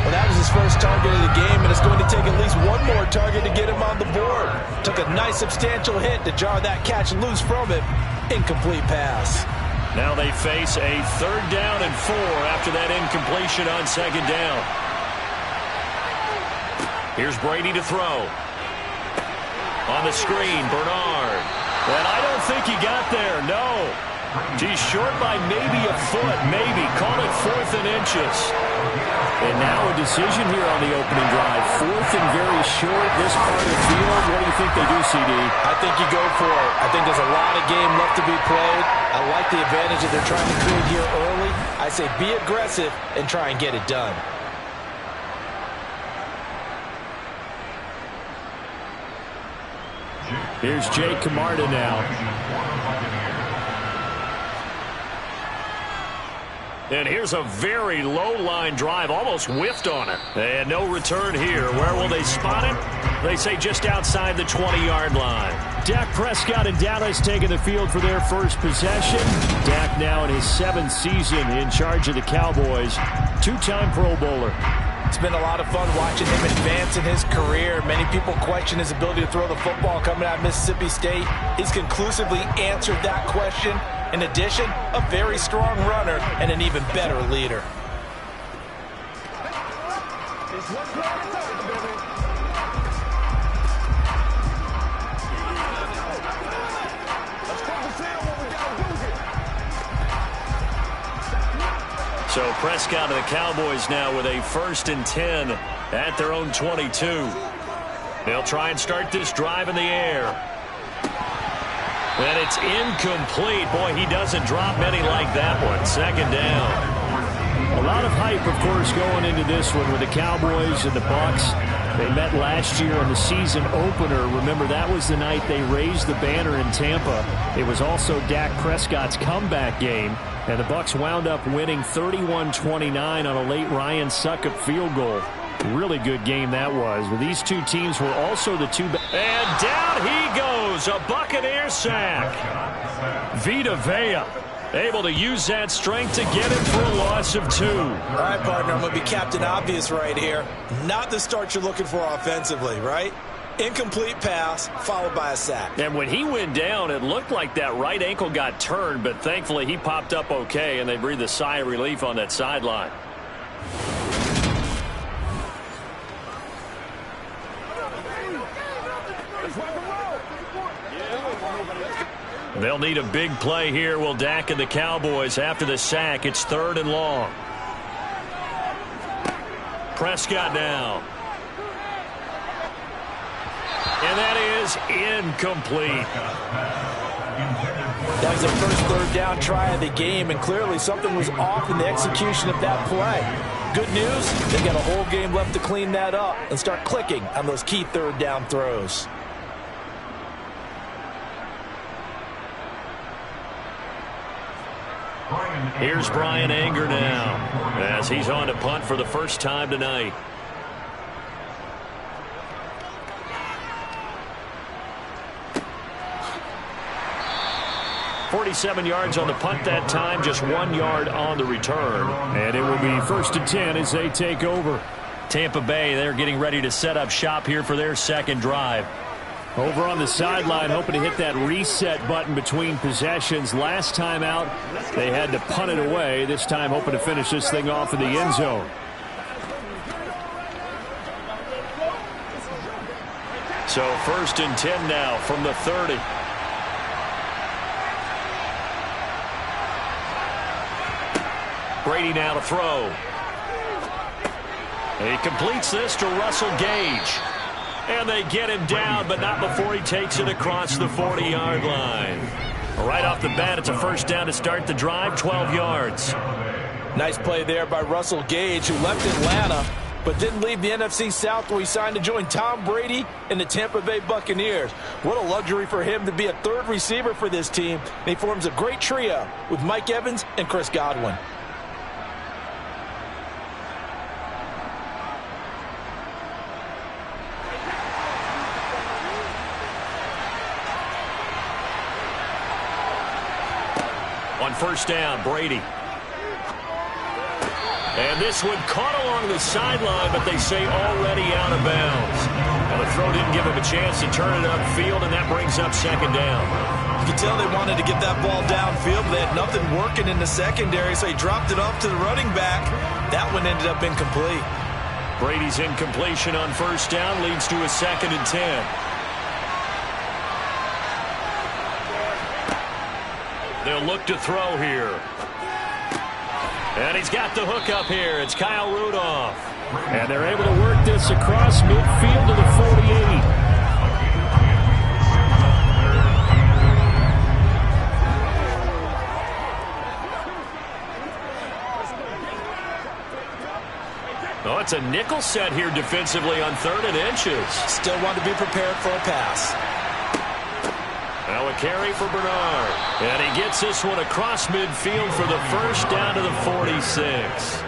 Well, that was his first target of the game, and it's going to take at least one more target to get him on the board. Took a nice substantial hit to jar that catch loose from him. Incomplete pass. Now they face a 3rd down and 4 after that incompletion on 2nd down. Here's Brady to throw. On the screen, Bernard. And I don't think he got there, no. He's short by maybe a foot, maybe. Call it 4th and inches. And now a decision here on the opening drive. 4th and very short, this part of the field. What do you think they do, CD? I think you go for it. I think there's a lot of game left to be played. I like the advantage that they're trying to create here early. I say be aggressive and try and get it done. Here's Jake Camarda now. And here's a very low-line drive, almost whiffed on it. And no return here. Where will they spot it? They say just outside the 20-yard line. Dak Prescott and Dallas taking the field for their first possession. Dak now in his 7th season in charge of the Cowboys. 2-time Pro Bowler. It's been a lot of fun watching him advance in his career. Many people question his ability to throw the football coming out of Mississippi State. He's conclusively answered that question. In addition, a very strong runner and an even better leader. So Prescott and the Cowboys now with a 1st and 10 at their own 22. They'll try and start this drive in the air. And it's incomplete. Boy, he doesn't drop many like that one. 2nd down. A lot of hype, of course, going into this one with the Cowboys and the Bucs. They met last year in the season opener. Remember, that was the night they raised the banner in Tampa. It was also Dak Prescott's comeback game. And the Bucs wound up winning 31-29 on a late Ryan Succop field goal. Really good game that was. But these two teams were also the two. And down he goes. A Buccaneer sack. Vita Vea able to use that strength to get him for a loss of 2. All right, partner, I'm going to be Captain Obvious right here. Not the start you're looking for offensively, right? Incomplete pass, followed by a sack. And when he went down, it looked like that right ankle got turned, but thankfully he popped up okay, and they breathed a sigh of relief on that sideline. They'll need a big play here, will Dak and the Cowboys after the sack. It's 3rd and long. Prescott now. And that is incomplete. That was the first 3rd down try of the game, and clearly something was off in the execution of that play. Good news, they got a whole game left to clean that up and start clicking on those key 3rd down throws. Here's Brian Anger now as he's on to punt for the first time tonight. .47 yards on the punt that time, just 1 yard on the return. And it will be 1st and 10 as they take over. Tampa Bay, they're getting ready to set up shop here for their 2nd drive. Over on the sideline, hoping to hit that reset button between possessions. Last time out, they had to punt it away. This time, hoping to finish this thing off in the end zone. So 1st and 10 now from the 30. Brady now to throw. He completes this to Russell Gage. And they get him down, but not before he takes it across the 40-yard line. Right off the bat, it's a 1st down to start the drive, 12 yards. Nice play there by Russell Gage, who left Atlanta, but didn't leave the NFC South, where he signed to join Tom Brady and the Tampa Bay Buccaneers. What a luxury for him to be a 3rd receiver for this team. And he forms a great trio with Mike Evans and Chris Godwin. On 1st down, Brady. And this one caught along the sideline, but they say already out of bounds. And the throw didn't give him a chance to turn it upfield, and that brings up 2nd down. You can tell they wanted to get that ball downfield. They had nothing working in the secondary, so he dropped it off to the running back. That one ended up incomplete. Brady's incompletion on 1st down leads to a 2nd and 10. They'll look to throw here. And he's got the hook up here. It's Kyle Rudolph. And they're able to work this across midfield to the 48. Oh, it's a nickel set here defensively on 3rd and inches. Still want to be prepared for a pass. Now a carry for Bernard. And he gets this one across midfield for the 1st down to the 46.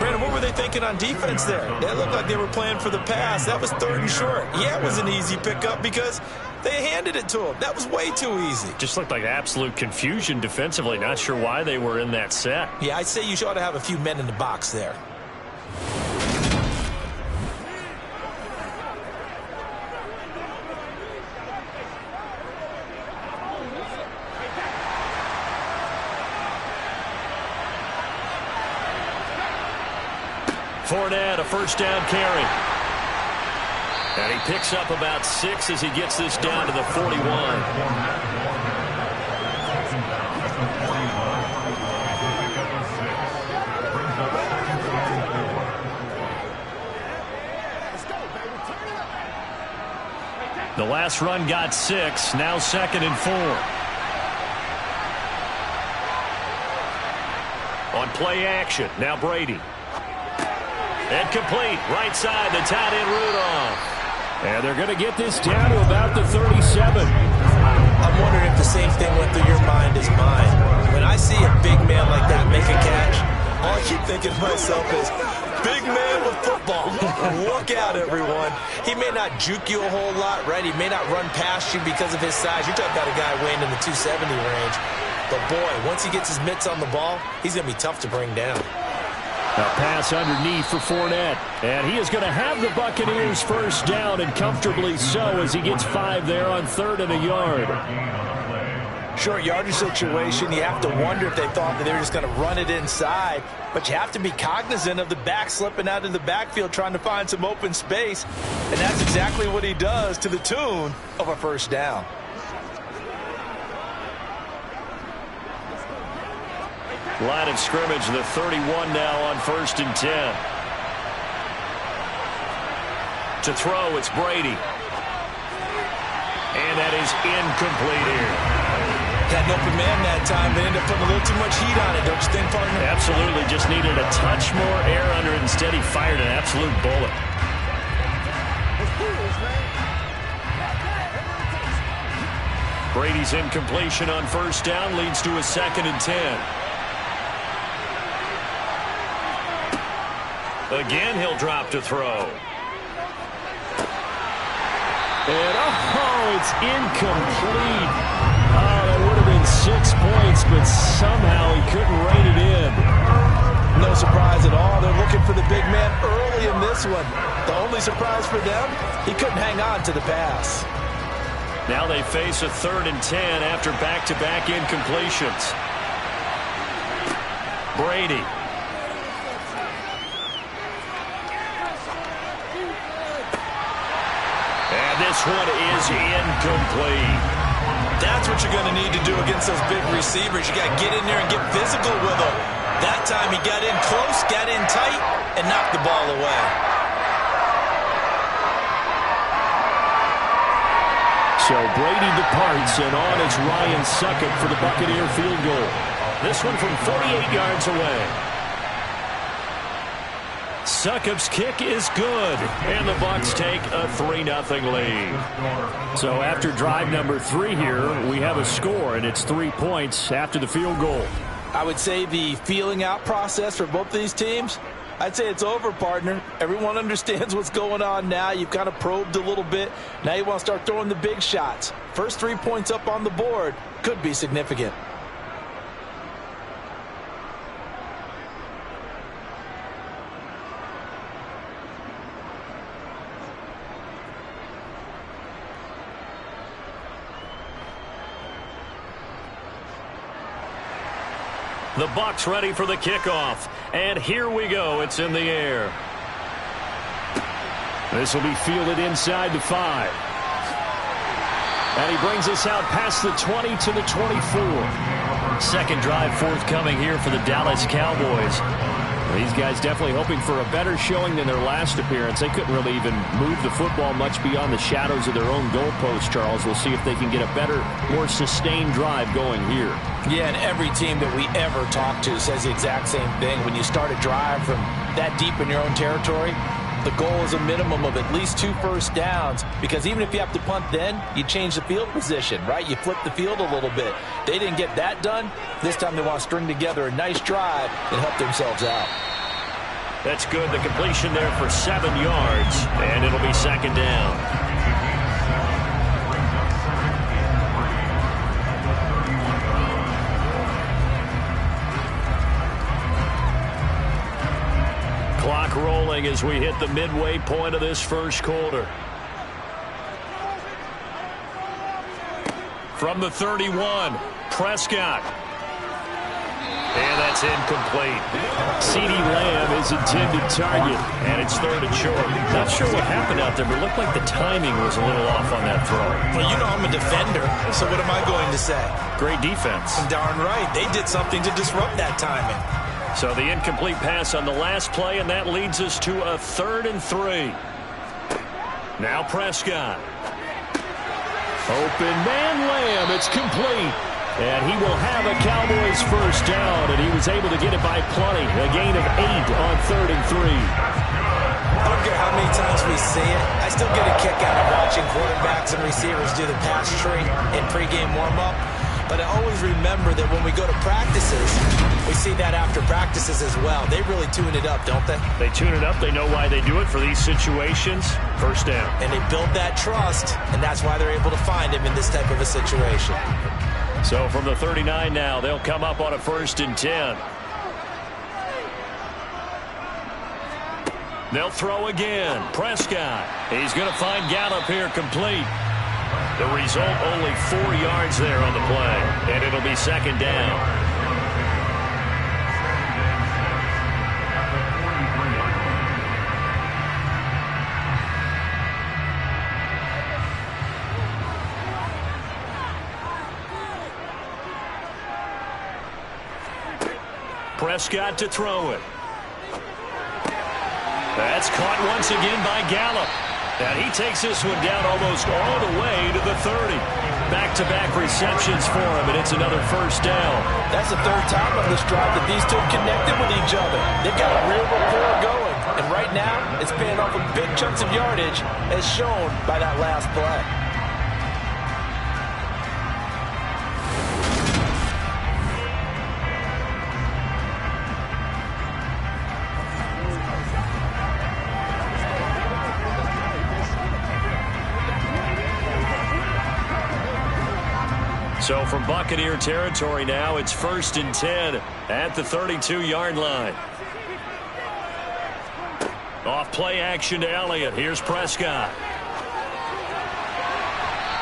Brandon, what were they thinking on defense there? It looked like they were playing for the pass. That was 3rd and short. Yeah, it was an easy pickup because they handed it to him. That was way too easy. Just looked like absolute confusion defensively. Not sure why they were in that set. Yeah, I'd say you ought to have a few men in the box there. Fournette, a first down carry. And he picks up about 6 as he gets this down to the 41. The last run got 6, now 2nd and 4. On play action, now Brady. And complete, right side, the tight end Rudolph. And they're going to get this down to about the 37. I'm wondering if the same thing went through your mind as mine. When I see a big man like that make a catch, all I keep thinking to myself is, big man with football. Look out, everyone. He may not juke you a whole lot, right? He may not run past you because of his size. You're talking about a guy weighing in the 270 range. But, boy, once he gets his mitts on the ball, he's going to be tough to bring down. A pass underneath for Fournette. And he is going to have the Buccaneers first down, and comfortably so, as he gets 5 there on 3rd and a yard. Short yardage situation, you have to wonder if they thought that they were just going to run it inside. But you have to be cognizant of the back slipping out of the backfield trying to find some open space. And that's exactly what he does, to the tune of a first down. Line of scrimmage, the 31 now on 1st and 10. To throw, it's Brady. And that is incomplete here. Got an open man that time. They ended up putting a little too much heat on it, don't you think, partner? Absolutely. Just needed a touch more air under it. Instead, he fired an absolute bullet. Brady's incompletion on 1st down leads to a 2nd and 10. Again, he'll drop to throw. And, it's incomplete. That would have been 6 points, but somehow he couldn't rein it in. No surprise at all. They're looking for the big man early in this one. The only surprise for them, he couldn't hang on to the pass. Now they face a 3rd and 10 after back-to-back incompletions. Brady. And this one is incomplete. That's what you're going to need to do against those big receivers. You got to get in there and get physical with them. That time he got in close, got in tight, and knocked the ball away. So Brady departs, and on is Ryan Succop for the Buccaneer field goal. This one from 48 yards away. Succop's kick is good, and the Bucs take a 3-0 lead. So after drive number 3 here, we have a score, and it's 3 points after the field goal. I would say the feeling out process for both these teams, I'd say it's over, partner. Everyone understands what's going on now. You've kind of probed a little bit. Now you want to start throwing the big shots. First 3 points up on the board could be significant. The Bucs ready for the kickoff. And here we go. It's in the air. This will be fielded inside the 5. And he brings us out past the 20 to the 24. Second drive forthcoming here for the Dallas Cowboys. These guys definitely hoping for a better showing than their last appearance. They couldn't really even move the football much beyond the shadows of their own goalpost, Charles. We'll see if they can get a better, more sustained drive going here. Yeah, and every team that we ever talk to says the exact same thing. When you start a drive from that deep in your own territory, the goal is a minimum of at least 2 first downs, because even if you have to punt then, you change the field position, right? You flip the field a little bit. They didn't get that done. This time they want to string together a nice drive and help themselves out. That's good. The completion there for 7 yards, and it'll be 2nd down. Clock rolling as we hit the midway point of this first quarter. From the 31, Prescott. And that's incomplete. CeeDee Lamb is intended target, and it's third and short. Not sure what happened out there, but it looked like the timing was a little off on that throw. Well, you know I'm a defender, so what am I going to say? Great defense. Darn right. They did something to disrupt that timing. So the incomplete pass on the last play, and that leads us to a 3rd and 3. Now Prescott. Open man Lamb. It's complete. And he will have a Cowboys first down, and he was able to get it by plenty. A gain of 8 on 3rd and 3. I don't care how many times we see it. I still get a kick out of watching quarterbacks and receivers do the pass tree in pregame warm-up. But I always remember that when we go to practices, we see that after practices as well. They really tune it up, don't they? They tune it up. They know why they do it for these situations. First down. And they build that trust, and that's why they're able to find him in this type of a situation. So from the 39 now, they'll come up on a 1st and 10. They'll throw again. Prescott. He's going to find Gallup here complete. The result, only 4 yards there on the play. And it'll be 2nd down. Prescott to throw it. That's caught once again by Gallup. And he takes this one down almost all the way to the 30. Back-to-back receptions for him, and it's another first down. That's the 3rd time on this drive that these two connected with each other. They've got a real rapport going. And right now, it's paying off with big chunks of yardage, as shown by that last play. So from Buccaneer territory now, it's 1st and 10 at the 32-yard line. Off play action to Elliott. Here's Prescott.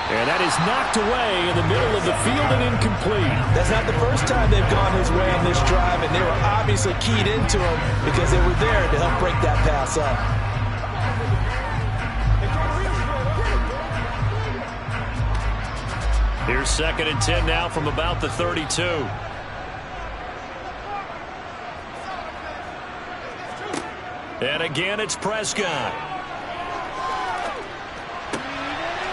And that is knocked away in the middle of the field and incomplete. That's not the first time they've gone his way on this drive, and they were obviously keyed into him because they were there to help break that pass up. Here's 2nd and 10 now from about the 32. And again, it's Prescott.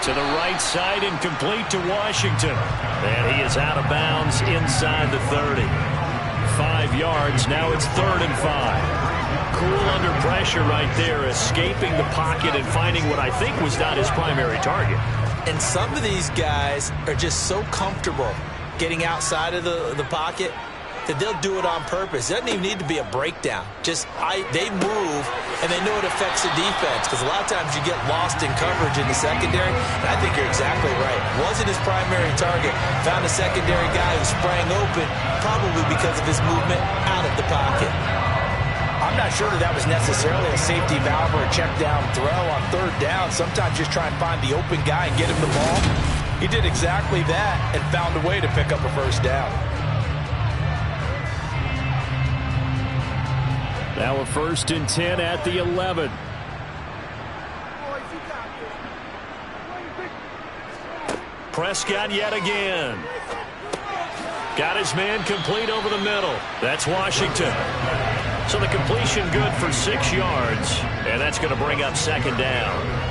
To the right side and complete to Washington. And he is out of bounds inside the 30. 5 yards. Now it's 3rd and 5. Cool under pressure right there, escaping the pocket and finding what I think was not his primary target. And some of these guys are just so comfortable getting outside of the pocket that they'll do it on purpose. It doesn't even need to be a breakdown. They move, and they know it affects the defense, because a lot of times you get lost in coverage in the secondary, and I think you're exactly right. Wasn't his primary target. Found a secondary guy who sprang open, probably because of his movement out of the pocket. I'm not sure that was necessarily a safety valve or a check down throw on 3rd down. Sometimes just try and find the open guy and get him the ball. He did exactly that and found a way to pick up a first down. Now a 1st and 10 at the 11. Prescott yet again. Got his man complete over the middle. That's Washington. So the completion good for 6 yards, and that's going to bring up 2nd down.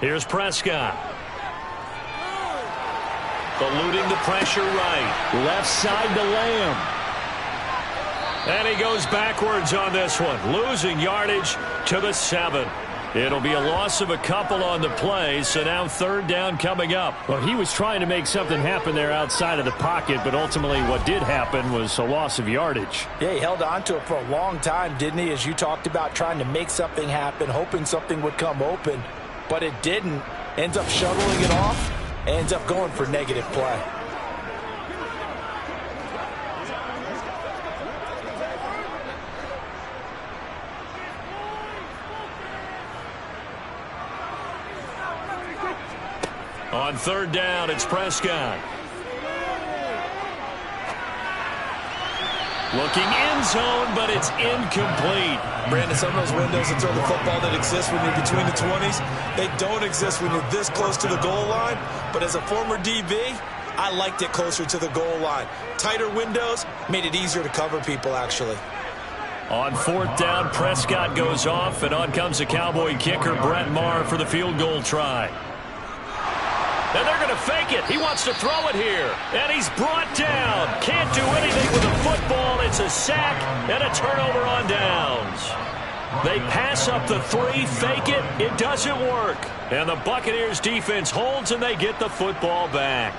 Here's Prescott. Eluding the pressure right. Left side to Lamb. And he goes backwards on this one. Losing yardage to the 7. It'll be a loss of a couple on the play, so now 3rd down coming up. Well, he was trying to make something happen there outside of the pocket, but ultimately what did happen was a loss of yardage. Yeah, he held on to it for a long time, didn't he? As you talked about, trying to make something happen, hoping something would come open, but it didn't. Ends up shoveling it off, ends up going for negative play. On third down, it's Prescott. Looking end zone, but it's incomplete. Brandon, some of those windows to throw the football that exist when you're between the 20s, they don't exist when you're this close to the goal line. But as a former DB, I liked it closer to the goal line. Tighter windows made it easier to cover people, actually. On fourth down, Prescott goes off, and on comes the Cowboy kicker, Brett Maher, for the field goal try. And they're going to fake it. He wants to throw it here. And he's brought down. Can't do anything with the football. It's a sack and a turnover on downs. They pass up the 3, fake it. It doesn't work. And the Buccaneers defense holds, and they get the football back.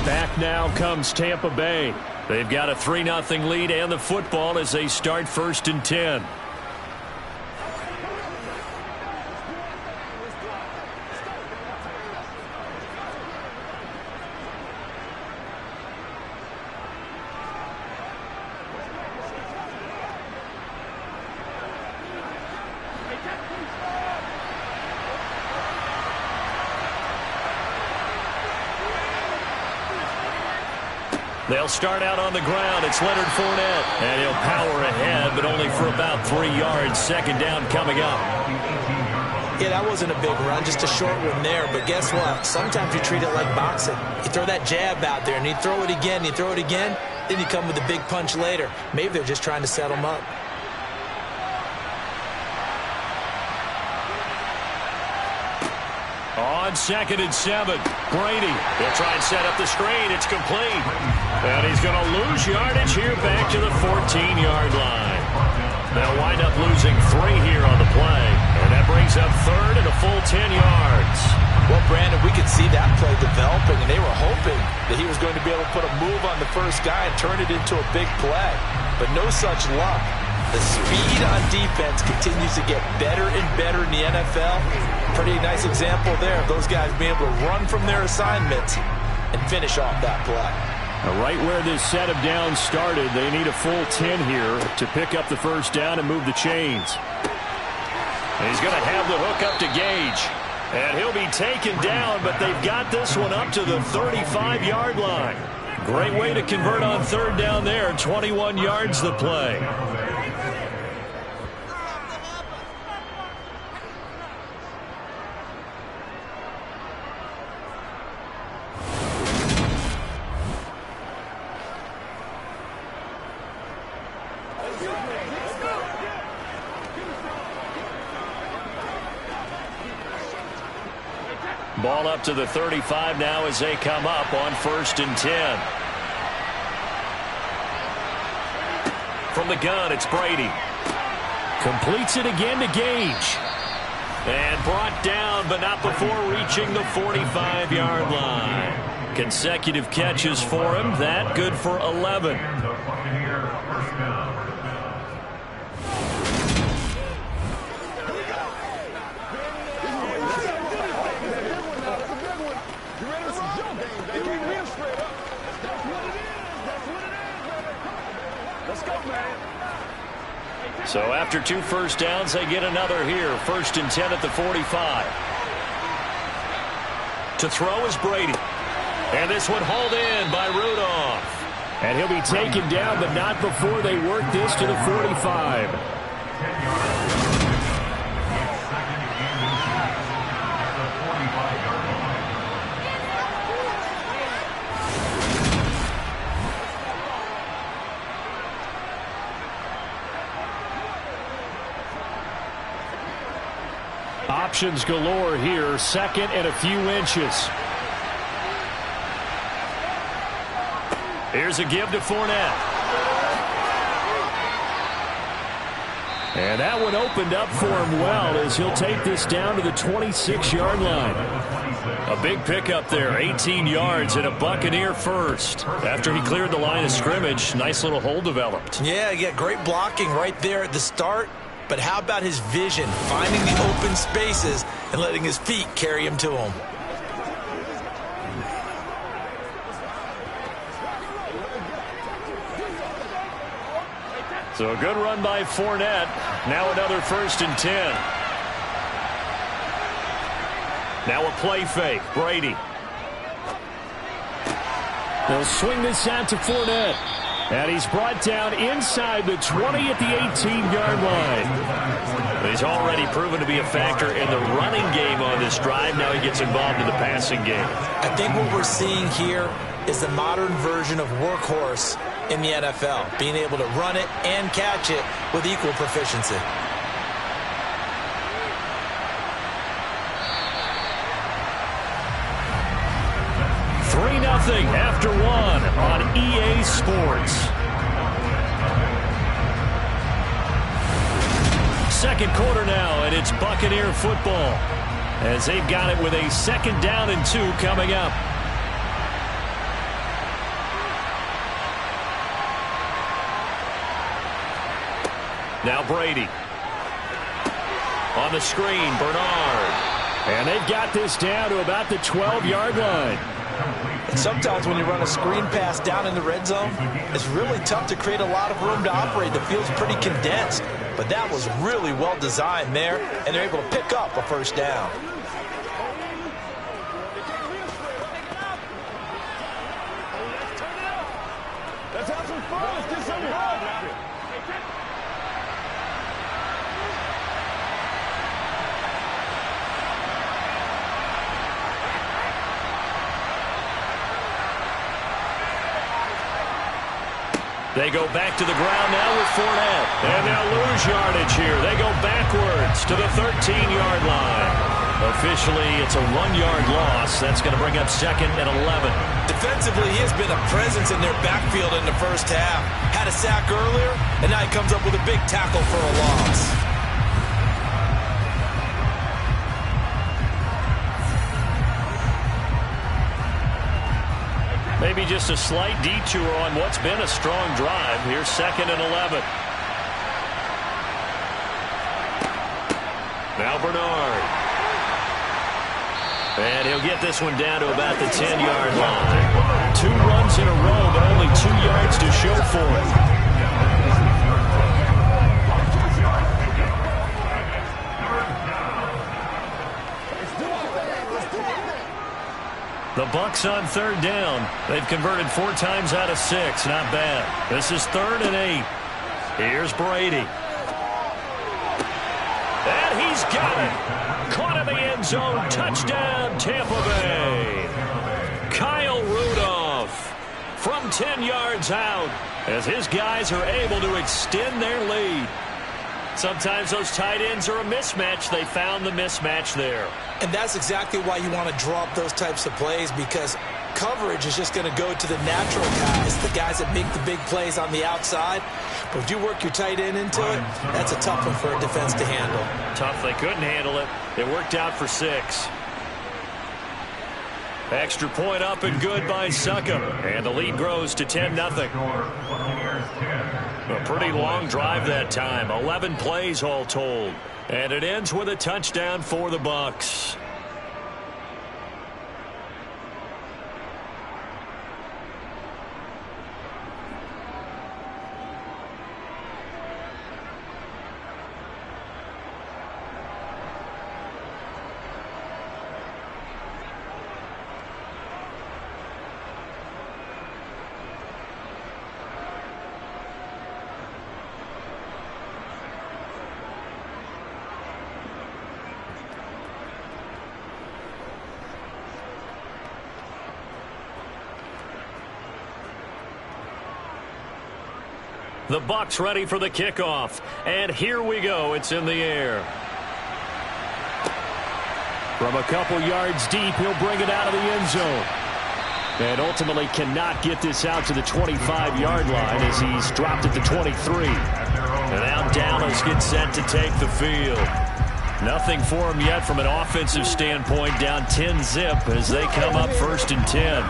Back now comes Tampa Bay. They've got a 3-0 lead and the football as they start 1st and 10. They'll start out on the ground. It's Leonard Fournette. And he'll power ahead, but only for about 3 yards. Second down coming up. Yeah, that wasn't a big run, just a short one there. But guess what? Sometimes you treat it like boxing. You throw that jab out there, and you throw it again, you throw it again, then you come with a big punch later. Maybe they're just trying to set them up. On 2nd and 7, Brady. He'll try and set up the screen. It's complete. And he's going to lose yardage here back to the 14-yard line. They'll wind up losing 3 here on the play. And that brings up 3rd and a full 10 yards. Well, Brandon, we could see that play developing, and they were hoping that he was going to be able to put a move on the first guy and turn it into a big play. But no such luck. The speed on defense continues to get better and better in the NFL. Pretty nice example there of those guys being able to run from their assignments and finish off that play. Right where this set of downs started, they need a full 10 here to pick up the first down and move the chains. And he's going to have the hook up to Gage. And he'll be taken down, but they've got this one up to the 35-yard line. Great way to convert on third down there. 21 yards the play. Ball up to the 35 now as they come up on 1st and 10. From the gun, it's Brady. Completes it again to Gage. And brought down, but not before reaching the 45-yard line. Consecutive catches for him. That good for 11. So after 2 first downs, they get another here. 1st and 10 at the 45. To throw is Brady. And this one hauled in by Rudolph. And he'll be taken down, but not before they work this to the 45. Options galore here. 2nd and a few inches. Here's a give to Fournette. And that one opened up for him well as he'll take this down to the 26-yard line. A big pickup there, 18 yards and a Buccaneer first. After he cleared the line of scrimmage, nice little hole developed. Yeah, great blocking right there at the start. But how about his vision, finding the open spaces and letting his feet carry him to him? So a good run by Fournette. Now another 1st and 10. Now a play fake. Brady. They'll swing this out to Fournette. And he's brought down inside the 20 at the 18-yard line. He's already proven to be a factor in the running game on this drive. Now he gets involved in the passing game. I think what we're seeing here is the modern version of workhorse in the NFL, being able to run it and catch it with equal proficiency. Nothing after one on EA Sports. Second quarter now, and it's Buccaneer football as they've got it with a 2nd down and 2 coming up. Now Brady. On the screen, Bernard. And they've got this down to about the 12-yard line. And sometimes when you run a screen pass down in the red zone, it's really tough to create a lot of room to operate. The field's pretty condensed, but that was really well designed there, and they're able to pick up a 1st down. Let's have some fun. Let's get some fun. They go back to the ground now with Fournette. And they'll lose yardage here. They go backwards to the 13-yard line. Officially, it's a 1-yard loss. That's going to bring up 2nd and 11. Defensively, he has been a presence in their backfield in the first half. Had a sack earlier, and now he comes up with a big tackle for a loss. Maybe just a slight detour on what's been a strong drive. Here's 2nd and 11. Now Bernard. And he'll get this one down to about the 10-yard line. 2 runs in a row, but only 2 yards to show for it. The Bucs on 3rd down. They've converted 4 times out of 6. Not bad. This is 3rd and 8. Here's Brady. And he's got it. Caught in the end zone. Touchdown, Tampa Bay. Kyle Rudolph from 10 yards out as his guys are able to extend their lead. Sometimes those tight ends are a mismatch. They found the mismatch there. And that's exactly why you want to draw up those types of plays, because coverage is just going to go to the natural guys, the guys that make the big plays on the outside. But if you work your tight end into it, that's a tough one for a defense to handle. Tough. They couldn't handle it. It worked out for 6. Extra point up and good by Succop. And the lead grows to 10-0. A pretty long drive that time. 11 plays all told. And it ends with a touchdown for the Bucs. The Bucs ready for the kickoff. And here we go. It's in the air. From a couple yards deep, he'll bring it out of the end zone. And ultimately cannot get this out to the 25-yard line as he's dropped at the 23. And now Dallas gets set to take the field. Nothing for him yet from an offensive standpoint. Down 10-zip as they come up 1st and 10.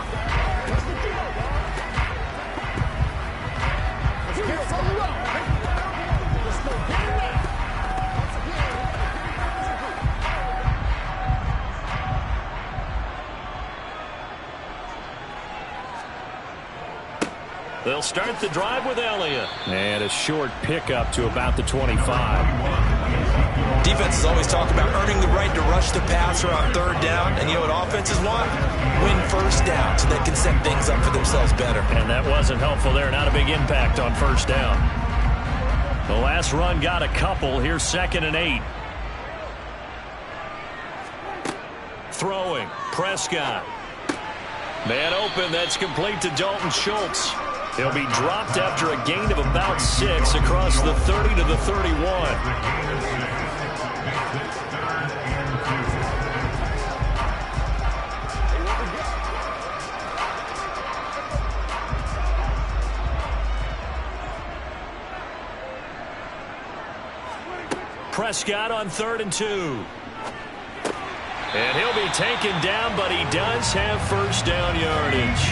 They'll start the drive with Elliott. And a short pickup to about the 25. Defenses always talk about earning the right to rush the passer on third down, and you know what offenses want? Win first down so they can set things up for themselves better. And that wasn't helpful there. Not a big impact on first down. The last run got a couple. Here's 2nd and 8. Throwing. Prescott. Man open. That's complete to Dalton Schultz. He'll be dropped after a gain of about 6 across the 30 to the 31. Prescott on 3rd and 2. And he'll be taken down, but he does have first down yardage.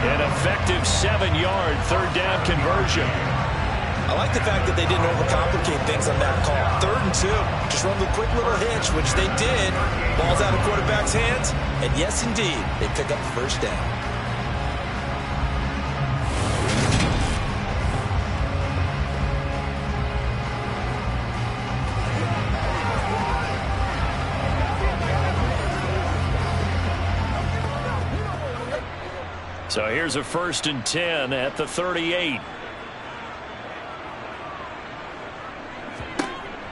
An effective 7-yard third down conversion. I like the fact that they didn't overcomplicate things on that call. 3rd and 2. Just run the quick little hitch, which they did. Ball's out of quarterback's hands. And yes, indeed, they pick up the first down. So here's a 1st and 10 at the 38.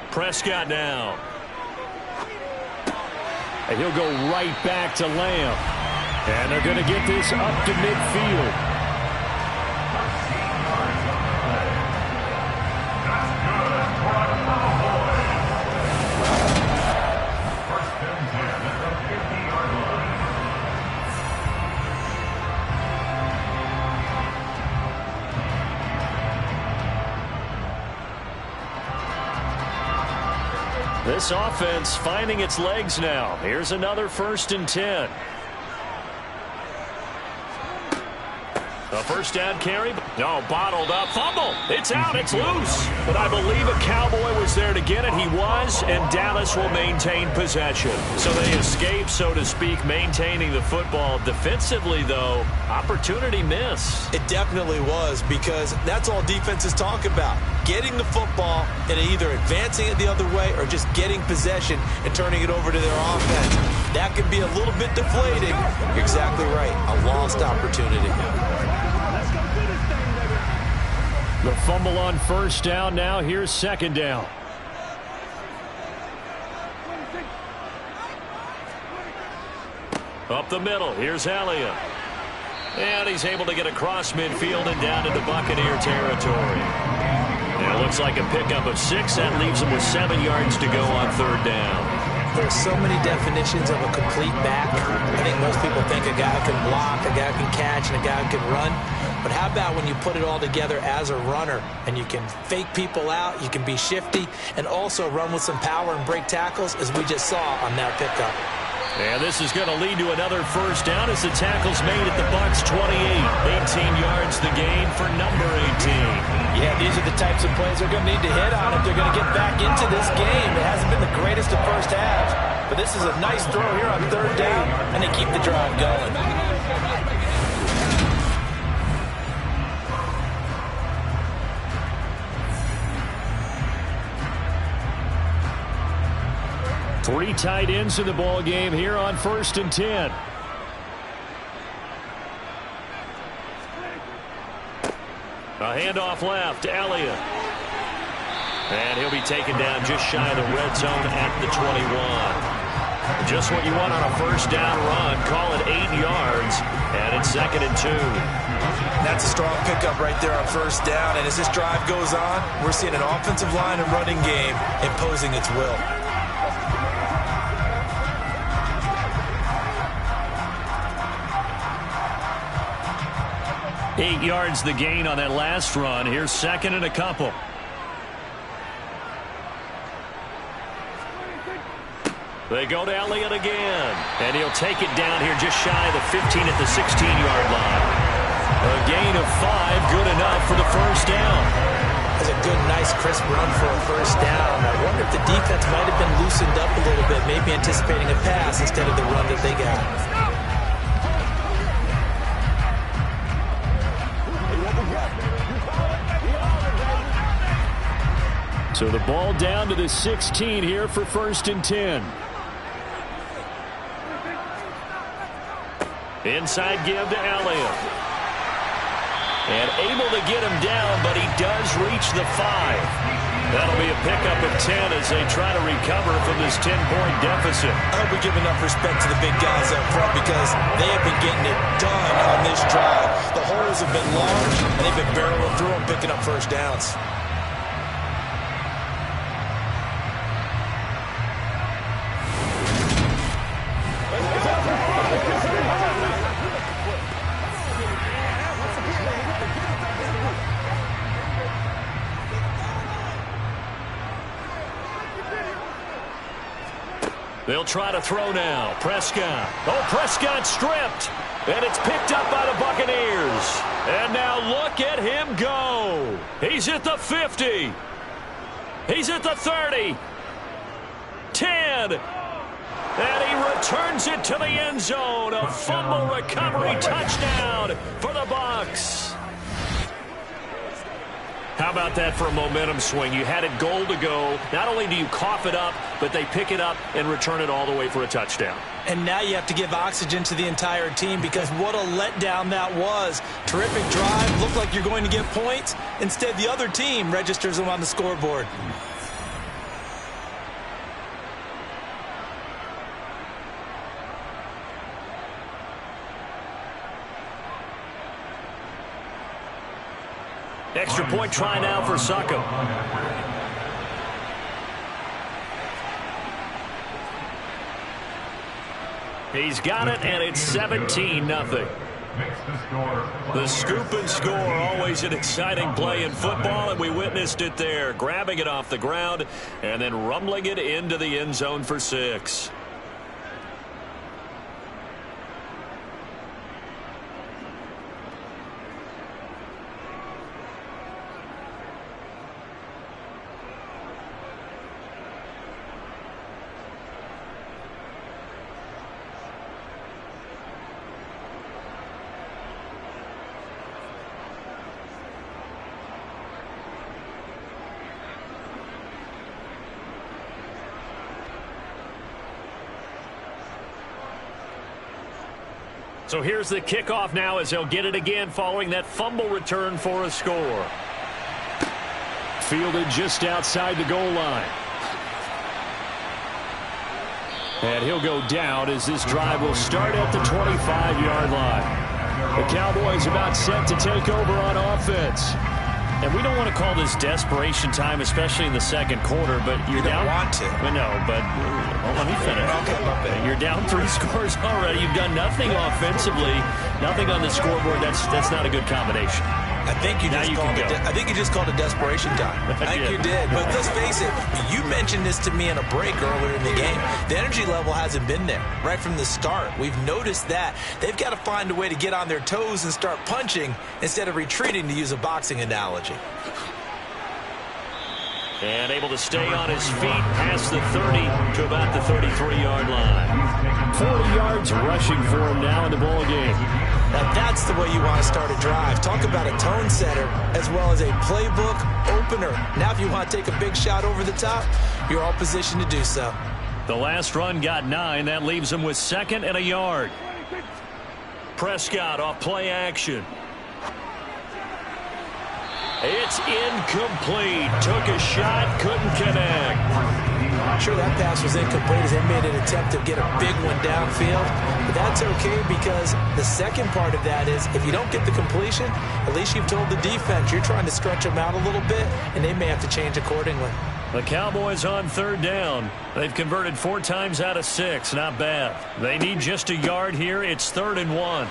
Prescott now. And he'll go right back to Lamb. And they're going to get this up to midfield. This offense finding its legs now. Here's another 1st and 10. A first down carry. No, bottled up. Fumble. It's out. It's loose. But I believe a Cowboy was there to get it. He was, and Dallas will maintain possession. So they escape, so to speak, maintaining the football. Defensively, though, opportunity miss. It definitely was, because that's all defenses talk about. Getting the football and either advancing it the other way or just getting possession and turning it over to their offense. That can be a little bit deflating. You're exactly right. A lost opportunity. The fumble on first down. Now here's 2nd down. Up the middle. Here's Elliott. And he's able to get across midfield and down into Buccaneer territory. And it looks like a pickup of 6. That leaves him with 7 yards to go on 3rd down. There's so many definitions of a complete back. I think most people think a guy can block, a guy can catch, and a guy can run. But how about when you put it all together as a runner and you can fake people out, you can be shifty, and also run with some power and break tackles, as we just saw on that pickup. And this is going to lead to another first down as the tackle's made at the Bucs 28. 18 yards the gain for number 18. Yeah, these are the types of plays they're going to need to hit on if they're going to get back into this game. It hasn't been the greatest of first halves, but this is a nice throw here on 3rd down, and they keep the drive going. Three tight ends in the ball game here on 1st and 10. A handoff left, Elliott. And he'll be taken down just shy of the red zone at the 21. Just what you want on a first down run. Call it 8 yards, and it's 2nd and 2. That's a strong pickup right there on first down, and as this drive goes on, we're seeing an offensive line and running game imposing its will. Eight yards the gain on that last run. Here's 2nd and a couple. They go to Elliott again. And he'll take it down here just shy of the 15 at the 16-yard line. A gain of 5, good enough for the first down. That's a good, nice, crisp run for a first down. I wonder if the defense might have been loosened up a little bit, maybe anticipating a pass instead of the run that they got. So the ball down to the 16 here for 1st and 10. Inside give to Elliott. And able to get him down, but he does reach the 5. That'll be a pickup of 10 as they try to recover from this 10-point deficit. I hope we give enough respect to the big guys up front because they have been getting it done on this drive. The holes have been large, and they've been barreling through them, picking up first downs. They'll try to throw now. Prescott. Oh, Prescott stripped. And it's picked up by the Buccaneers. And now look at him go. He's at the 50. He's at the 30. 10. And he returns it to the end zone. A fumble recovery touchdown for the Bucs. How about that for a momentum swing? You had it goal to go. Not only do you cough it up, but they pick it up and return it all the way for a touchdown. And now you have to give oxygen to the entire team because what a letdown that was. Terrific drive. Looked like you're going to get points. Instead, the other team registers them on the scoreboard. Extra point try now for Suckham. He's got it, and it's 17-0. The scoop and score, always an exciting play in football, and we witnessed it there. Grabbing it off the ground and then rumbling it into the end zone for 6. So here's the kickoff now as they'll get it again following that fumble return for a score. Fielded just outside the goal line. And he'll go down as this drive will start at the 25-yard line. The Cowboys about set to take over on offense. And we don't want to call this desperation time, especially in the second quarter, but you're down. You don't want to. No, but let me finish. Okay. You're down 3 scores already. You've done nothing offensively, nothing on the scoreboard. That's not a good combination. I think you just called it desperation time. I think you did. But let's face it, you mentioned this to me in a break earlier in the game. The energy level hasn't been there right from the start. We've noticed that. They've got to find a way to get on their toes and start punching instead of retreating, to use a boxing analogy. And able to stay on his feet past the 30 to about the 33-yard line. 40 yards rushing for him now in the ball game. Now that's the way you want to start a drive. Talk about a tone setter as well as a playbook opener. Now if you want to take a big shot over the top, you're all positioned to do so. The last run got 9. That leaves him with 2nd and a yard. Prescott off play action. It's incomplete. Took a shot, couldn't connect. I'm sure that pass was incomplete as they made an attempt to get a big one downfield. But that's okay because the second part of that is if you don't get the completion, at least you've told the defense you're trying to stretch them out a little bit, and they may have to change accordingly. The Cowboys on 3rd down. They've converted 4 times out of 6. Not bad. They need just a yard here. It's 3rd and 1.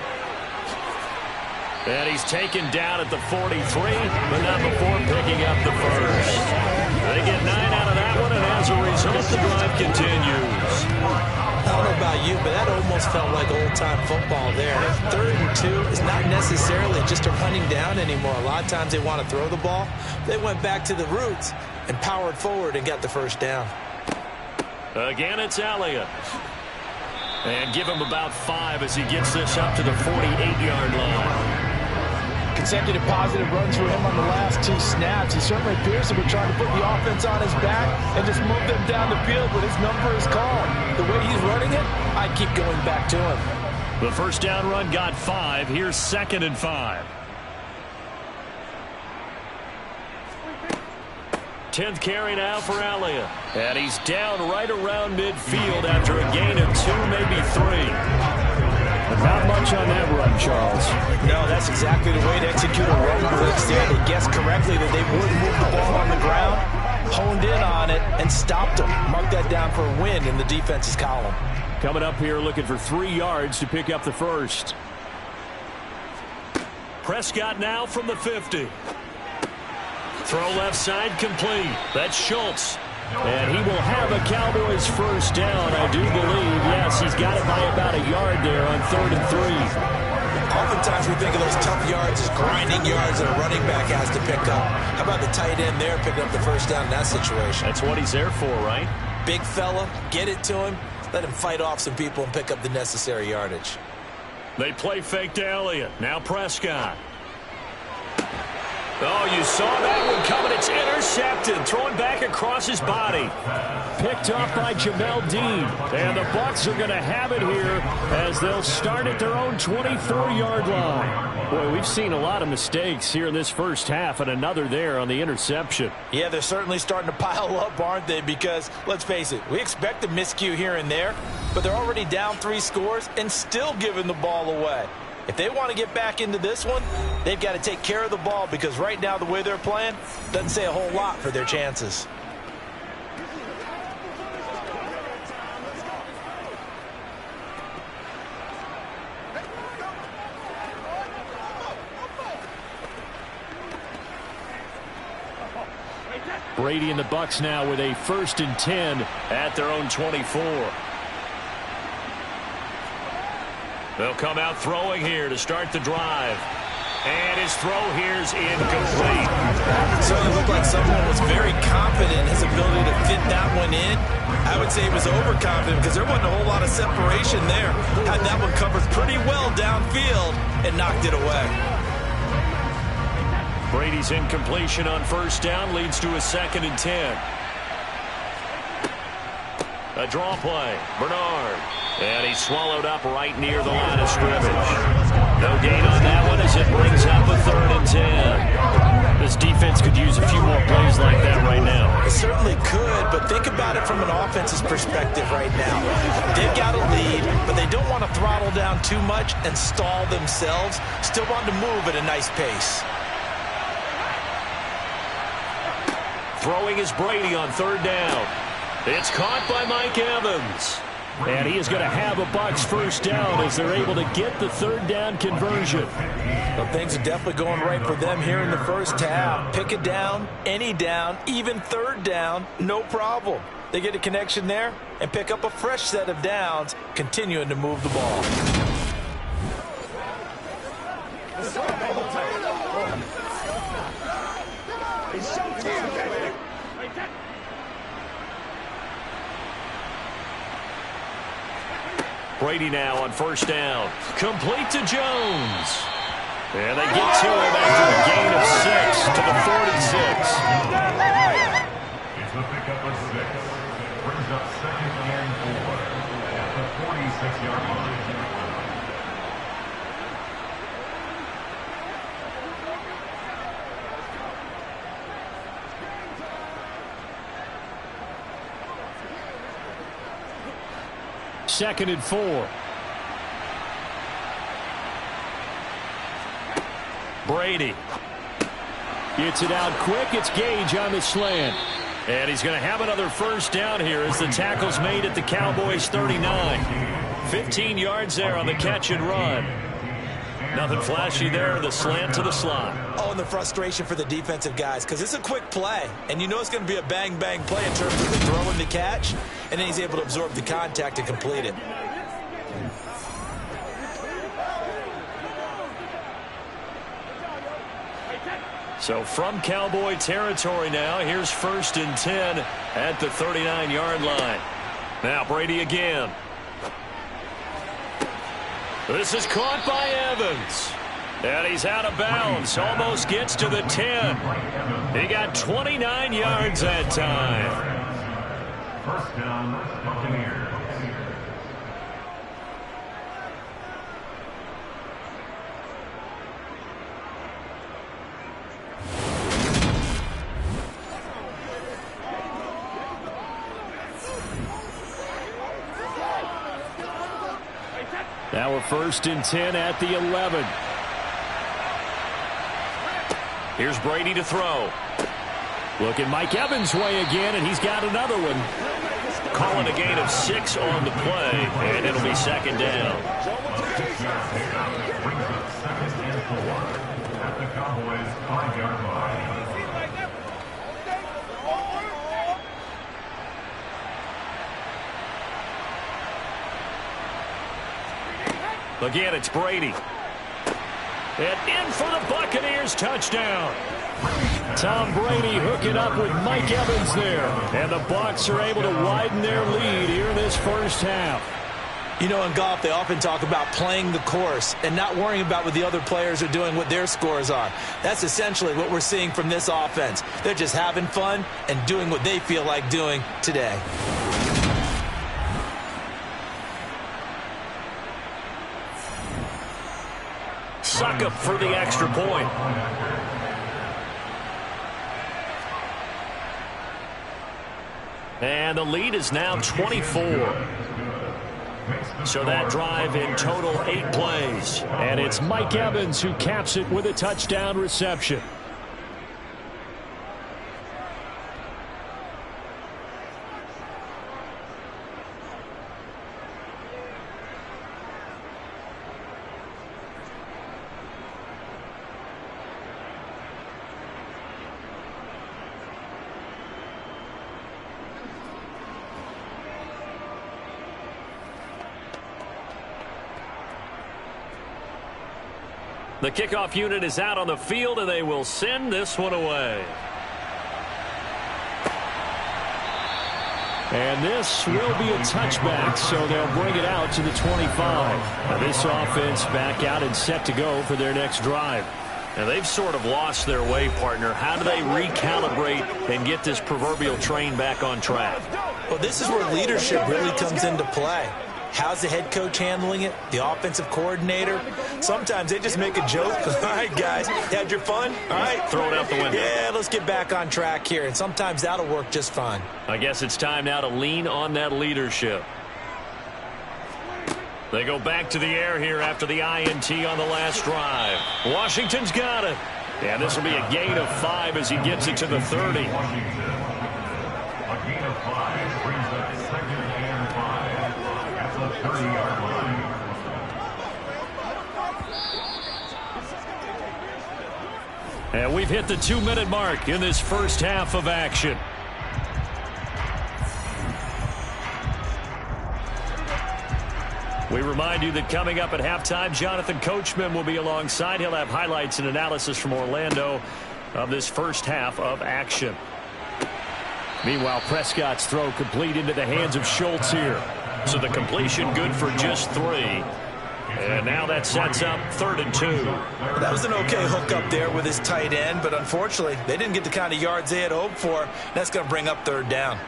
And he's taken down at the 43, but not before picking up the first. They get 9 out of that one, and as a result, the drive continues. I don't know about you, but that almost felt like old-time football there. 3rd and 2 is not necessarily just a running down anymore. A lot of times they want to throw the ball. They went back to the roots and powered forward and got the first down. Again, it's Elliott. And give him about 5 as he gets this up to the 48-yard line. Consecutive positive runs for him on the last 2 snaps. He certainly appears to be trying to put the offense on his back and just move them down the field when his number is called. The way he's running it, I keep going back to him. The first down run got 5. Here's 2nd and 5. 10th carry now for Elliott. And he's down right around midfield after a gain of 2, maybe 3. But not much on that run, Charles. No, that's exactly the way to execute a run blitz there. They guessed correctly that they would move the ball on the ground, honed in on it, and stopped them. Mark that down for a win in the defense's column. Coming up here looking for 3 yards to pick up the first. Prescott now from the 50. Throw left side complete. That's Schultz. And he will have a Cowboys first down, I do believe. Yes, he's got it by about a yard there on 3rd and 3. Oftentimes we think of those tough yards as grinding yards that a running back has to pick up. How about the tight end there picking up the first down in that situation? That's what he's there for, right? Big fella, get it to him, let him fight off some people and pick up the necessary yardage. They play fake to Elliott. Now Prescott. Oh, you saw that one coming. It's intercepted. Throwing back across his body. Picked off by Jamel Dean. And the Bucs are going to have it here as they'll start at their own 24-yard line. Boy, we've seen a lot of mistakes here in this first half, and another there on the interception. Yeah, they're certainly starting to pile up, aren't they? Because, let's face it, we expect a miscue here and there, but they're already down 3 scores and still giving the ball away. If they want to get back into this one, they've got to take care of the ball because right now the way they're playing doesn't say a whole lot for their chances. Brady and the Bucs now with a 1st and 10 at their own 24. They'll come out throwing here to start the drive. And his throw here's incomplete. So it looked like someone was very confident in his ability to fit that one in. I would say he was overconfident because there wasn't a whole lot of separation there. Had that one covered pretty well downfield and knocked it away. Brady's incompletion on first down leads to a 2nd and 10. A draw play. Bernard. And he's swallowed up right near the line of scrimmage. No gain on that one as it brings up a 3rd and 10. This defense could use a few more plays like that right now. It certainly could, but think about it from an offense's perspective right now. They've got a lead, but they don't want to throttle down too much and stall themselves. Still want to move at a nice pace. Throwing is Brady on 3rd down. It's caught by Mike Evans. And he is going to have a Bucs first down as they're able to get the 3rd down conversion. Well, things are definitely going right for them here in the first half. Pick it down, any down, even 3rd down, no problem. They get a connection there and pick up a fresh set of downs, continuing to move the ball. Brady now on first down. Complete to Jones. And they get to him after a gain of 6 to the 46. It's the pickup of 6. Brings up 2nd and 4 at the 46-yard line. Second and 4. Brady. Gets it out quick. It's Gage on the slant. And he's going to have another first down here as the tackle's made at the Cowboys 39. 15 yards there on the catch and run. Nothing flashy there, the slant to the slot. Oh, and the frustration for the defensive guys, because it's a quick play, and you know it's going to be a bang-bang play in terms of the throw and the catch, and then he's able to absorb the contact and complete it. So from Cowboy territory now, here's 1st and 10 at the 39-yard line. Now Brady again. This is caught by Evans. And he's out of bounds. Almost gets to the 10. He got 29 yards that time. First down, Buccaneers. Now we're 1st and 10 at the 11. Here's Brady to throw. Look at Mike Evans' way again, and he's got another one. Calling a gain of 6 on the play, and it'll be 2nd down. Brings up 2nd and 4 at the Cowboys' 5-yard line. Again, it's Brady. And in for the Buccaneers touchdown. Tom Brady hooking up with Mike Evans there. And the Bucs are able to widen their lead here in this first half. You know, in golf, they often talk about playing the course and not worrying about what the other players are doing, what their scores are. That's essentially what we're seeing from this offense. They're just having fun and doing what they feel like doing today. Suck up for the extra point. And the lead is now 24. So that drive in total 8 plays. And it's Mike Evans who caps it with a touchdown reception. The kickoff unit is out on the field, and they will send this one away. And this will be a touchback, so they'll bring it out to the 25. Now this offense back out and set to go for their next drive. And they've sort of lost their way, partner. How do they recalibrate and get this proverbial train back on track? Well, this is where leadership really comes into play. How's the head coach handling it? The offensive coordinator? Sometimes they just make a joke. All right, guys, had your fun? All right. Throw it out the window. Yeah, let's get back on track here. And sometimes that'll work just fine. I guess it's time now to lean on that leadership. They go back to the air here after the INT on the last drive. Washington's got it. And this will be a gain of 5 as he gets it to the 30. A gain of 5 brings up 2nd and 5 at the 30-yard line. And we've hit the 2-minute mark in this first half of action. We remind you that coming up at halftime, Jonathan Coachman will be alongside. He'll have highlights and analysis from Orlando of this first half of action. Meanwhile, Prescott's throw complete into the hands of Schultz here. So the completion good for just 3. And now that sets up 3rd and 2. That was an okay hook up there with his tight end, but unfortunately, they didn't get the kind of yards they had hoped for. That's going to bring up 3rd down.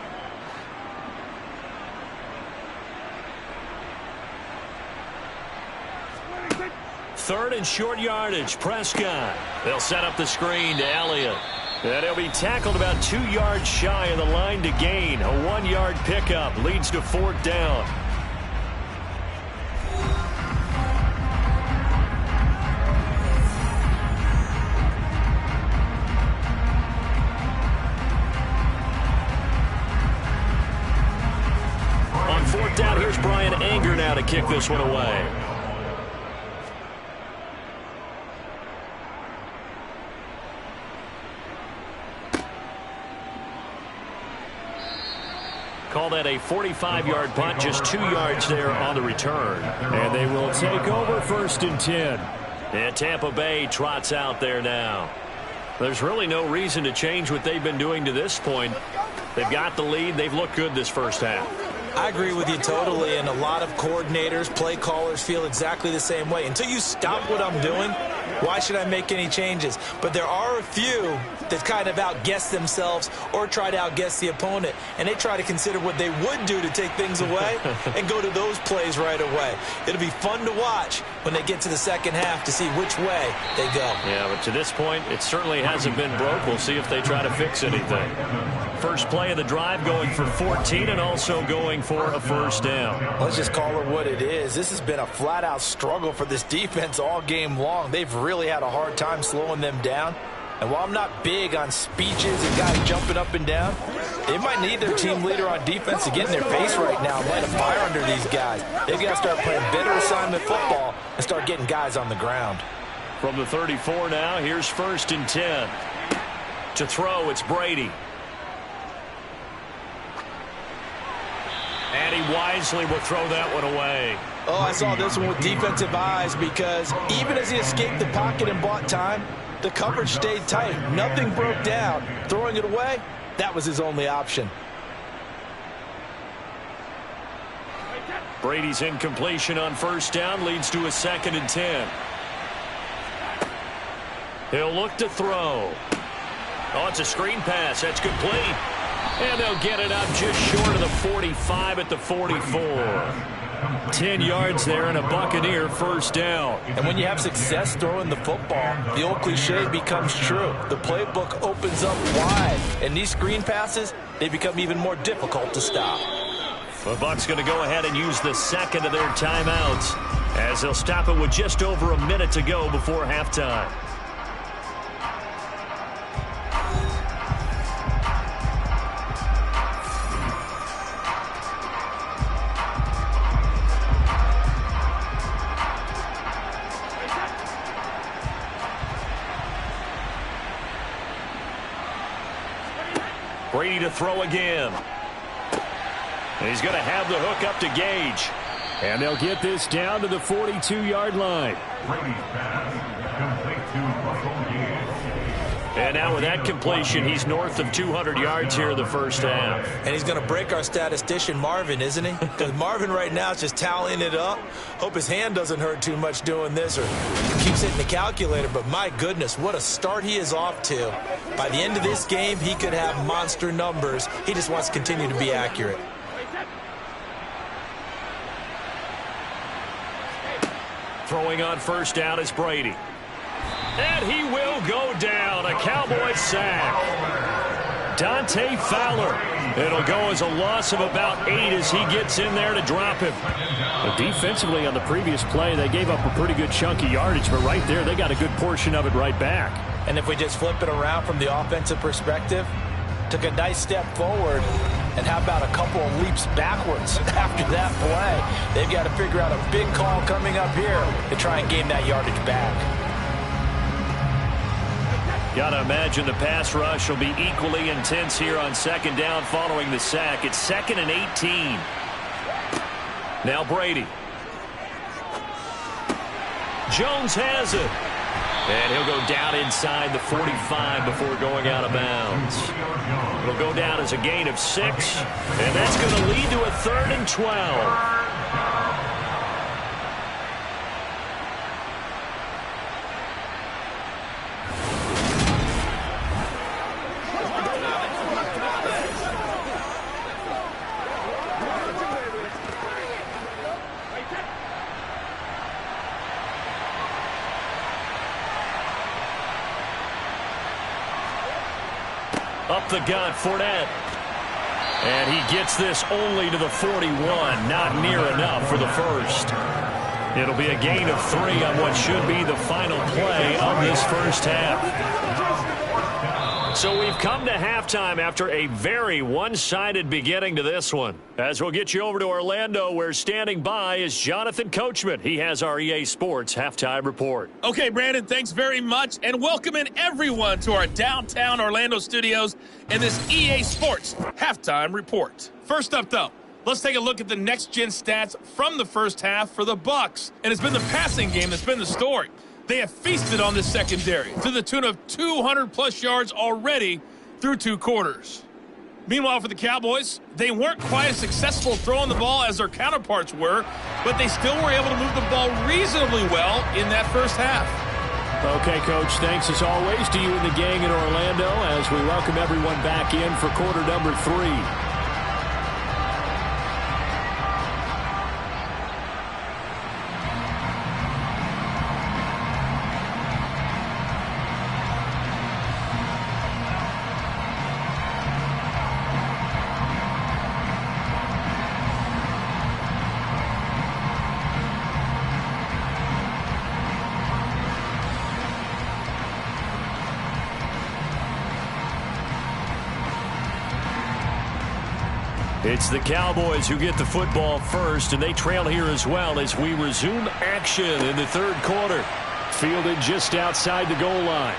Third and short yardage, Prescott. They'll set up the screen to Elliott. And he'll be tackled about 2 yards shy of the line to gain. A 1-yard pickup leads to 4th down. On 4th down, here's Brian Anger now to kick this one away. Call that a 45-yard punt, just 2 yards there on the return. And they will take over 1st and 10. And Tampa Bay trots out there now. There's really no reason to change what they've been doing to this point. They've got the lead. They've looked good this first half. I agree with you totally, and a lot of coordinators, play callers feel exactly the same way. Until you stop what I'm doing, why should I make any changes? But there are a few that kind of outguess themselves or try to outguess the opponent, and they try to consider what they would do to take things away and go to those plays right away. It'll be fun to watch when they get to the second half to see which way they go. Yeah, but to this point, it certainly hasn't been broke. We'll see if they try to fix anything. First play of the drive going for 14 and also going for a first down. Let's just call it what it is. This has been a flat-out struggle for this defense all game long. They've really had a hard time slowing them down. And while I'm not big on speeches and guys jumping up and down, they might need their team leader on defense to get in their face right now and light a fire under these guys. They've got to start playing better assignment football and start getting guys on the ground. From the 34 now, here's 1st and 10. To throw, it's Brady. And he wisely will throw that one away. Oh, I saw this one with defensive eyes because even as he escaped the pocket and bought time, the coverage stayed tight. Nothing broke down. Throwing it away, that was his only option. Brady's incompletion on first down leads to a 2nd and 10. He'll look to throw. Oh, it's a screen pass. That's complete. And they'll get it up just short of the 45 at the 44. 10 yards there and a Buccaneer first down. And when you have success throwing the football, the old cliche becomes true. The playbook opens up wide. And these screen passes, they become even more difficult to stop. The Bucs going to go ahead and use the second of their timeouts as they'll stop it with just over a minute to go before halftime. Brady to throw again. And he's going to have the hook up to Gage. And they'll get this down to the 42-yard line. Brady's pass complete to Russell Gage. And now with that completion, he's north of 200 yards here in the first half. And he's going to break our statistician Marvin, isn't he? Because Marvin right now is just tallying it up. Hope his hand doesn't hurt too much doing this or keeps hitting the calculator. But my goodness, what a start he is off to. By the end of this game, he could have monster numbers. He just wants to continue to be accurate. Throwing on first down is Brady. And he will go down. A Cowboys sack. Dante Fowler. It'll go as a loss of about 8 as he gets in there to drop him. But defensively on the previous play, they gave up a pretty good chunk of yardage. But right there, they got a good portion of it right back. And if we just flip it around from the offensive perspective, took a nice step forward. And how about a couple of leaps backwards after that play? They've got to figure out a big call coming up here to try and gain that yardage back. Got to imagine the pass rush will be equally intense here on second down following the sack. It's 2nd and 18. Now Brady. Jones has it. And he'll go down inside the 45 before going out of bounds. It'll go down as a gain of 6. And that's going to lead to a 3rd and 12. Up the gut, Fournette. And he gets this only to the 41. Not near enough for the first. It'll be a gain of 3 on what should be the final play of this first half. So we've come to halftime after a very one-sided beginning to this one. As we'll get you over to Orlando, where standing by is Jonathan Coachman. He has our EA Sports Halftime Report. Okay, Brandon, thanks very much. And welcome in everyone to our downtown Orlando studios in this EA Sports Halftime Report. First up, though, let's take a look at the next-gen stats from the first half for the Bucs. And it's been the passing game that's been the story. They have feasted on this secondary to the tune of 200-plus yards already through 2 quarters. Meanwhile, for the Cowboys, they weren't quite as successful throwing the ball as their counterparts were, but they still were able to move the ball reasonably well in that first half. Okay, Coach, thanks as always to you and the gang in Orlando as we welcome everyone back in for quarter number 3. It's the Cowboys who get the football first, and they trail here as well as we resume action in the third quarter. Fielded just outside the goal line.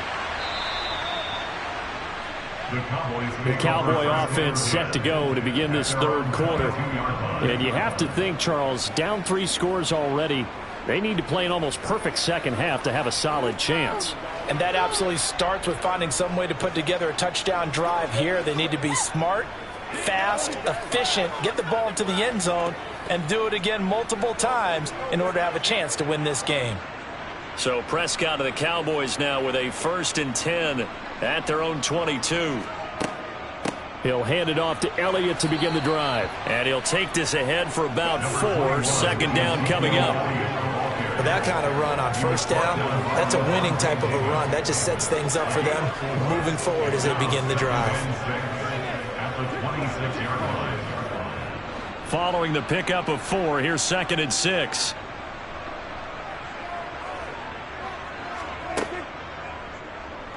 The Cowboy offense set to go to begin this third quarter. And you have to think, Charles, down 3 scores already. They need to play an almost perfect second half to have a solid chance. And that absolutely starts with finding some way to put together a touchdown drive here. They need to be smart, fast, efficient, get the ball into the end zone, and do it again multiple times in order to have a chance to win this game. So Prescott of the Cowboys now with a 1st and 10 at their own 22. He'll hand it off to Elliott to begin the drive. And he'll take this ahead for about 4. Second down coming up. For that kind of run on first down, that's a winning type of a run. That just sets things up for them moving forward as they begin the drive. Following the pickup of 4, here's 2nd and 6.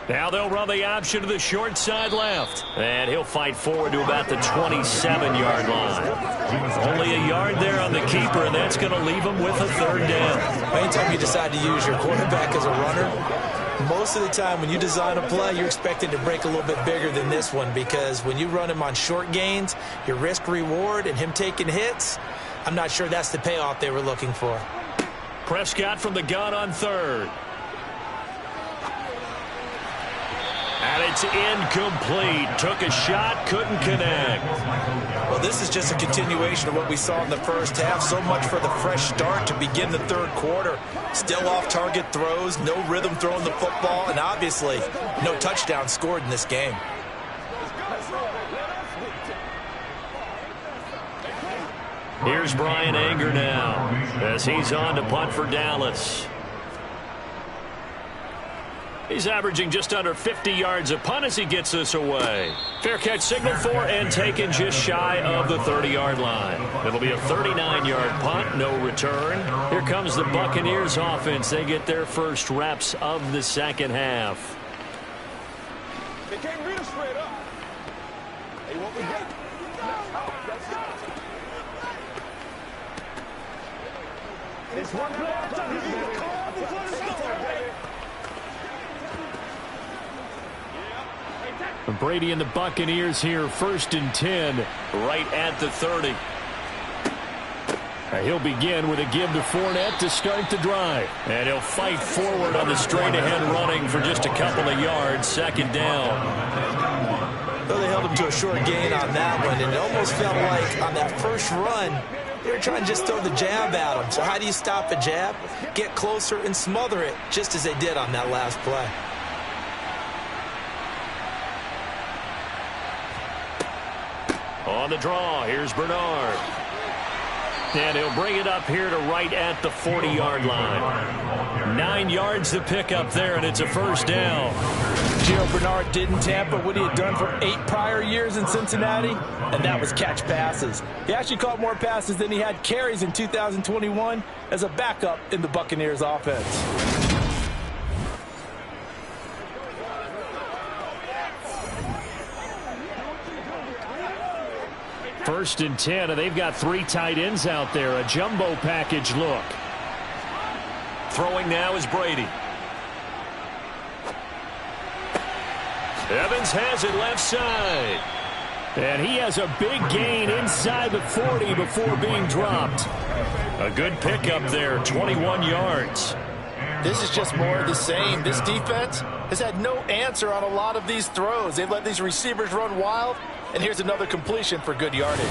Now they'll run the option to the short side left. And he'll fight forward to about the 27-yard line. Only a yard there on the keeper, and that's going to leave him with a 3rd down. Anytime you decide to use your quarterback as a runner, most of the time when you design a play, you're expected to break a little bit bigger than this one, because when you run him on short gains, your risk-reward and him taking hits, I'm not sure that's the payoff they were looking for. Prescott from the gun on 3rd. And it's incomplete. Took a shot, couldn't connect. Well, this is just a continuation of what we saw in the first half. So much for the fresh start to begin the third quarter. Still off-target throws, no rhythm throwing the football, and obviously no touchdown scored in this game. Here's Brian Anger now as he's on to punt for Dallas. He's averaging just under 50 yards a punt as he gets this away. Fair catch signal for and taken just shy of the 30-yard line. It'll be a 39-yard punt, no return. Here comes the Buccaneers offense. They get their first reps of the second half. They can't beat us straight up. Hey, what we got? It's one play at a time. You need to call before the score, baby. Brady and the Buccaneers here, 1st and 10, right at the 30. He'll begin with a give to Fournette to start the drive. And he'll fight forward on the straight-ahead running for just a couple of yards. 2nd down. Well, they held him to a short gain on that one, and it almost felt like on that first run, they were trying to just throw the jab at him. So how do you stop a jab? Get closer and smother it, just as they did on that last play. On the draw, here's Bernard. And he'll bring it up here to right at the 40-yard line. 9 yards to pick up there, and it's a 1st down. Gio Bernard did in Tampa what he had done for 8 prior years in Cincinnati, and that was catch passes. He actually caught more passes than he had carries in 2021 as a backup in the Buccaneers offense. 1st and 10, and they've got 3 tight ends out there. A jumbo package look. Throwing now is Brady. Evans has it left side. And he has a big gain inside the 40 before being dropped. A good pickup there, 21 yards. This is just more of the same. This defense has had no answer on a lot of these throws. They've let these receivers run wild, And here's another completion for good yardage.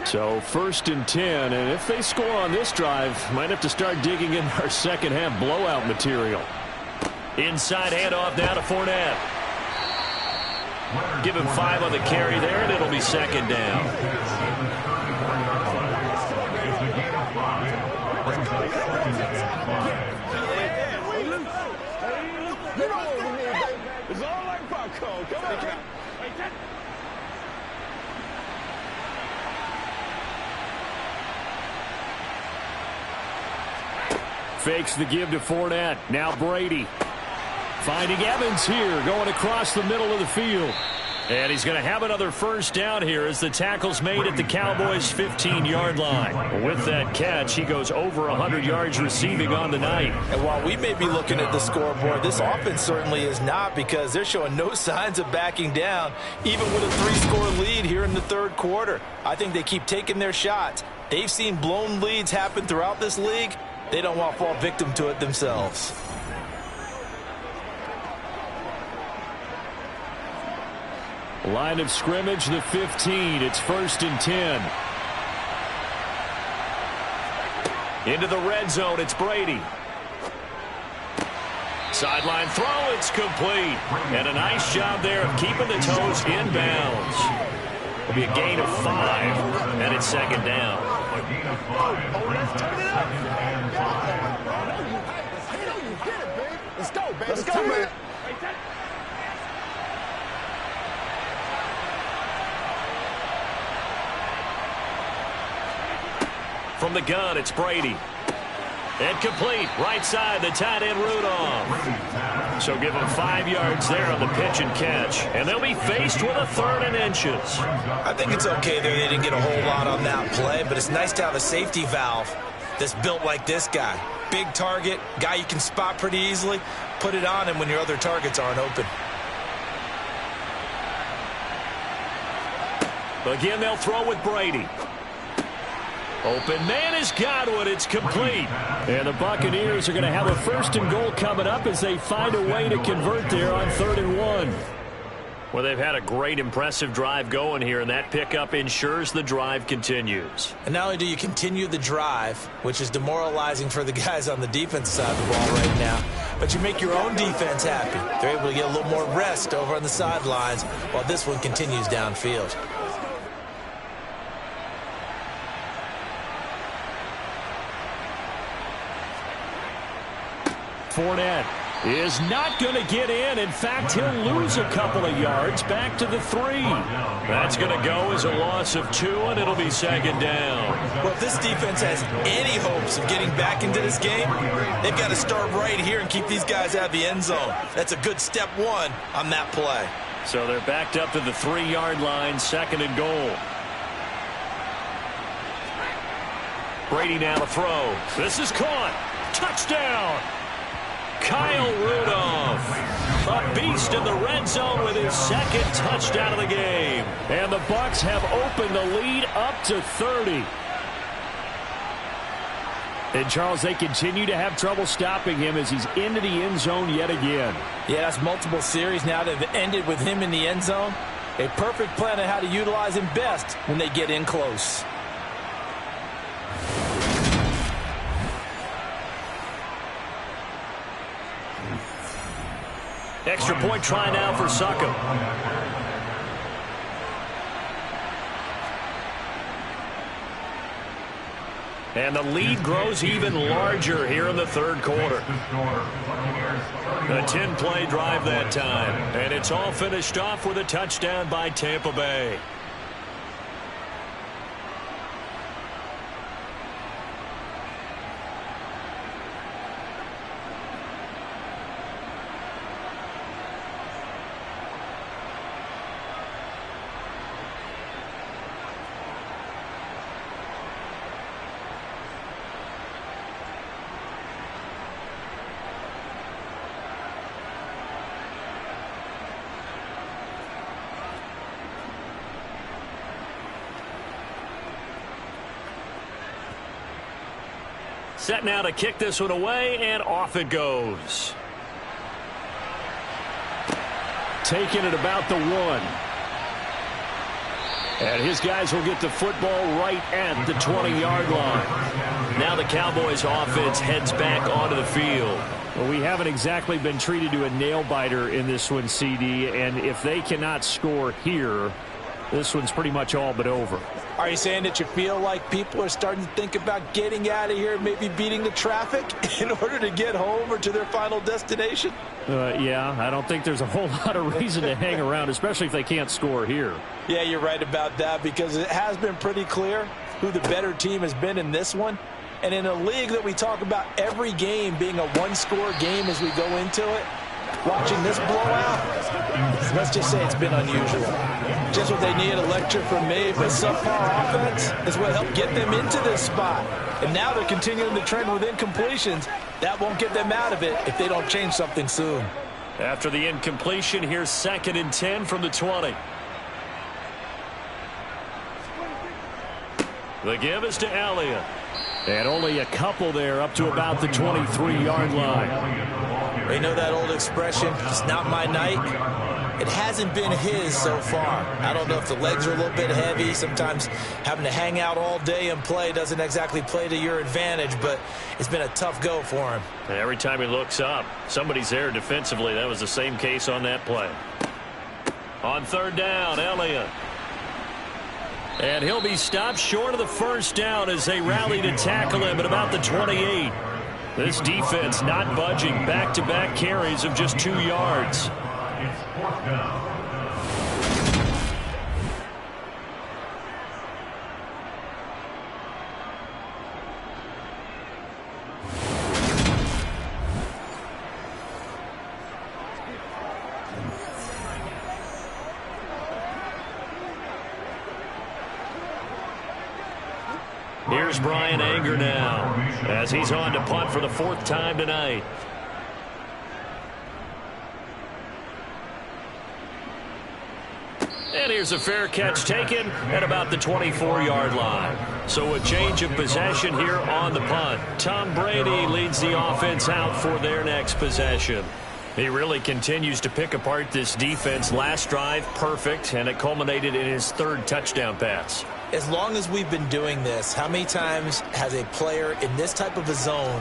So 1st and 10, and if they score on this drive, might have to start digging in our second half blowout material. Inside handoff now to Fournette. Give him 5 on the carry there, and it'll be 2nd down. It's all like popcorn. Come on. Fakes the give to Fournette. Now Brady. Finding Evans here, going across the middle of the field. And he's going to have another 1st down here as the tackle's made at the Cowboys' 15-yard line. With that catch, he goes over 100 yards receiving on the night. And while we may be looking at the scoreboard, this offense certainly is not, because they're showing no signs of backing down, even with a 3-score lead here in the 3rd quarter. I think they keep taking their shots. They've seen blown leads happen throughout this league. They don't want to fall victim to it themselves. Line of scrimmage, the 15. It's 1st and 10. Into the red zone, it's Brady. Sideline throw, it's complete. And a nice job there of keeping the toes inbounds. It'll be a gain of 5, and it's 2nd down. Oh, let's turn it up. Let's go, baby. Let's go, man. From the gun, it's Brady. And complete. Right side, the tight end Rudolph. So give them 5 yards there on the pitch and catch. And they'll be faced with a 3rd and inches. I think it's okay there. They didn't get a whole lot on that play, but it's nice to have a safety valve that's built like this guy. Big target, guy you can spot pretty easily. Put it on him when your other targets aren't open. Again, they'll throw with Brady. Open man is Godwin. It's complete. And the Buccaneers are going to have a 1st and goal coming up as they find a way to convert there on 3rd and 1. Well, they've had a great, impressive drive going here, and that pickup ensures the drive continues. And not only do you continue the drive, which is demoralizing for the guys on the defense side of the ball right now, but you make your own defense happy. They're able to get a little more rest over on the sidelines while this one continues downfield. Fournette is not going to get in. In fact, he'll lose a couple of yards back to the 3. That's going to go as a loss of 2, and it'll be 2nd down. Well, if this defense has any hopes of getting back into this game, they've got to start right here and keep these guys out of the end zone. That's a good step 1 on that play. So they're backed up to the 3-yard line, 2nd and goal. Brady now to throw. This is caught. Touchdown. Kyle Rudolph, a beast in the red zone with his 2nd touchdown of the game. And the Bucs have opened the lead up to 30. And, Charles, they continue to have trouble stopping him as he's into the end zone yet again. Yeah, that's multiple series now that have ended with him in the end zone. A perfect plan on how to utilize him best when they get in close. Extra point try now for Succop. And the lead grows even larger here in the 3rd quarter. A 10-play drive that time. And it's all finished off with a touchdown by Tampa Bay. Set now to kick this one away, and off it goes. Taking it about the 1. And his guys will get the football right at the 20-yard line. Now the Cowboys offense heads back onto the field. Well, we haven't exactly been treated to a nail-biter in this one, CD, and if they cannot score here, this one's pretty much all but over. Are you saying that you feel like people are starting to think about getting out of here, maybe beating the traffic in order to get home or to their final destination? Yeah, I don't think there's a whole lot of reason to hang around, especially if they can't score here. Yeah, you're right about that, because it has been pretty clear who the better team has been in this one. And in a league that we talk about every game being a one-score game as we go into it, watching this blowout, let's just say it's been unusual. Just what they need, a lecture from me, but subpar offense is what helped get them into this spot. And now they're continuing the trend with incompletions. That won't get them out of it if they don't change something soon. After the incompletion, here's 2nd and 10 from the 20. The give is to Elliott. And only a couple there up to about the 23-yard line. They know that old expression, it's not my night. It hasn't been his so far. I don't know if the legs are a little bit heavy. Sometimes having to hang out all day and play doesn't exactly play to your advantage, but it's been a tough go for him. And every time he looks up, somebody's there defensively. That was the same case on that play. On 3rd down, Elliott. And he'll be stopped short of the 1st down as they rally to tackle him at about the 28. This defense not budging. Back-to-back carries of just 2 yards. It's 4th down. Here's Brian Anger now as he's on to punt for the 4th time tonight. And here's a fair catch taken at about the 24-yard line. So a change of possession here on the punt. Tom Brady leads the offense out for their next possession. He really continues to pick apart this defense. Last drive, perfect, and it culminated in his 3rd touchdown pass. As long as we've been doing this, how many times has a player in this type of a zone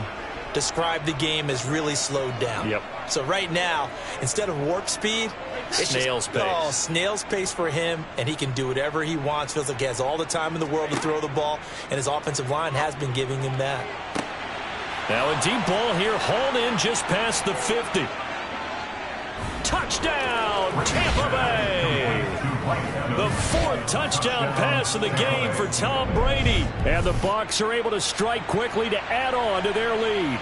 described the game as really slowed down? Yep. So right now, instead of warp speed, it's snail's pace. Oh, snail's pace for him, and he can do whatever he wants. Feels like he has all the time in the world to throw the ball, and his offensive line has been giving him that. Now a deep ball here, hauled in just past the 50. Touchdown, Tampa Bay! The 4th touchdown pass of the game for Tom Brady. And the Bucs are able to strike quickly to add on to their lead.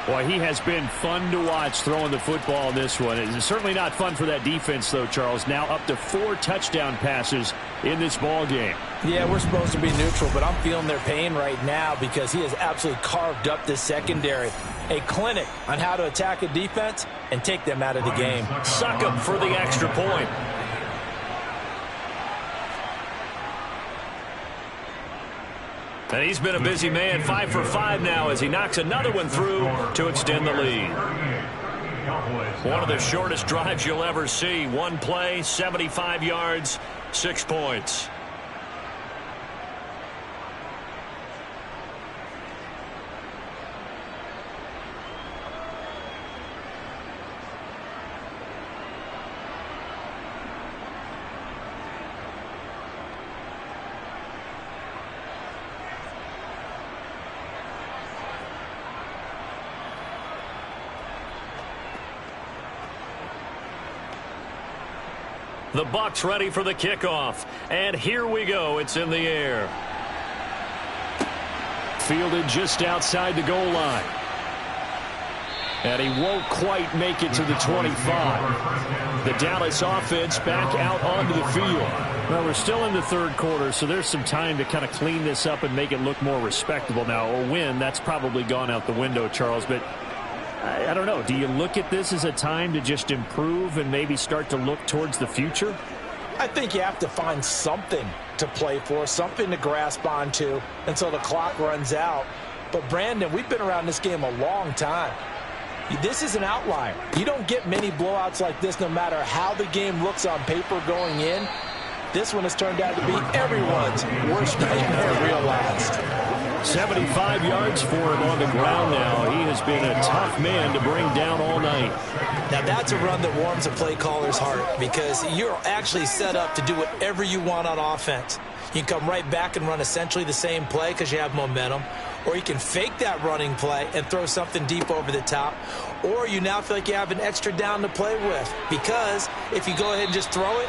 Boy, he has been fun to watch throwing the football in this one. It's certainly not fun for that defense, though, Charles. Now up to 4 touchdown passes in this ball game. Yeah, we're supposed to be neutral, but I'm feeling their pain right now because he has absolutely carved up this secondary. A clinic on how to attack a defense and take them out of the game. Suck him for the extra point. And he's been a busy man, 5 for 5 now as he knocks another one through to extend the lead. One of the shortest drives you'll ever see. One play, 75 yards, 6 points. The Bucs ready for the kickoff. And here we go. It's in the air. Fielded just outside the goal line. And he won't quite make it to the 25. The Dallas offense back out onto the field. Well, we're still in the 3rd quarter, so there's some time to kind of clean this up and make it look more respectable. Now, a win, that's probably gone out the window, Charles, but I don't know. Do you look at this as a time to just improve and maybe start to look towards the future? I think you have to find something to play for, something to grasp onto until the clock runs out. But, Brandon, we've been around this game a long time. This is an outlier. You don't get many blowouts like this no matter how the game looks on paper going in. This one has turned out to be everyone's worst nightmare realized. 75 yards for him on the ground now. He has been a tough man to bring down all night. Now, that's a run that warms a play caller's heart because you're actually set up to do whatever you want on offense. You can come right back and run essentially the same play because you have momentum, or you can fake that running play and throw something deep over the top, or you now feel like you have an extra down to play with because if you go ahead and just throw it,